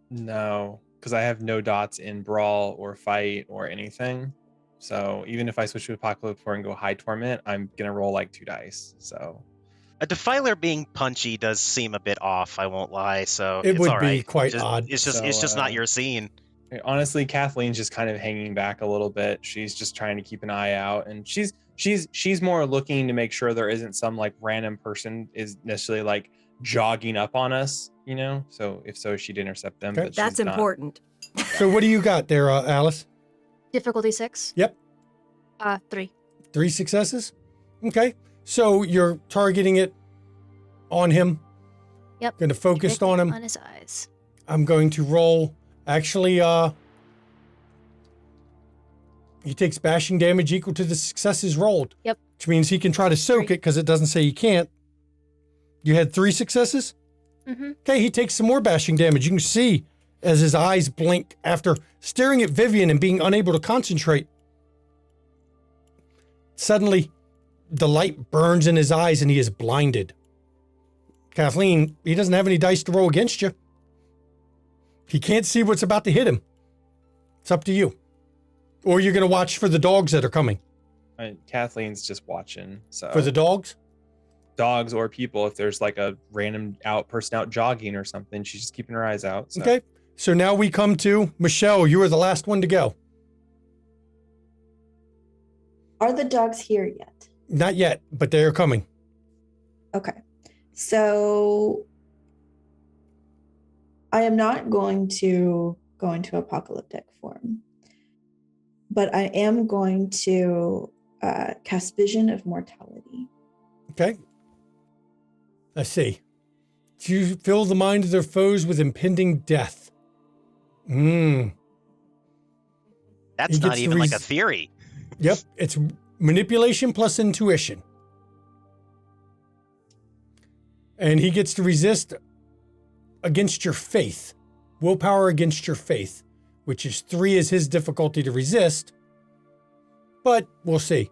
No, because I have no dots in brawl or fight or anything. So even if I switch to apocalyptic form and go high torment, I'm gonna roll like 2 dice. So A defiler being punchy does seem a bit off, I won't lie, so It it's would all be right. quite odd. It's just So, not your scene. Honestly, Kathleen's just kind of hanging back a little bit. She's just trying to keep an eye out, and she's more looking to make sure there isn't some like random person is necessarily like jogging up on us, you know. So if so, she'd intercept them. Okay. But That's she's not. important. So what do you got there, Alice? Difficulty 6. Yep. 3. 3 successes? Okay. So you're targeting it on him. Yep. Going to focus on him. On his eyes. I'm going to roll. Actually, he takes bashing damage equal to the successes rolled. Yep. Which means he can try to soak it because it doesn't say he can't. You had 3 successes? Mm-hmm. Okay, he takes some more bashing damage. You can see as his eyes blink after staring at Vivian and being unable to concentrate. Suddenly, the light burns in his eyes and he is blinded. Kathleen, he doesn't have any dice to roll against you. He can't see what's about to hit him. It's up to you. Or you're going to watch for the dogs that are coming. Kathleen's just watching. So For the dogs? dogs or people, if there's like a random person out jogging or something, she's just keeping her eyes out. So. Okay. So now we come to Michelle. You are the last one to go. Are the dogs here yet? Not yet, but they are coming. Okay. So I am not going to go into apocalyptic form, but I am going to cast Vision of Mortality. Okay. Let's see. You fill the mind of their foes with impending death. That's not even like a theory. Yep. It's manipulation plus intuition. And he gets to resist against your faith. Willpower against your faith, which is 3 is his difficulty to resist. But we'll see.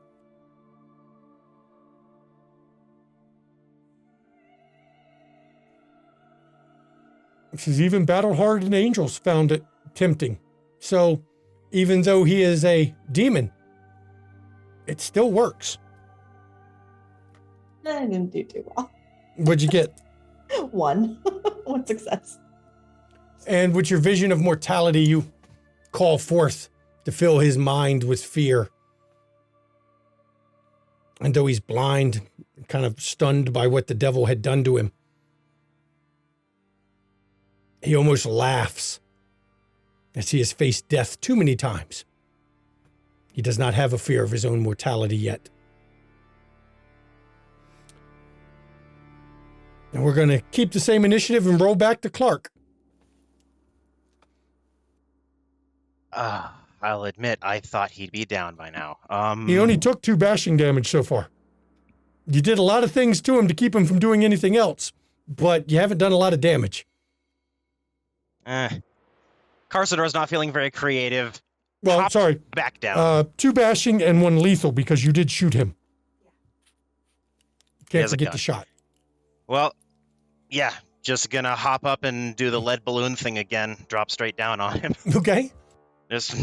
It says even battle-hardened angels found it tempting. So even though he is a demon, it still works. I didn't do too well. What'd you get? 1. 1 success. And with your vision of mortality, you call forth to fill his mind with fear. And though he's blind, kind of stunned by what the devil had done to him, he almost laughs as he has faced death too many times. He does not have a fear of his own mortality yet. And we're going to keep the same initiative and roll back to Clark. I'll admit, I thought he'd be down by now. He only took 2 bashing damage so far. You did a lot of things to him to keep him from doing anything else, but you haven't done a lot of damage. Carsador's not feeling very creative. Well, Hop sorry. Back down. 2 bashing and 1 lethal because you did shoot him. Can't has a forget gun. the shot. Well, yeah, just gonna hop up and do the lead balloon thing again. Drop straight down on him. Okay. Just,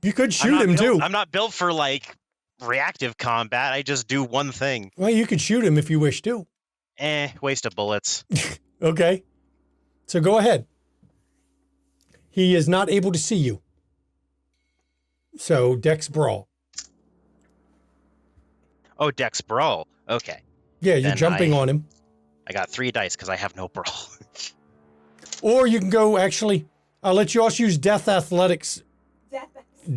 You could shoot him too. I'm not built for like reactive combat. I just do one thing. Well, you could shoot him if you wish to. Waste of bullets. Okay. So go ahead. He is not able to see you. So Dex Brawl. Oh, Dex Brawl. Okay. Yeah, you're Then jumping on him. I got 3 dice because I have no brawl. Or you can go, actually, I'll let you also use Death Athletics.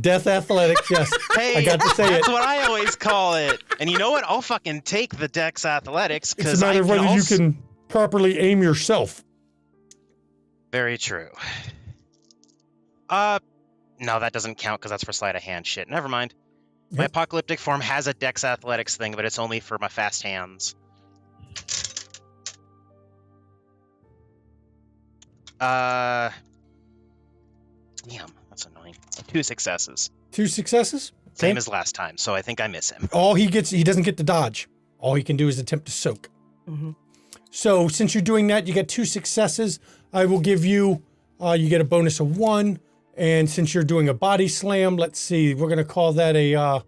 Death Athletics, yes. Hey, I got to say that's it. what I always call it. And you know what? I'll fucking take the Dex Athletics It's because a matter I of whether can you also... can properly aim yourself. Very true. No, that doesn't count because that's for sleight of hand shit. Never mind. My Yep. apocalyptic form has a Dex Athletics thing, but it's only for my fast hands. Damn, that's annoying. 2 successes. 2 successes? Same Okay. as last time, so I think I miss him. All he doesn't get to dodge. All he can do is attempt to soak. Mm-hmm. So since you're doing that, you get 2 successes. I will give you, you get a bonus of 1. And since you're doing a body slam, let's see, we're going to call that a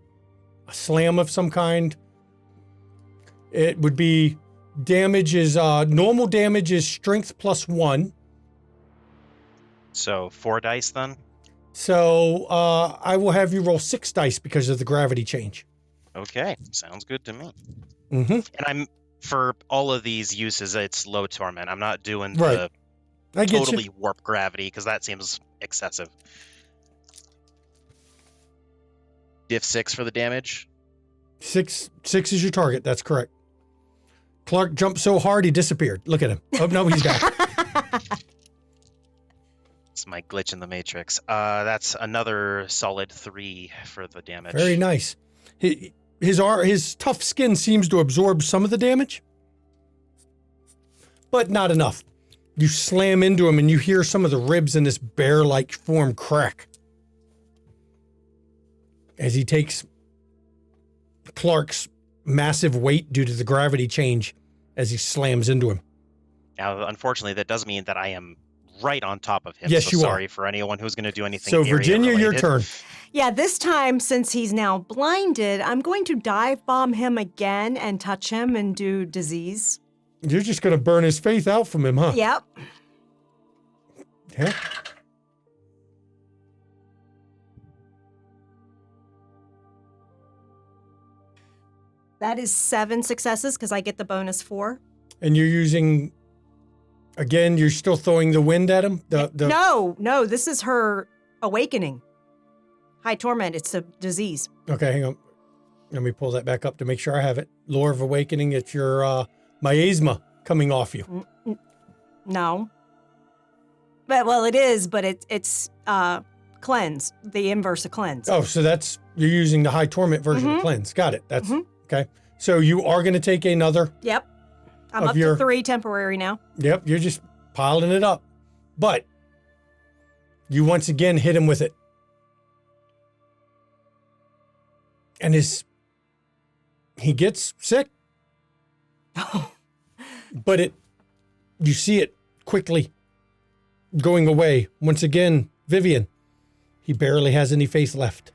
slam of some kind. It would be Damage is, normal damage is strength +1. So 4 dice then? So I will have you roll 6 dice because of the gravity change. Okay, sounds good to me. Mm-hmm. And I'm, for all of these uses, it's low torment. I'm not doing Right. the I get totally you. warp gravity because that seems excessive. Diff 6 for the damage. 6 is your target. That's correct. Clark jumped so hard he disappeared. Look at him. Oh, no, he's back. It's my glitch in the matrix. That's another solid 3 for the damage. Very nice. His tough skin seems to absorb some of the damage, but not enough. You slam into him and you hear some of the ribs in this bear-like form crack as he takes Clark's massive weight due to the gravity change as he slams into him. Now, unfortunately, that does mean that I am right on top of him. Yes, so you sorry are. for anyone who's going to do anything. So, Virginia, your turn. Yeah, this time, since he's now blinded, I'm going to dive bomb him again and touch him and do disease. You're just going to burn his faith out from him, huh? Yep. Yeah. That is 7 successes because I get the bonus 4. And you're using, again, you're still throwing the wind at him? No, this is her awakening. High torment, it's a disease. Okay, hang on. Let me pull that back up to make sure I have it. Lore of Awakening, it's your miasma coming off you. No. But, well, it is, but it's cleanse, the inverse of cleanse. Oh, so you're using the high torment version of cleanse. Got it. That's okay. So you are going to take another. Yep. I'm up to 3 temporary now. Yep, you're just piling it up. But you once again hit him with it. And he gets sick. But you see it quickly going away. Once again, Vivian, he barely has any faith left.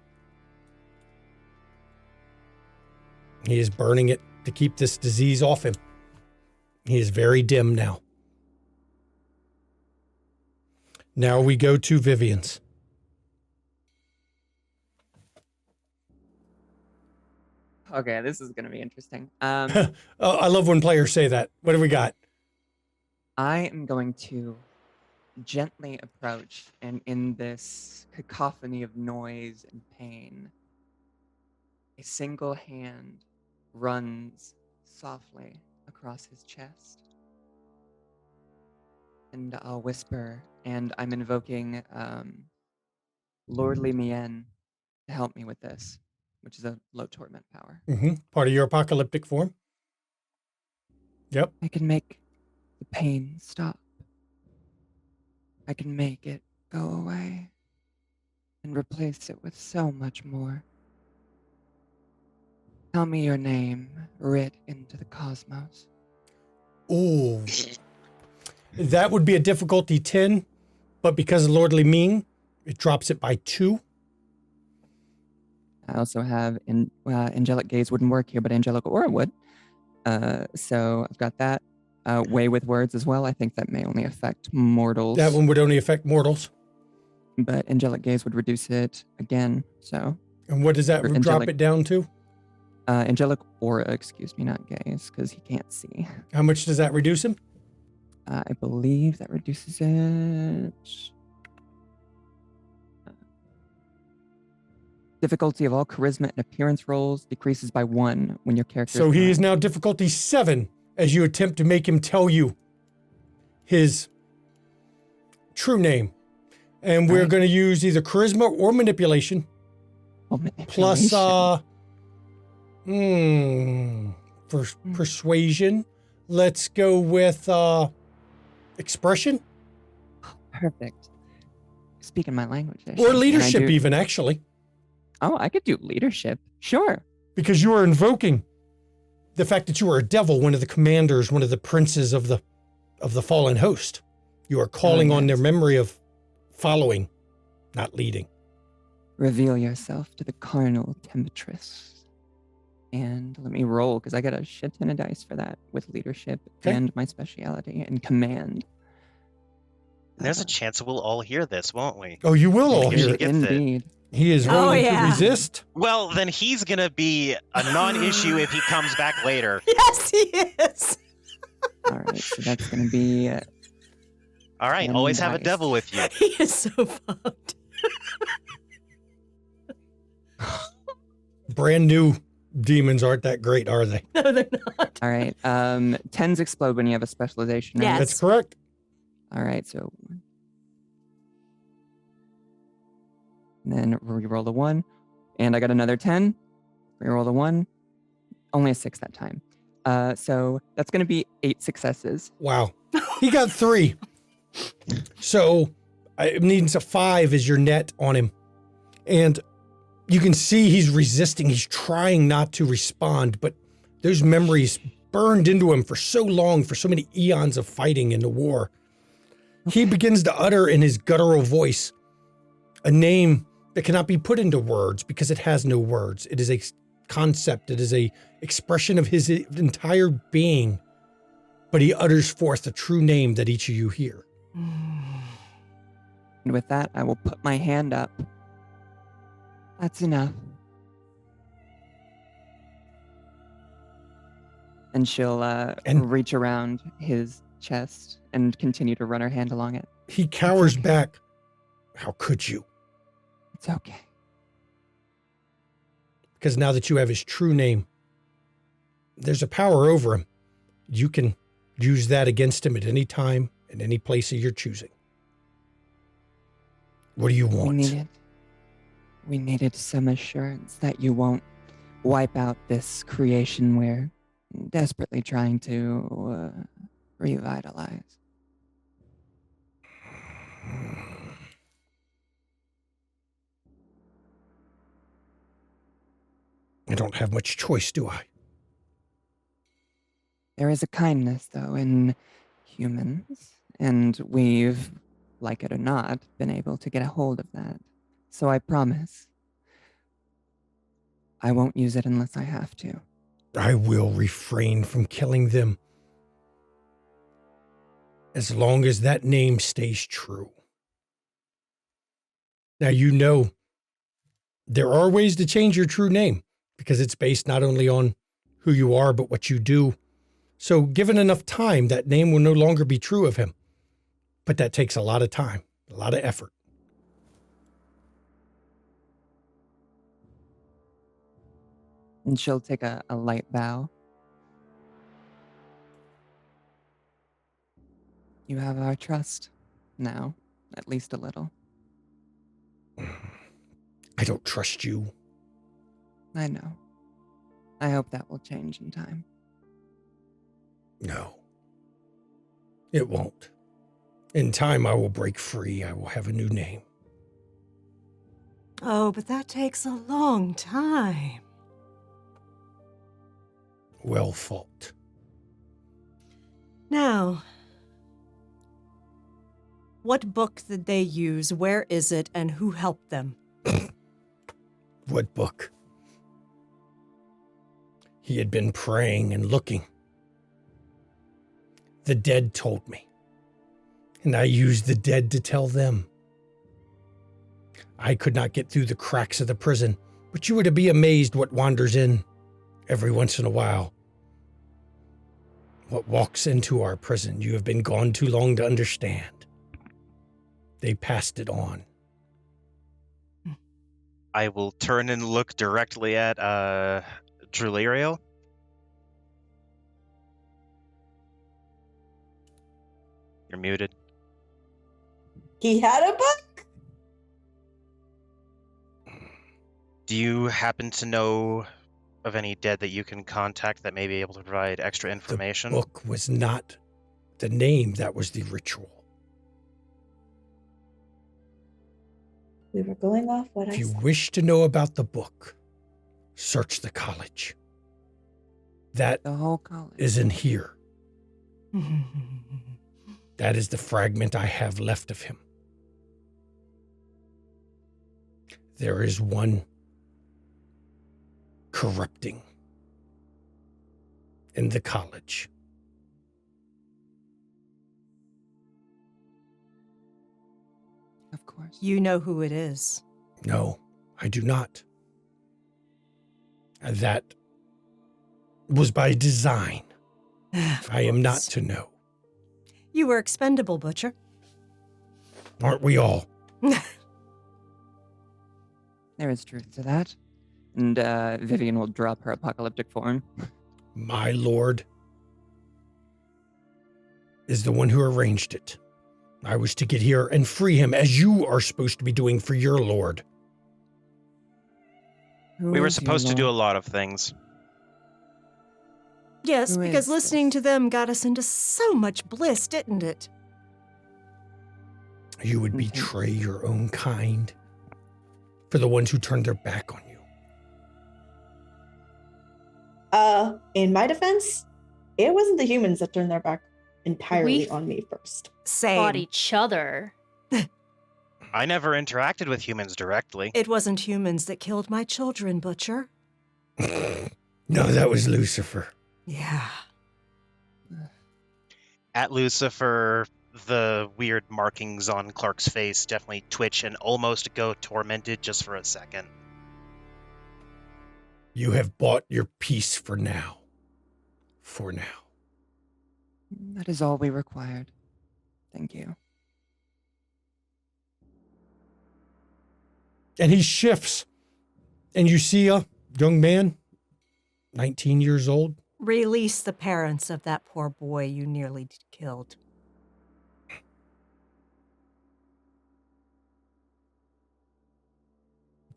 He is burning it to keep this disease off him. He is very dim now. Now we go to Vivian's. Okay, this is going to be interesting. I love when players say that. What do we got? I am going to gently approach, and in this cacophony of noise and pain, a single hand runs softly across his chest. And I'll whisper, and I'm invoking Lordly Mien to help me with this, which is a low torment power. Part of your apocalyptic form. Yep. I can make the pain stop. I can make it go away and replace it with so much more. Tell me your name, writ into the cosmos. Ooh. That would be a difficulty 10, but because of Lordly Mien, it drops it by 2. I also have Angelic Gaze wouldn't work here, but Angelic Aura would. So I've got that. Way with Words as well. I think that may only affect mortals. That one would only affect mortals. But Angelic Gaze would reduce it again. So. And what does that drop it down to? Angelic Aura, excuse me, not Gaze, because he can't see. How much does that reduce him? I believe that reduces it. Difficulty of all charisma and appearance rolls decreases by 1 when your character. So he is now difficulty 7 as you attempt to make him tell you his true name. And we're going to use either charisma or manipulation. Plus, for persuasion, let's go with expression. Perfect. Speaking my language. Or leadership even, actually. Oh, I could do leadership. Sure. Because you are invoking the fact that you are a devil, one of the commanders, one of the princes of the fallen host. You are calling on their memory of following, not leading. Reveal yourself to the carnal temptress. And let me roll, because I got a shit ton of dice for that with leadership Okay. and my speciality and command. There's a chance we'll all hear this, won't we? Oh, you will all We should hear it. get the- Indeed. He is Oh, rolling yeah. to resist. Well, then he's gonna be a non-issue if he comes back later. Yes, he is. All right, so that's going to be All right, 10 always have a dice. devil with you. He is so fucked. Brand new demons aren't that great, are they? No, they're not. all right. 10s explode when you have a specialization. Right? Yes. That's correct. All right, so and then re-roll a 1, and I got another 10. Re-roll a 1, only a 6 that time. So that's going to be 8 successes. Wow. He got 3. So it needs a 5 as your net on him. And you can see he's resisting. He's trying not to respond, but those memories burned into him for so long, for so many eons of fighting in the war. He begins to utter in his guttural voice a name that cannot be put into words because it has no words. It is a concept. It is a expression of his entire being. But he utters forth the true name that each of you hear. And with that, I will put my hand up. That's enough. And she'll reach around his chest and continue to run her hand along it. He cowers back. How could you? It's okay. Because now that you have his true name, there's a power over him. You can use that against him at any time, in any place of your choosing. What do you want? We needed some assurance that you won't wipe out this creation we're desperately trying to revitalize. I don't have much choice, do I? There is a kindness, though, in humans, and we've, like it or not, been able to get a hold of that. So I promise I won't use it unless I have to. I will refrain from killing them as long as that name stays true. Now, you know, there are ways to change your true name because it's based not only on who you are, but what you do. So given enough time, that name will no longer be true of him. But that takes a lot of time, a lot of effort. And she'll take a light bow. You have our trust now, at least a little. I don't trust you. I know. I hope that will change in time. No. It won't. In time, I will break free. I will have a new name. Oh, but that takes a long time. Well fought. Now, what book did they use? Where is it? And who helped them? What book? He had been praying and looking. The dead told me. And I used the dead to tell them. I could not get through the cracks of the prison, but you were to be amazed what wanders in every once in a while. What walks into our prison, you have been gone too long to understand. They passed it on. I will turn and look directly at Drulirio. You're muted. He had a book? Do you happen to know of any dead that you can contact that may be able to provide extra information? The book was not the name, that was the ritual. We were going off what If I you said. wish to know about the book, search the college. That The whole college. is in here. That is the fragment I have left of him. There is one corrupting in the college. Of course. You know who it is. No, I do not. And that was by design. Of I am not course. to know. You were expendable, Butcher. Aren't we all? There is truth to that. And Vivian will drop her apocalyptic form. My lord is the one who arranged it. I was to get here and free him, as you are supposed to be doing for your lord. We were supposed to do a lot of things. Yes, Who because is listening this? to them got us into so much bliss, didn't it? You would Okay. betray your own kind for the ones who turned their back on you. In my defense, it wasn't the humans that turned their back entirely We on me first. Same. Fought each other. I never interacted with humans directly. It wasn't humans that killed my children, Butcher. No, that was Lucifer. Yeah. At Lucifer, the weird markings on Clark's face definitely twitch and almost go tormented just for a second. You have bought your peace for now. For now. That is all we required. Thank you. And he shifts. And you see a young man, 19 years old. Release the parents of that poor boy you nearly killed.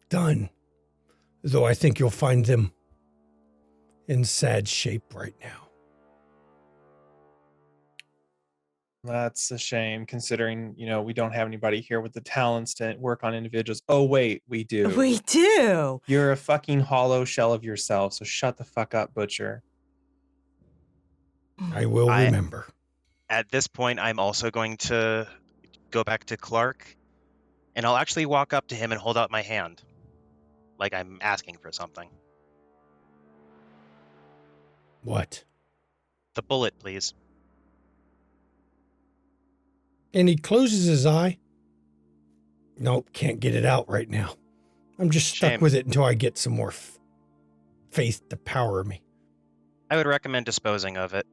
Done. Though I think you'll find them in sad shape right now. That's a shame, considering, we don't have anybody here with the talents to work on individuals. Oh, wait, we do. We do. You're a fucking hollow shell of yourself, so shut the fuck up, Butcher. I will remember. At this point, I'm also going to go back to Clark, and I'll actually walk up to him and hold out my hand, like I'm asking for something. What? The bullet, please. And he closes his eye. Nope, can't get it out right now. I'm just stuck Shame. with it until I get some more faith to power me. I would recommend disposing of it.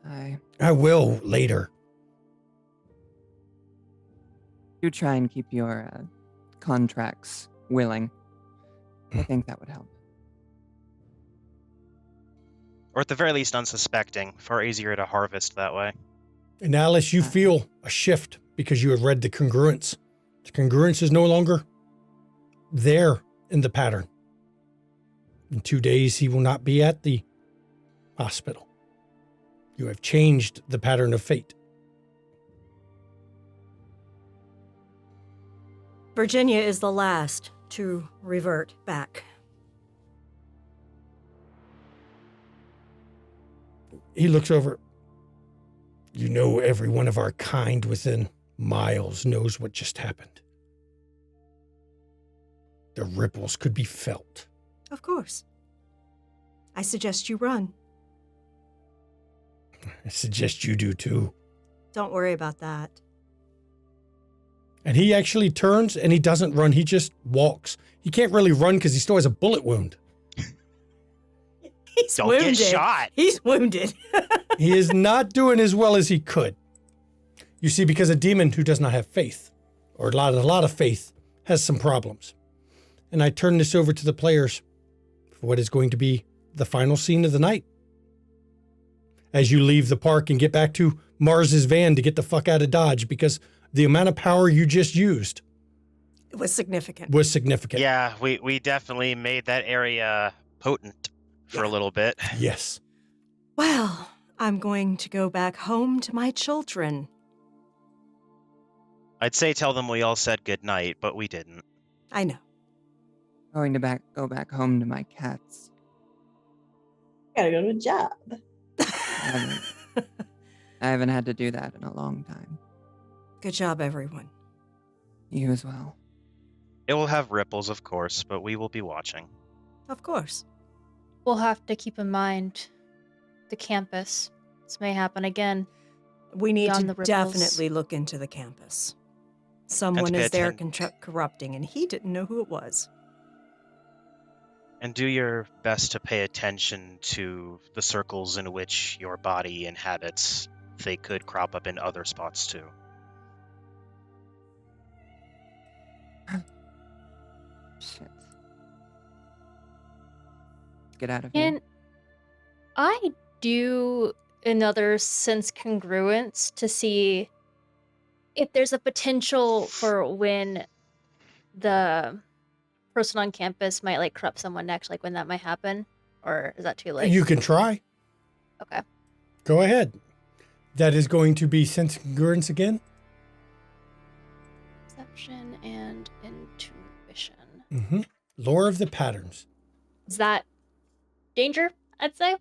I will later. Do try and keep your contracts willing. I think that would help. Or at the very least, unsuspecting. Far easier to harvest that way. And Alice, you feel a shift because you have read the congruence. The congruence is no longer there in the pattern. In 2 days, he will not be at the hospital. You have changed the pattern of fate. Virginia is the last to revert back. He looks over. You know, every one of our kind within miles knows what just happened. The ripples could be felt. Of course. I suggest you run. I suggest you do too. Don't worry about that. And he actually turns and he doesn't run. He just walks. He can't really run because he still has a bullet wound. He's Don't wounded. get shot. He's wounded. He is not doing as well as he could. You see, because a demon who does not have faith, or a lot of faith, has some problems. And I turn this over to the players for what is going to be the final scene of the night. As you leave the park and get back to Mars's van to get the fuck out of Dodge, because the amount of power you just used It was significant. was significant. Yeah, we definitely made that area potent for a little bit. Yes. Well, I'm going to go back home to my children. I'd say tell them we all said goodnight, but we didn't. I know. Going to go back home to my cats. Gotta go to a job. I haven't had to do that in a long time. Good job, everyone. You as well. It will have ripples, of course, but we will be watching. Of course. We'll have to keep in mind the campus. This may happen again. We need Beyond to the ripples. definitely look into the campus. Someone pay is there atten- corrupting, and he didn't know who it was. And do your best to pay attention to the circles in which your body inhabits. They could crop up in other spots too. Shit. Get out of here. Can I do another sense congruence to see if there's a potential for when the person on campus might like corrupt someone next, like when that might happen? Or is that too late? You can try. Okay. Go ahead. That is going to be sense congruence again. Perception and intuition. Mm-hmm. Lore of the patterns. Is that danger, I'd say?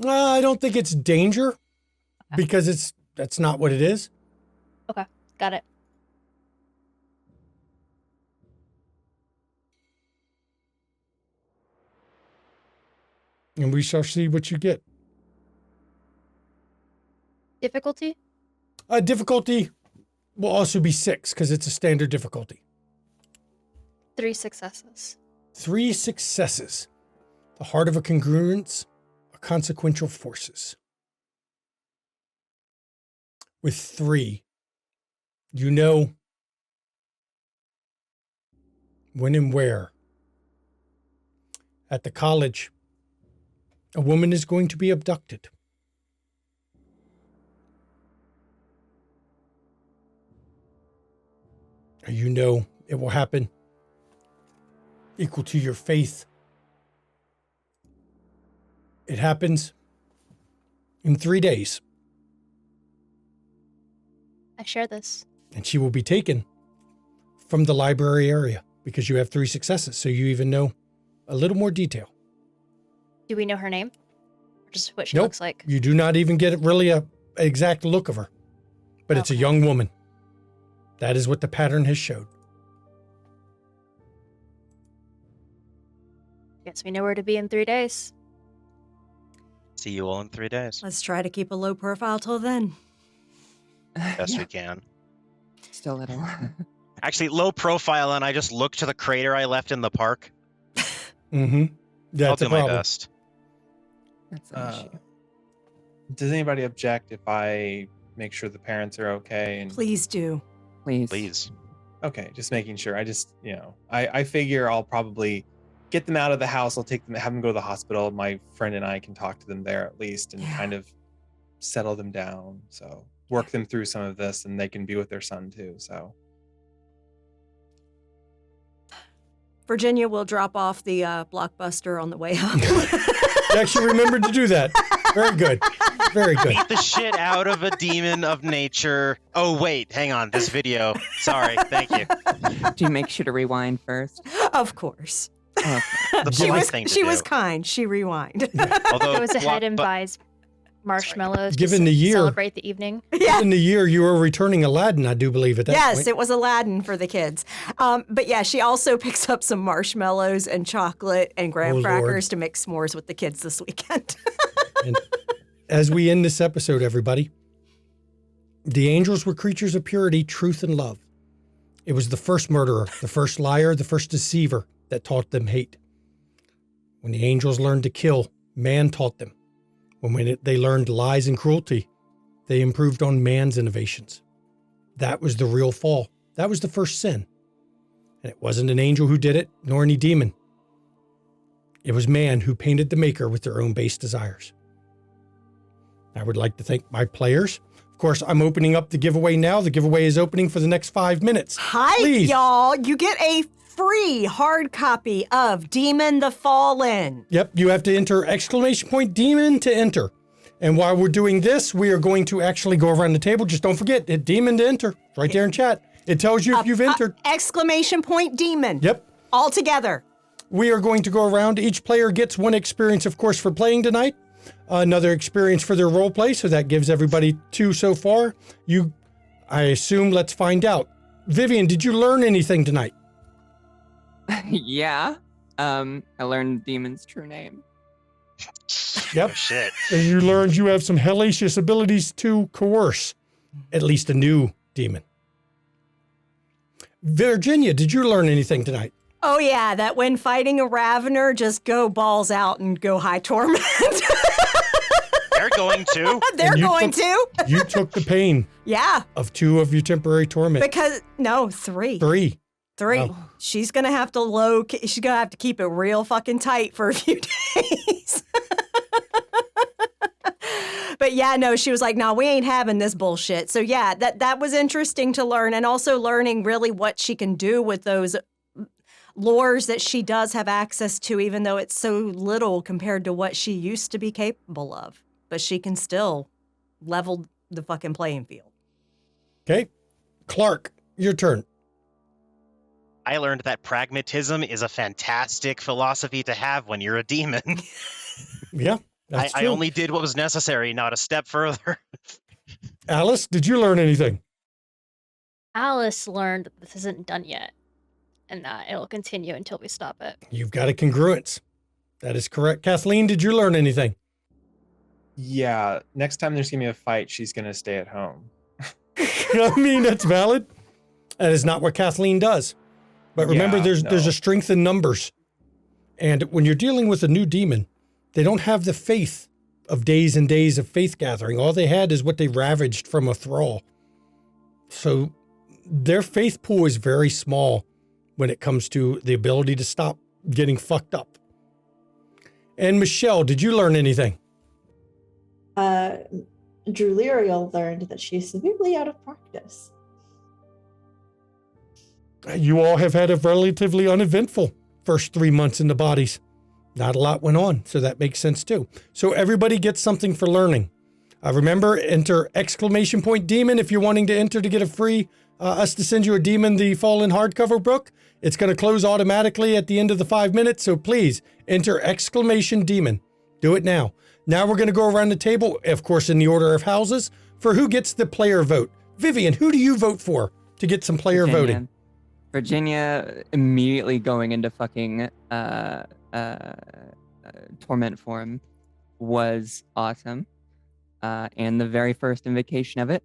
I don't think it's danger because that's not what it is. Okay, got it. And we shall see what you get. Difficulty? Difficulty will also be 6 because it's a standard difficulty. 3 successes. 3 successes. The heart of a congruence, a consequential forces. With 3, you know when and where. At the college, a woman is going to be abducted. You know it will happen equal to your faith. It happens in 3 days, I share this. and she will be taken from the library area because you have 3 successes, so you even know a little more detail. Do we know her name? Or just what she Nope. looks like? You do not even get really a exact look of her, but it's a Okay. young woman. That is what the pattern has showed. Guess we know where to be in 3 days. See you all in 3 days. Let's try to keep a low profile till then. Best Yeah, we can. still little. Actually, low profile, and I just look to the crater I left in the park. Mm-hmm. I'll That's do a my problem. best. That's an issue. Does anybody object if I make sure the parents are okay? And Please do. Please. Please. okay, just making sure. I just, I figure I'll probably get them out of the house. I'll take them, have them go to the hospital. My friend and I can talk to them there at least and Yeah. kind of settle them down. So work them through some of this, and they can be with their son too. So Virginia will drop off the Blockbuster on the way up. You actually remembered to do that. Very good. Very good. Beat the shit out of a demon of nature. Oh, wait, hang on. This video. Sorry. Thank you. Do you make sure to rewind first? Of course. Oh, The She polite was thing to she was do. kind. She rewind. Although Goes ahead and Block- buys marshmallows. Given to the year- celebrate the evening. Yeah. In the year you were returning Aladdin, I do believe at that Yes, point. it was Aladdin for the kids. But yeah, she also picks up some marshmallows and chocolate and graham Oh, Lord. crackers to make s'mores with the kids this weekend. And as we end this episode, everybody, the angels were creatures of purity, truth, and love. It was the first murderer, the first liar, the first deceiver that taught them hate. When the angels learned to kill, man taught them. When they learned lies and cruelty, they improved on man's innovations. That was the real fall. That was the first sin. And it wasn't an angel who did it, nor any demon. It was man who painted the maker with their own base desires. I would like to thank my players. Of course, I'm opening up the giveaway now. The giveaway is opening for the next 5 minutes. Hi, Please. y'all. You get a free hard copy of Demon the Fallen. Yep, you have to enter ! Demon to enter. And while we're doing this, we are going to actually go around the table. Just don't forget, hit demon to enter. It's right there in chat. It tells you if you've entered. Exclamation point Demon. Yep. All together. We are going to go around. Each player gets 1 experience, of course, for playing tonight. Another experience for their role play, so that gives everybody 2 so far. I assume, let's find out. Vivian, did you learn anything tonight? yeah. I learned the demon's true name. Yep. Oh, shit. And you learned you have some hellacious abilities to coerce at least a new demon. Virginia, did you learn anything tonight? Oh, yeah, that when fighting a Ravener, just go balls out and go high torment. They're going to. They're going to. You took the pain Yeah. of 2 of your temporary torment. Because, no, 3. 3. 3. Wow. She's going to have to she's going to have to keep it real fucking tight for a few days. But yeah, no, she was like, no, we ain't having this bullshit. So yeah, that was interesting to learn, and also learning really what she can do with those lores that she does have access to, even though it's so little compared to what she used to be capable of. But she can still level the fucking playing field. Okay. Clark, your turn. I learned that pragmatism is a fantastic philosophy to have when you're a demon. Yeah, that's I true. only did what was necessary, not a step further. Alice, did you learn anything? Alice learned that this isn't done yet, and that it'll continue until we stop it. You've got a congruence. That is correct. Kathleen, did you learn anything? Yeah, next time there's gonna be a fight, she's gonna stay at home. I mean, that's valid. That is not what Kathleen does. But remember, Yeah, there's no. a strength in numbers. And when you're dealing with a new demon, they don't have the faith of days and days of faith gathering. All they had is what they ravaged from a thrall. So their faith pool is very small when it comes to the ability to stop getting fucked up. And Michelle, did you learn anything? Druliriel learned that she's severely out of practice. You all have had a relatively uneventful first 3 months in the bodies. Not a lot went on, so that makes sense too. So everybody gets something for learning. Remember, enter !demon if you're wanting to enter to get a free, us to send you a Demon the Fallen hardcover book. It's going to close automatically at the end of the 5 minutes, so please enter !demon. Do it now. Now we're going to go around the table, of course in the order of houses, for who gets the player vote. Vivian, who do you vote for to get some player voting? Virginia immediately going into fucking torment form was awesome. And the very first invocation of it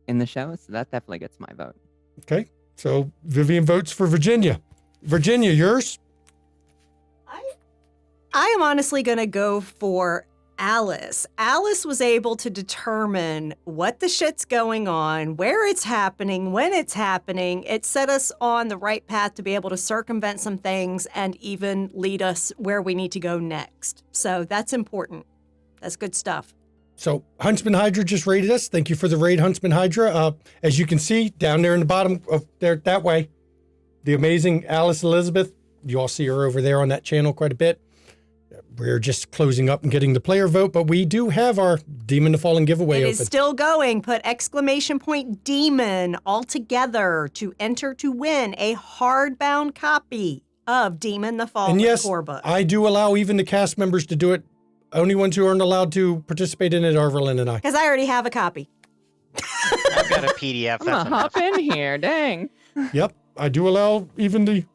in the show, so that definitely gets my vote. Okay, so Vivian votes for Virginia. Virginia, yours? I am honestly going to go for Alice. Alice was able to determine what the shit's going on, where it's happening, when it's happening. It set us on the right path to be able to circumvent some things and even lead us where we need to go next. So that's important. That's good stuff. So Huntsman Hydra just raided us. Thank you for the raid, Huntsman Hydra. As you can see down there in the bottom of there, that way, the amazing Alice Elizabeth. You all see her over there on that channel quite a bit. We're just closing up and getting the player vote, but we do have our Demon the Fallen giveaway It open. is still going. Put !demon all together to enter to win a hardbound copy of Demon the Fallen And yes, core book. I do allow even the cast members to do it. Only ones who aren't allowed to participate in it are Verlin and I. Because I already have a copy. I've got a PDF. I'm gonna hop in here, dang. Yep, I do allow even the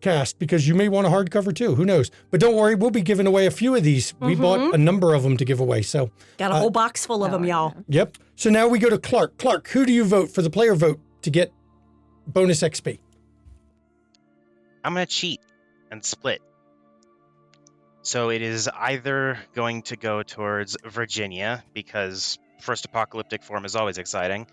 cast, because you may want a hardcover too. Who knows? But don't worry, we'll be giving away a few of these. We bought a number of them to give away. So Got a whole box full of them, y'all. Yep. So now we go to Clark. Clark, who do you vote for the player vote to get bonus XP? I'm going to cheat and split. So it is either going to go towards Virginia, because first apocalyptic form is always exciting.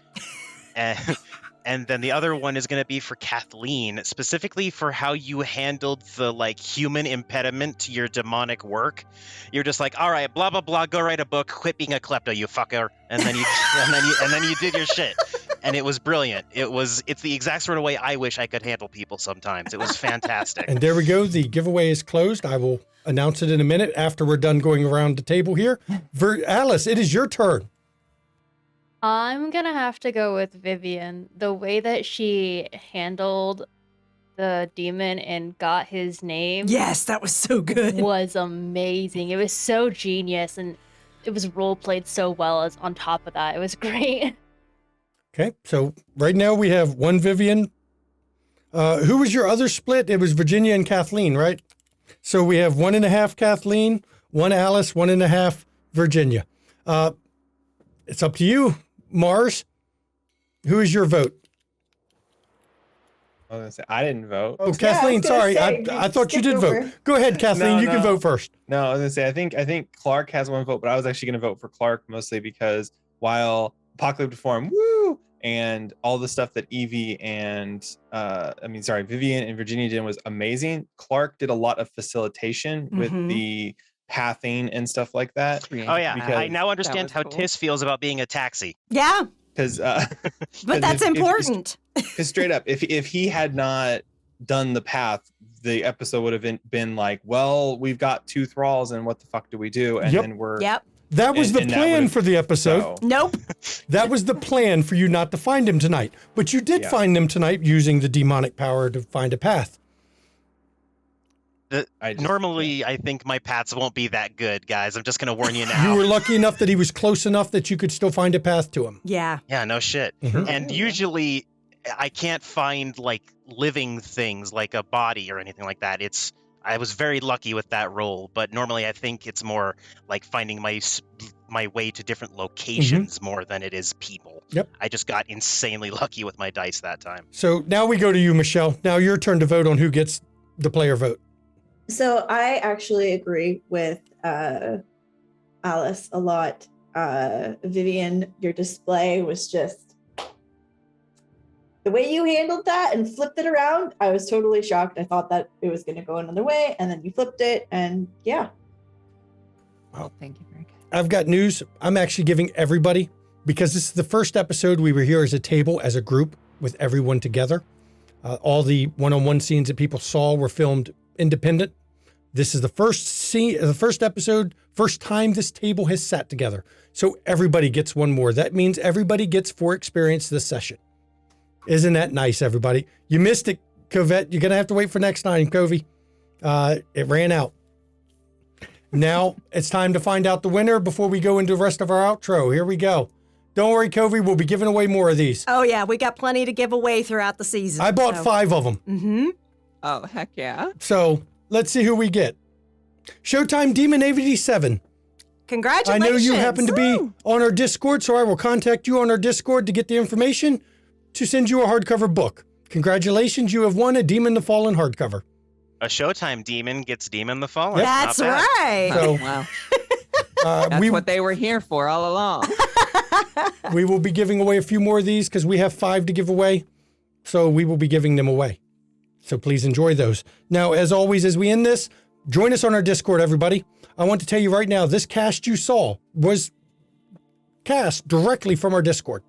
And then the other one is going to be for Kathleen, specifically for how you handled the human impediment to your demonic work. You're just like, all right, blah blah blah, go write a book, quit being a klepto, you fucker, and then you and then you did your shit, and it was brilliant. It's the exact sort of way I wish I could handle people sometimes. It was fantastic. And there we go. The giveaway is closed. I will announce it in a minute after we're done going around the table here. Alice, it is your turn. I'm gonna have to go with Vivian. The way that she handled the demon and got his name Yes, that was so good. was amazing. It was so genius, and it was role played so well. As on top of that, it was great. Okay, so right now we have one Vivian. Who was your other split? It was Virginia and Kathleen, right? So we have 1.5 Kathleen, 1 Alice, 1.5 Virginia. It's up to you, Mars. Who is your vote? I was gonna say I didn't vote. Oh, Kathleen, sorry. I thought you did vote. Go ahead, Kathleen. You can vote first. No, I was gonna say I think Clark has 1 vote, but I was actually gonna vote for Clark mostly because while Apocalyptic Forum, woo, and all the stuff that Evie and Vivian and Virginia did was amazing. Clark did a lot of facilitation with the pathing and stuff like that. Oh yeah, because I now understand how cool. Tiss feels about being a taxi. Yeah, Because but that's important. Because straight up, if he had not done the path, the episode would have been like, well, we've got 2 thralls, and what the fuck do we do? And then we're That was the plan for the episode. So, Nope. That was the plan for you not to find him tonight. But you did find him tonight using the demonic power to find a path. Normally, I think my paths won't be that good, guys. I'm just going to warn you now. You were lucky enough that he was close enough that you could still find a path to him. Yeah. Yeah, no shit. And usually, I can't find like living things like a body or anything like that. I was very lucky with that roll, but normally I think it's more like finding my way to different locations more than it is people. Yep. I just got insanely lucky with my dice that time. So now we go to you, Michelle. Now your turn to vote on who gets the player vote. So I actually agree with Alice a lot. Vivian, your display was just the way you handled that and flipped it around. I was totally shocked. I thought that it was going to go another way, and then you flipped it, and yeah. Well, thank you very much. I've got news. I'm actually giving everybody, because this is the first episode we were here as a table, as a group, with everyone together. All the one-on-one scenes that people saw were filmed independent. This is the first scene, the first episode, first time this table has sat together. So everybody gets one more. That means everybody gets 4 experience this session. Isn't that nice, everybody? You missed it, Covette. You're going to have to wait for next time, Covey. It ran out. Now it's time to find out the winner before we go into the rest of our outro. Here we go. Don't worry, Covey. We'll be giving away more of these. Oh, yeah. We got plenty to give away throughout the season. I bought 5 of them. Mm-hmm. Oh, heck yeah. So let's see who we get. Showtime Demon AVD7. Congratulations. I know you happen to be on our Discord, so I will contact you on our Discord to get the information to send you a hardcover book. Congratulations, you have won a Demon the Fallen hardcover. A Showtime demon gets Demon the Fallen. Yep. That's right. So, Wow. That's what they were here for all along. we will be giving away a few more of these because we have 5 to give away. So we will be giving them away. So please enjoy those. Now, as always, as we end this, join us on our Discord, everybody. I want to tell you right now, this cast you saw was cast directly from our Discord.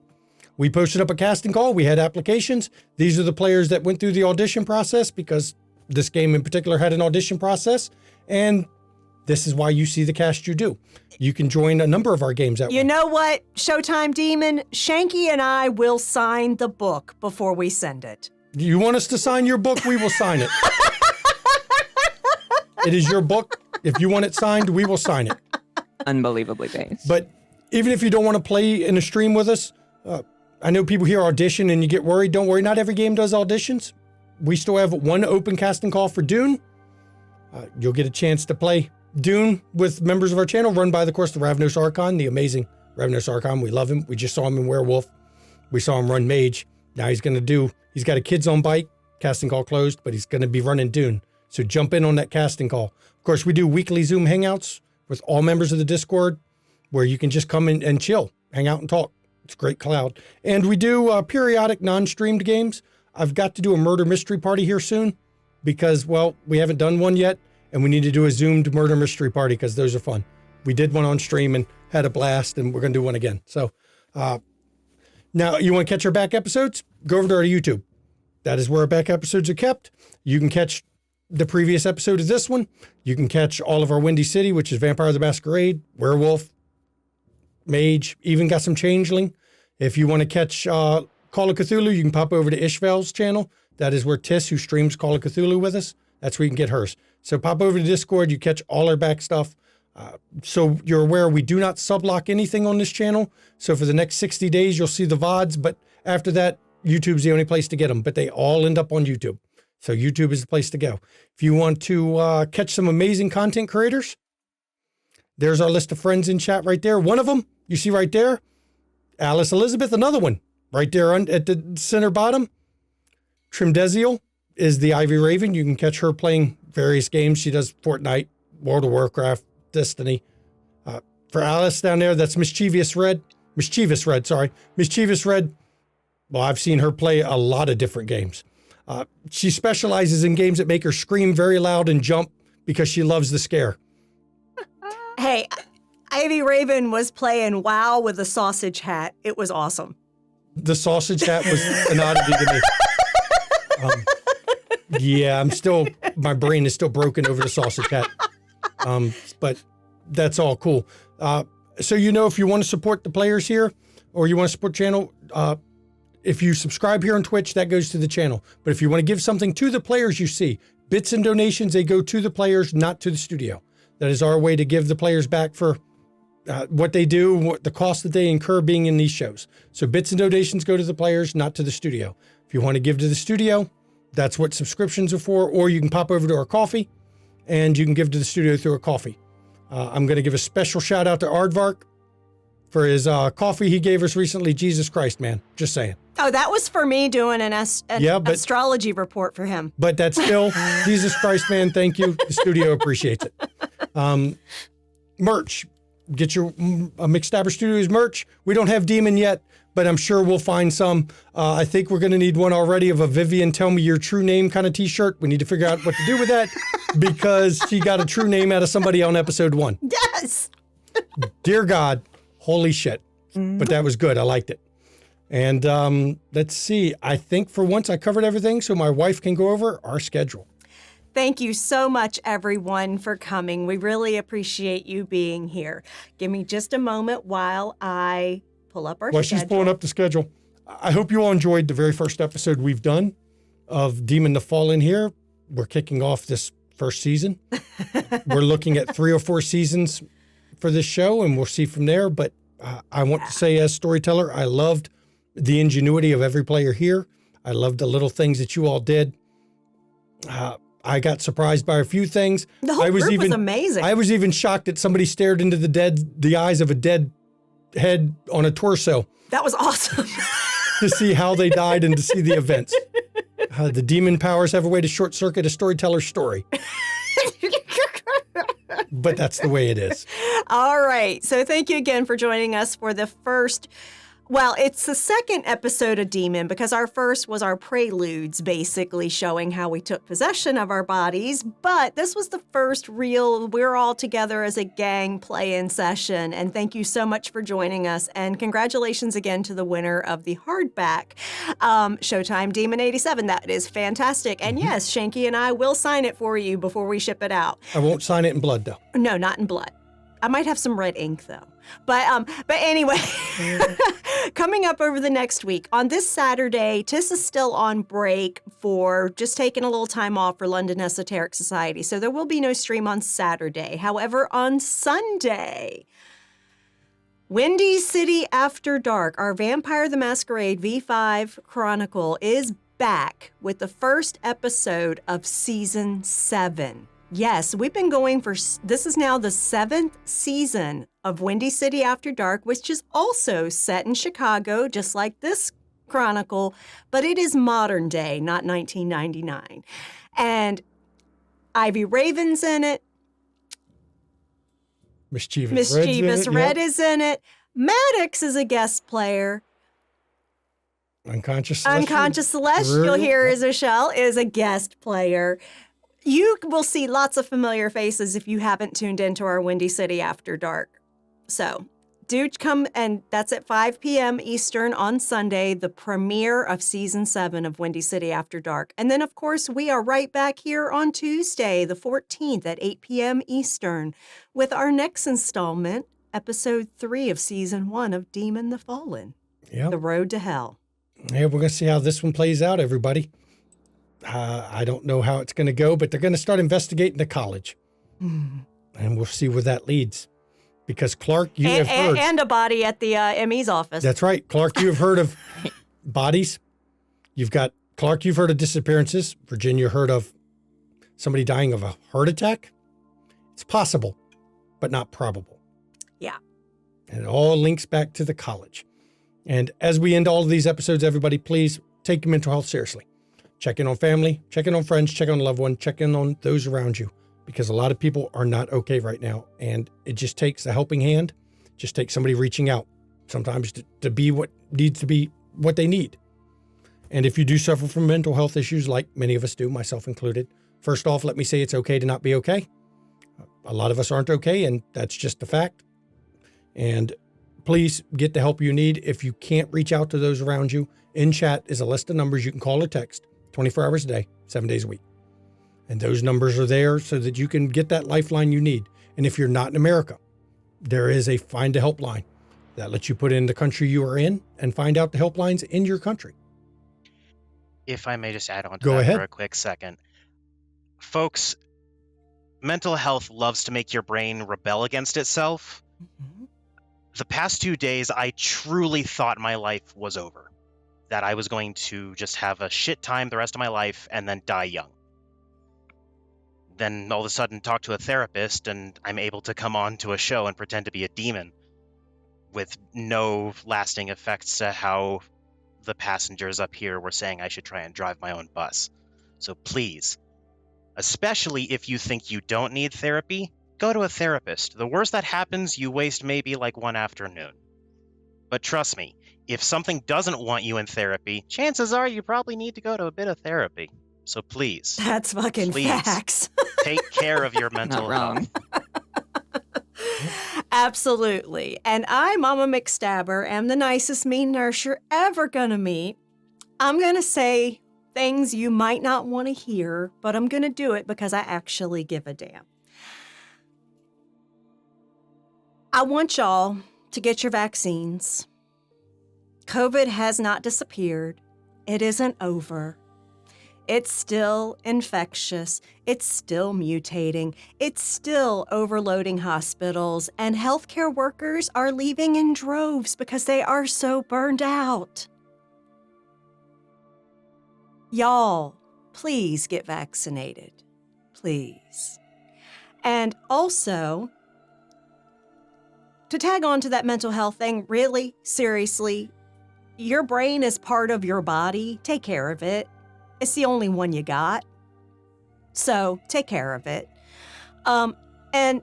We posted up a casting call. We had applications. These are the players that went through the audition process because this game in particular had an audition process. And this is why you see the cast you do. You can join a number of our games that way. You know what, Showtime Demon? Shanky and I will sign the book before we send it. You want us to sign your book? We will sign it. It is your book. If you want it signed, we will sign it. Unbelievably based. But even if you don't want to play in a stream with us, I know people hear audition and you get worried. Don't worry, not every game does auditions. We still have 1 open casting call for Dune. You'll get a chance to play Dune with members of our channel, run by, of course, the Ravnos Archon, the amazing Ravnos Archon. We love him. We just saw him in Werewolf. We saw him run Mage. Now he's got a Kids on Bike, casting call closed, but he's going to be running Dune. So jump in on that casting call. Of course, we do weekly Zoom hangouts with all members of the Discord where you can just come in and chill, hang out and talk. It's a great cloud. And we do periodic non-streamed games. I've got to do a murder mystery party here soon because, well, we haven't done one yet. And we need to do a Zoomed murder mystery party because those are fun. We did one on stream and had a blast, and we're going to do one again. So now you want to catch our back episodes? Go over to our YouTube. That is where our back episodes are kept. You can catch the previous episode of this one. You can catch all of our Windy City, which is Vampire the Masquerade, Werewolf, Mage, even got some Changeling. If you want to catch Call of Cthulhu, you can pop over to Ishvel's channel. That is where Tiss, who streams Call of Cthulhu with us, that's where you can get hers. So pop over to Discord, you catch all our back stuff. So you're aware we do not sublock anything on this channel. So for the next 60 days, you'll see the VODs, but after that, YouTube's the only place to get them, but they all end up on YouTube. So YouTube is the place to go. If you want to catch some amazing content creators, there's our list of friends in chat right there. One of them, you see right there, Alice Elizabeth. Another one right there at the center bottom. Trimdeziel is the Ivy Raven. You can catch her playing various games. She does Fortnite, World of Warcraft, Destiny. For Alice down there, that's Mischievous Red. Mischievous Red. Well, I've seen her play a lot of different games. She specializes in games that make her scream very loud and jump because she loves the scare. Hey, Ivy Raven was playing WoW with a sausage hat. It was awesome. The sausage hat was an oddity to me. Yeah, my brain is still broken over the sausage hat. But that's all cool. So, if you want to support the players here or you want to support the channel, if you subscribe here on Twitch, that goes to the channel. But if you want to give something to the players you see, bits and donations, they go to the players, not to the studio. That is our way to give the players back for what they do, the cost that they incur being in these shows. So bits and donations go to the players, not to the studio. If you want to give to the studio, that's what subscriptions are for, or you can pop over to our Ko-fi and you can give to the studio through a Ko-fi. I'm going to give a special shout out to Aardvark for his Ko-fi he gave us recently. Jesus Christ, man. Just saying. Oh, that was for me doing an astrology report for him. But that's still, Jesus Christ, man, thank you. The studio appreciates it. Merch. Get your McStabber Studios merch. We don't have Demon yet, but I'm sure we'll find some. I think we're going to need one already of a Vivian Tell Me Your True Name kind of t-shirt. We need to figure out what to do with that because she got a true name out of somebody on episode 1. Yes. Dear God. Holy shit. But that was good. I liked it. And let's see. I think for once I covered everything so my wife can go over our schedule. Thank you so much, everyone, for coming. We really appreciate you being here. Give me just a moment while I pull up our schedule. She's pulling up the schedule. I hope you all enjoyed the very first episode we've done of Demon the Fallen here. We're kicking off this first season. We're looking at 3 or 4 seasons for this show, and we'll see from there. But I want to say, as storyteller, I loved the ingenuity of every player here. I loved the little things that you all did. I got surprised by a few things. The whole group was amazing. I was even shocked that somebody stared into the eyes of a dead head on a torso. That was awesome. To see how they died and to see the events. The demon powers have a way to short circuit a storyteller's story. But that's the way it is. All right. So thank you again for joining us for the first, it's the second episode of Demon because our first was our preludes, basically showing how we took possession of our bodies. But this was the first real, we're all together as a gang play-in session. And thank you so much for joining us. And congratulations again to the winner of the hardback Showtime Demon 87. That is fantastic. And yes, Shanky and I will sign it for you before we ship it out. I won't sign it in blood, though. No, not in blood. I might have some red ink though. But anyway, coming up over the next week on this Saturday, Tiss is still on break for just taking a little time off for London Esoteric Society. So there will be no stream on Saturday. However, on Sunday, Windy City After Dark, our Vampire the Masquerade V5 Chronicle is back with the first episode of season 7. Yes, we've been going this is now the 7th season of Windy City After Dark, which is also set in Chicago, just like this chronicle, but it is modern day, not 1999. And Ivy Raven's in it. Mischievous Red is in it. Maddox is a guest player. Unconscious Celestial here is Michelle, is a guest player. You will see lots of familiar faces if you haven't tuned into our Windy City After Dark. So do come, and that's at 5 p.m. Eastern on Sunday, the premiere of Season 7 of Windy City After Dark. And then, of course, we are right back here on Tuesday, the 14th at 8 p.m. Eastern with our next installment, Episode 3 of Season 1 of Demon the Fallen, The Road to Hell. Yeah, we're going to see how this one plays out, everybody. I don't know how it's going to go, but they're going to start investigating the college. And we'll see where that leads. Because Clark, you have heard. And a body at the ME's office. That's right. Clark, you have heard of bodies. You've got Clark, you've heard of disappearances. Virginia heard of somebody dying of a heart attack. It's possible, but not probable. Yeah. And it all links back to the college. And as we end all of these episodes, everybody, please take your mental health seriously. Check in on family, check in on friends, check on a loved one, check in on those around you, because a lot of people are not okay right now. And it just takes a helping hand. Just takes somebody reaching out sometimes to be what needs to be what they need. And if you do suffer from mental health issues, like many of us do, myself included, first off, let me say it's okay to not be okay. A lot of us aren't okay, and that's just a fact. And please get the help you need. If you can't reach out to those around you, in chat is a list of numbers you can call or text 24 hours a day, 7 days a week. And those numbers are there so that you can get that lifeline you need. And if you're not in America, there is a find a helpline that lets you put in the country you are in and find out the helplines in your country. If I may just add on to Go that ahead. for a quick second. Folks, mental health loves to make your brain rebel against itself. Mm-hmm. The past 2 days, I truly thought my life was over. That I was going to just have a shit time the rest of my life and then die young. Then all of a sudden talk to a therapist and I'm able to come on to a show and pretend to be a demon with no lasting effects to how the passengers up here were saying I should try and drive my own bus. So please, especially if you think you don't need therapy, go to a therapist. The worst that happens, you waste maybe like one afternoon. But trust me, if something doesn't want you in therapy, chances are you probably need to go to a bit of therapy. So please, That's fucking Please. facts. take care of your mental Not wrong. health. Absolutely. And I, Mama McStabber, am the nicest mean nurse you're ever gonna meet. I'm gonna say things you might not want to hear, but I'm gonna do it because I actually give a damn. I want y'all to get your vaccines. COVID has not disappeared. It isn't over. It's still infectious. It's still mutating. It's still overloading hospitals, and healthcare workers are leaving in droves because they are so burned out. Y'all, please get vaccinated. Please. And also, to tag on to that mental health thing, really, seriously, your brain is part of your body. Take care of it. It's the only one you got. So take care of it. And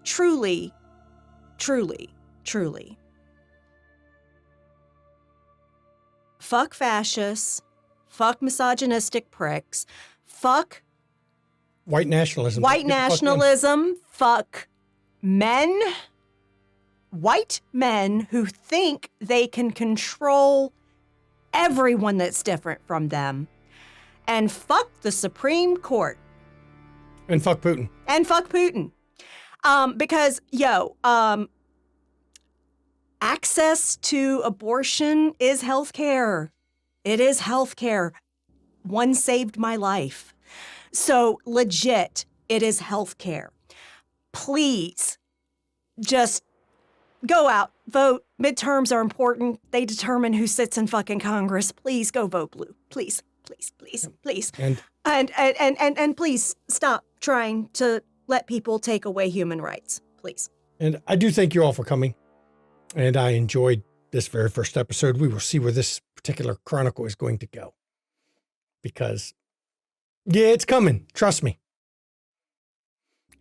truly, fuck fascists, fuck misogynistic pricks, fuck White nationalism. white Get the fuck in. nationalism, fuck men, white men who think they can control everyone that's different from them. And fuck the Supreme Court. And fuck Putin. And fuck Putin. Because, access to abortion is healthcare. It is healthcare. One saved my life. So legit, it is healthcare. Please, just go out, vote. Midterms are important. They determine who sits in fucking Congress. Please go vote blue. Please. Please. And please stop trying to let people take away human rights. Please. And I do thank you all for coming. And I enjoyed this very first episode. We will see where this particular chronicle is going to go. Because, yeah, it's coming. Trust me.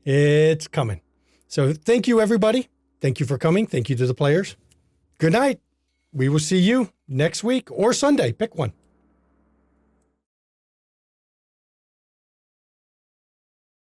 It's coming. So thank you, everybody. Thank you for coming. Thank you to the players. Good night. We will see you next week or Sunday. Pick one.